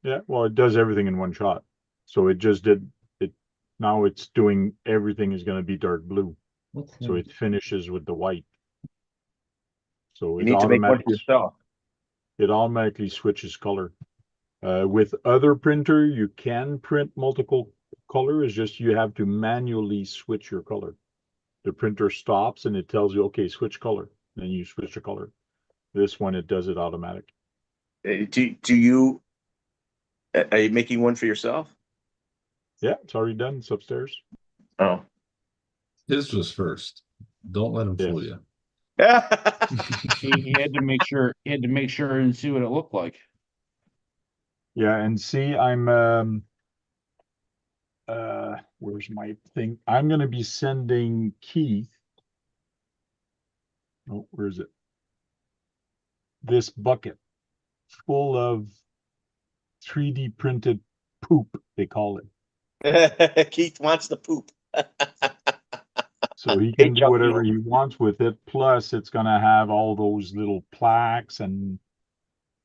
Yeah, well, it does everything in one shot. So it just did it. Now it's doing everything is going to be dark blue. So it finishes with the white. So You need to make one for yourself. it automatically switches color. With other printer, you can print multiple color. It's just you have to manually switch your color. The printer stops and it tells you, okay, switch color. Then you switch the color. This one, it does it automatic. Do you are you making one for yourself? Yeah, it's already done. It's upstairs. Oh. His was first. Don't let him Yes. fool you. He had to make sure and see what it looked like. Yeah, and see, I'm where's my thing? I'm gonna be sending Keith. Oh, where is it? This bucket full of 3D printed poop, they call it. Keith wants the poop. So he Hey, can do Chuck, whatever you he wants with it. Plus, it's gonna have all those little plaques and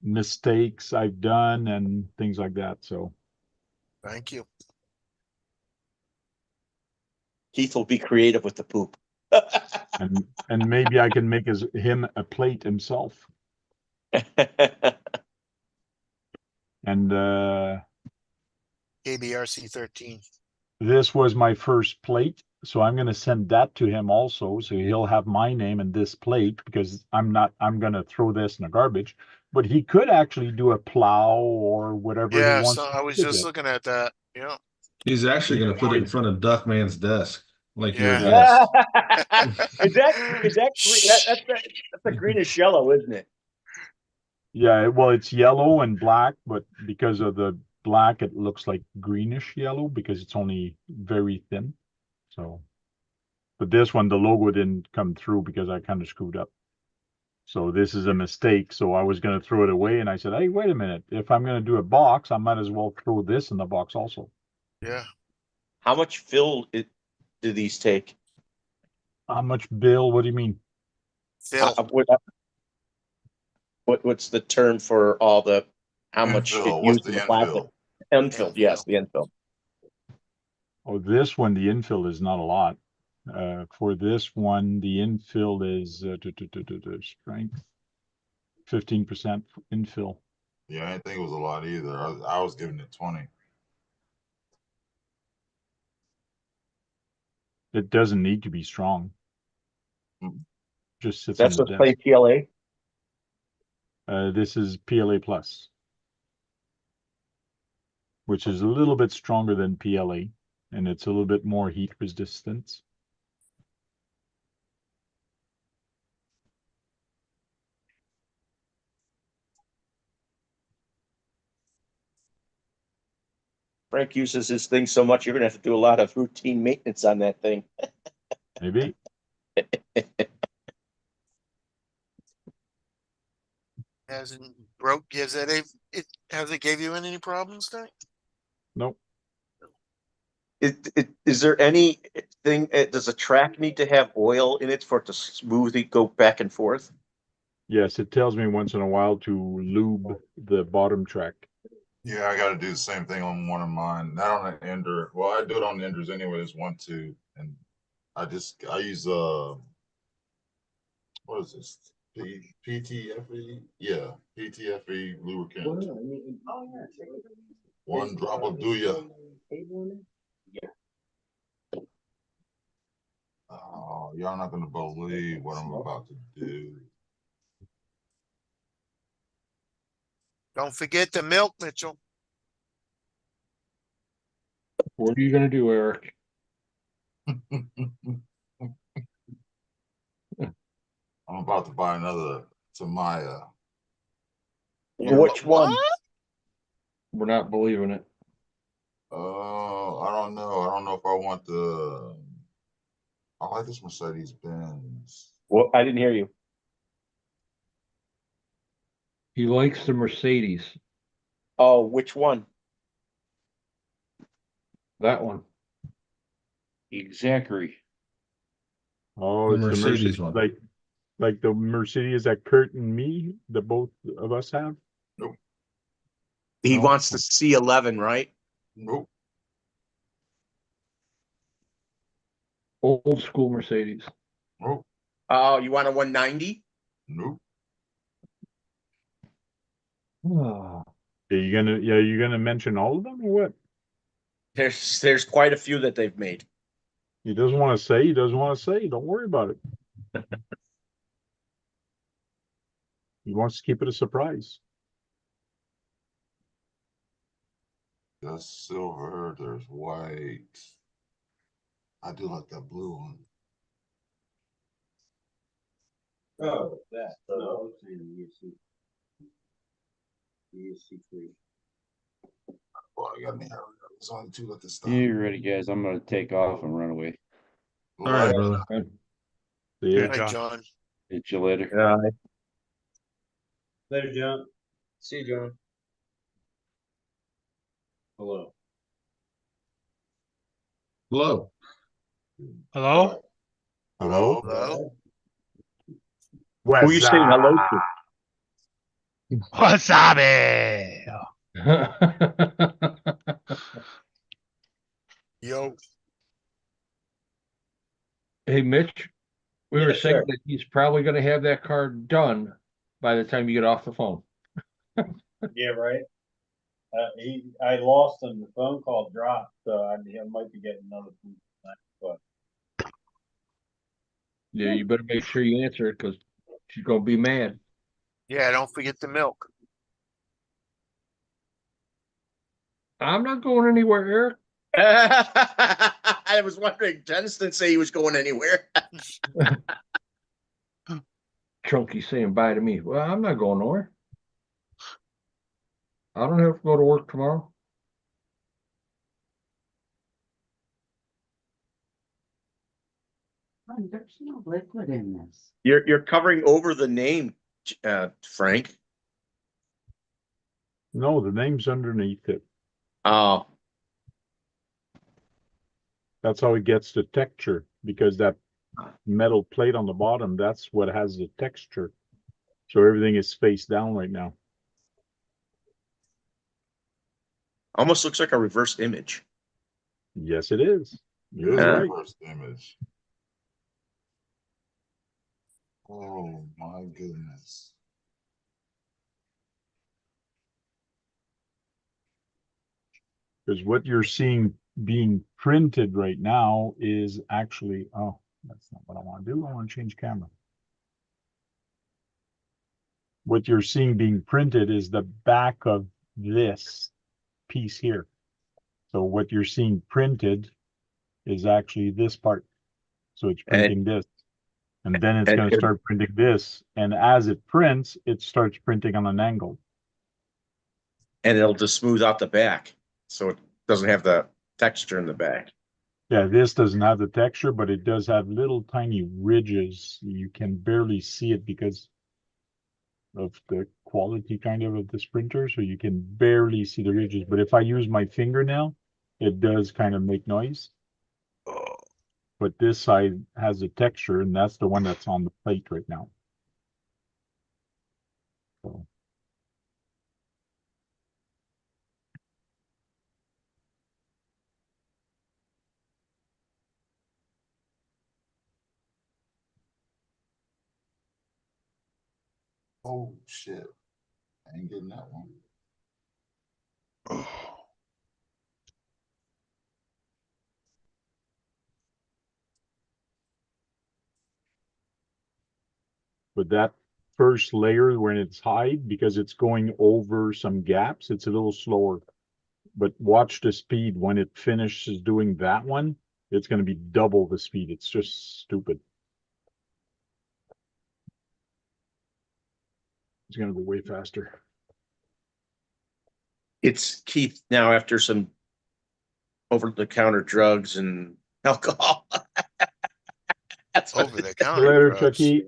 mistakes I've done and things like that. So Thank you. Keith will be creative with the poop. and maybe I can make him a plate himself. And KBRC 13. this was my first plate, so I'm going to send that to him also, so he'll have my name in this plate because I'm going to throw this in the garbage. But he could actually do a plow or whatever he Yeah, wants. so to I was do with just it. looking at that. Yeah. He's actually going to put it in front of Duckman's desk, like your Yeah. desk. Is that green? That's a greenish yellow, isn't it? Yeah, well, it's yellow and black, but because of the black, it looks like greenish yellow because it's only very thin. So, but this one, the logo didn't come through because I kind of screwed up. So this is a mistake. So I was going to throw it away, and I said, "Hey, wait a minute! If I'm going to do a box, I might as well throw this in the box also." Yeah. How much fill do these take? How much, Bill? What do you mean? Phil. What's the term for all the how much Infill. it What's used the in the plastic? Infill, yes, the infill. Oh, this one, the infill is not a lot. For this one, the infill is strength 15% infill. Yeah, I didn't think it was a lot either. I was giving it 20. It doesn't need to be strong. Mm. Just sits That's on what's the plain desk. PLA. This is PLA plus. which is a little bit stronger than PLA, and it's a little bit more heat resistant. Frank uses his thing so much, you're gonna have to do a lot of routine maintenance on that thing. Maybe. Hasn't broke, has it gave you any problems, Nick? Nope. Is there anything, does a track need to have oil in it for it to smoothly go back and forth? Yes, it tells me once in a while to lube the bottom track. Yeah, I gotta do the same thing on one of mine. Not on an Ender. Well, I do it on the Enders anyways, 1-2. And I use what is this? PTFE? Yeah, PTFE lubricant. One drop of Duya. Oh, y'all not gonna believe what I'm about to do. Don't forget the milk, Mitchell. What are you gonna do, Eric? I'm about to buy another Tamaya. Which one? We're not believing it. I don't know. I don't know if I want the. I like this Mercedes Benz. Well, I didn't hear you. He likes the Mercedes. Oh, which one? That one. Exactly. Oh, The it's the Mercedes Mercedes, one. like the Mercedes that Kurt and me, the both of us have. He No. wants the C11, right? Nope. Old school Mercedes. Nope. Oh, you want a 190? Nope. Ah, You're gonna mention all of them or what? There's quite a few that they've made. He doesn't want to say. He doesn't want to say. Don't worry about it. He wants to keep it a surprise. There's silver. There's white. I do like that blue one. Oh, that. No, I was saying ESC3. Boy, I got me. There's only two left to stop. You ready, guys? I'm gonna take off and run away. All right, brother. Yeah. Hi, John. John. Hit you later. Yeah. Later, John. See you, John. Hello. Hello. Hello? Hello? Hello? Who you saying hello to? Wasabi! Yo. Hey, Mitch, we were Yes, saying sir. that he's probably gonna have that car done by the time you get off the phone. Yeah, right. I lost him. The phone call dropped, so I might be getting another phone tonight, but Yeah, you better make sure you answer it because she's gonna be mad. Yeah, don't forget the milk. I'm not going anywhere, Eric. I was wondering, Dennis didn't say he was going anywhere. Chunky saying bye to me. Well, I'm not going nowhere. I don't have to go to work tomorrow. There's no liquid in this. You're covering over the name, Frank. No, the name's underneath it. Oh, That's how it gets the texture, because that metal plate on the bottom, that's what has the texture. So everything is face down right now. almost looks like a reverse image. Yes, it is. You're Yeah, right. first image. Oh my goodness. Because what you're seeing being printed right now is actually, oh, that's not what I want to do. I want to change camera. What you're seeing being printed is the back of this piece here. So what you're seeing printed is actually this part. So it's printing this. And then it's going to start printing this. And as it prints, it starts printing on an angle. And it'll just smooth out the back. So it doesn't have the texture in the back. Yeah, this doesn't have the texture, but it does have little tiny ridges. You can barely see it because of the quality kind of this printer. So you can barely see the ridges. But if I use my fingernail, it does kind of make noise. But this side has a texture, and that's the one that's on the plate right now. So. Oh, shit. I ain't getting that one. But that first layer when it's high, because it's going over some gaps, it's a little slower. But watch the speed when it finishes doing that one, it's going to be double the speed. It's just stupid. It's going to go way faster. It's Keith now after some over-the-counter drugs and alcohol. That's what Over the it is. counter Later, drugs. Chucky.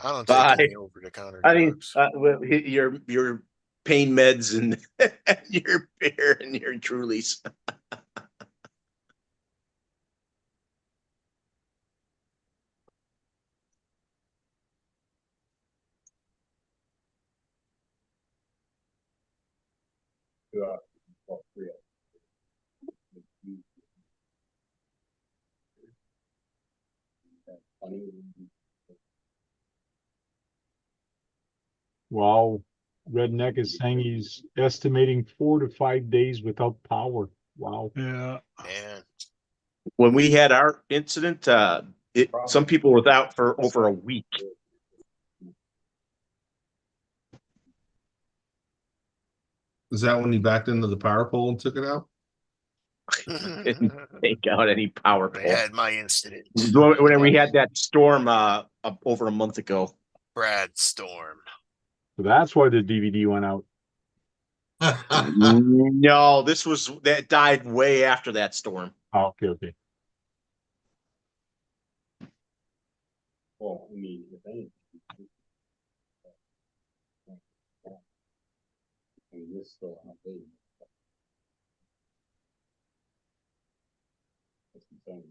I don't Bye. take any over the counter I mean, drugs. well, your pain meds and your beer and your Trulies. Wow. Redneck is saying he's estimating 4 to 5 days without power. Wow. Yeah. Man, When we had our incident, some people were out for over a week. Is that when you backed into the power pole and took it out? Didn't take out any power I pole. had my incident. When we had that storm over a month ago. Brad Storm. So that's why the DVD went out. No, that died way after that storm. Oh, okay. Well, I mean, if anything. I mean, this still not big. That's insane.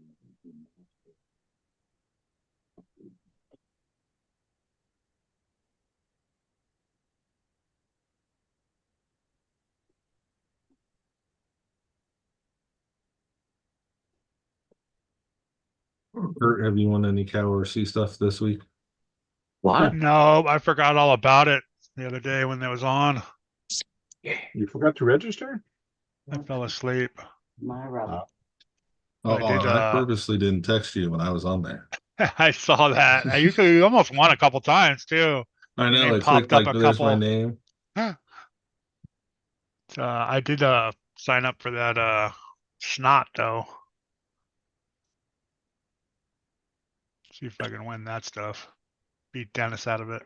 Kurt, have you won any Cow or C stuff this week? What? No, I forgot all about it the other day when it was on. You forgot to register? I fell asleep. My rubber. Oh, I did, I purposely didn't text you when I was on there. I saw that. I usually almost won a couple times too. I Your know, name it popped clicked up like a there's my couple. name. I did sign up for that snot though. See if I can win that stuff. Beat Dennis out of it.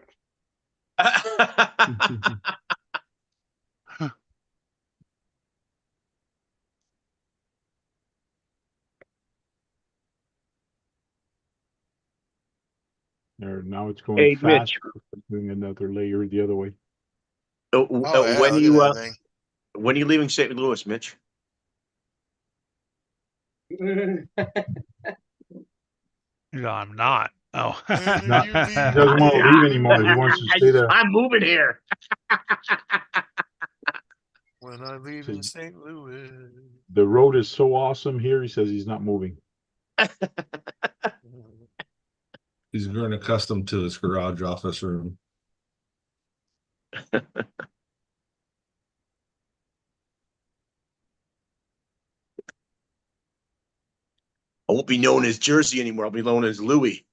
There, now it's going Hey, fast. Mitch. Doing another layer the other way. Oh, yeah, when look you at that thing. when are you leaving St. Louis, Mitch? No, I'm not. Oh. When are Not- you He leaving? doesn't want to leave anymore. He wants to stay there. I'm moving here. When I leave in St. Louis. The road is so awesome here. He says he's not moving. He's grown accustomed to his garage office room. I won't be known as Jersey anymore. I'll be known as Louis.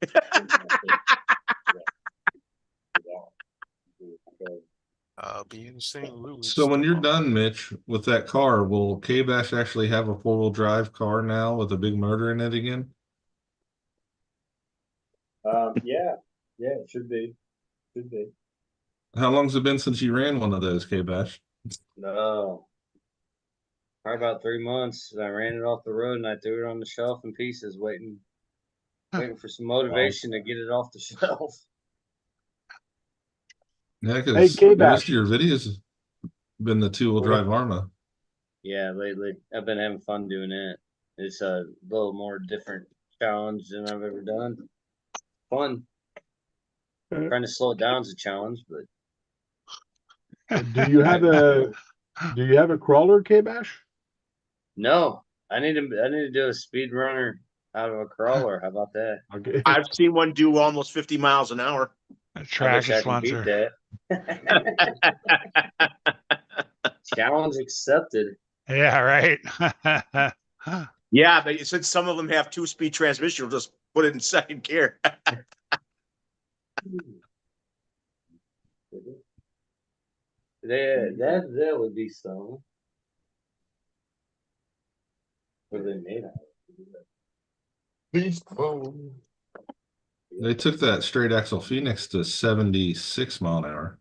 be in St. Louis. So when you're tomorrow. done, Mitch, with that car, will K-Bash actually have a 4-wheel drive car now with a big motor in it again? Yeah, it should be. Should be. How long's it been since you ran one of those, K-Bash? No. Probably about 3 months. I ran it off the road and I threw it on the shelf in pieces, waiting for some motivation to get it off the shelf. Yeah, Hey, because most K-Bash. of your videos have been the 2-wheel drive Arma. Yeah, lately I've been having fun doing it. It's a little more different challenge than I've ever done. Fun. Trying to slow it down is a challenge, but Do you have a crawler, K-Bash? no. I need to do a speed runner out of a crawler. How about that? Okay. I've seen one do almost 50 miles an hour. The I wish I Travis could ones beat are. that. Challenge accepted. Yeah, right. Yeah, but since some of them have 2-speed transmission, you'll just put it in second gear. That would be some. What are they made out of? They took that straight axle Phoenix to 76 mile an hour.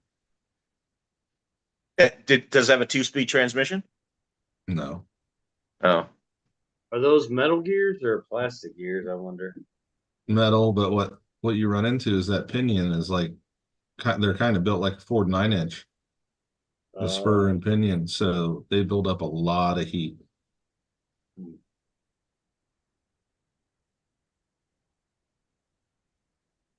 Does it have a 2-speed transmission? No. Oh. Are those metal gears or plastic gears? I wonder. Metal, but what you run into is that pinion is like, they're kind of built like a Ford 9-inch. The spur and pinion, so they build up a lot of heat.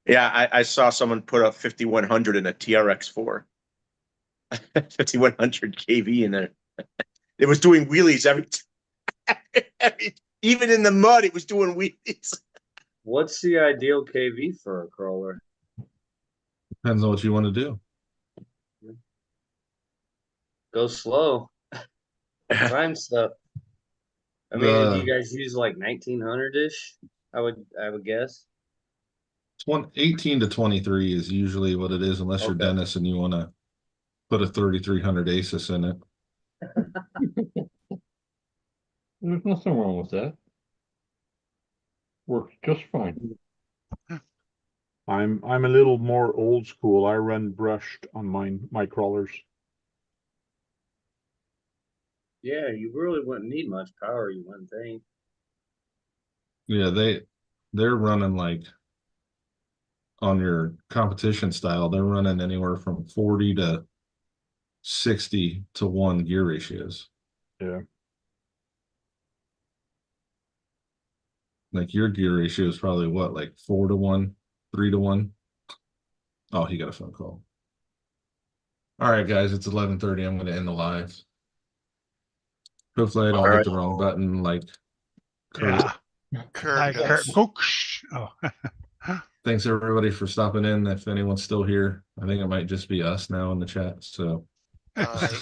Yeah, I saw someone put a 5100 in a TRX4. 5100 kV in there. It was doing wheelies every time. Even in the mud, it was doing wheelies. What's the ideal KV for a crawler? Depends on what you want to do. Go slow. Prime stuff. I mean, do you guys use like 1900-ish? I would guess. 18 to 23 is usually what it is, unless you're Okay. Dennis and you want to put a 3300 Asus in it. There's nothing wrong with that. Works just fine. I'm a little more old school. I run brushed on my crawlers. Yeah, you really wouldn't need much power, you wouldn't think. Yeah, they're running like on your competition style, they're running anywhere from 40 to 60 to 1 gear ratios. Yeah. Like your gear ratio is probably what, like 4 to 1, 3 to 1. Oh, he got a phone call. All right, guys, it's 11:30. I'm going to end the live. Hopefully I don't hit the wrong button like Kurt. Yeah. Kurt Like Kurt does. Busch. Oh. Thanks everybody for stopping in. If anyone's still here, I think it might just be us now in the chat. So All right.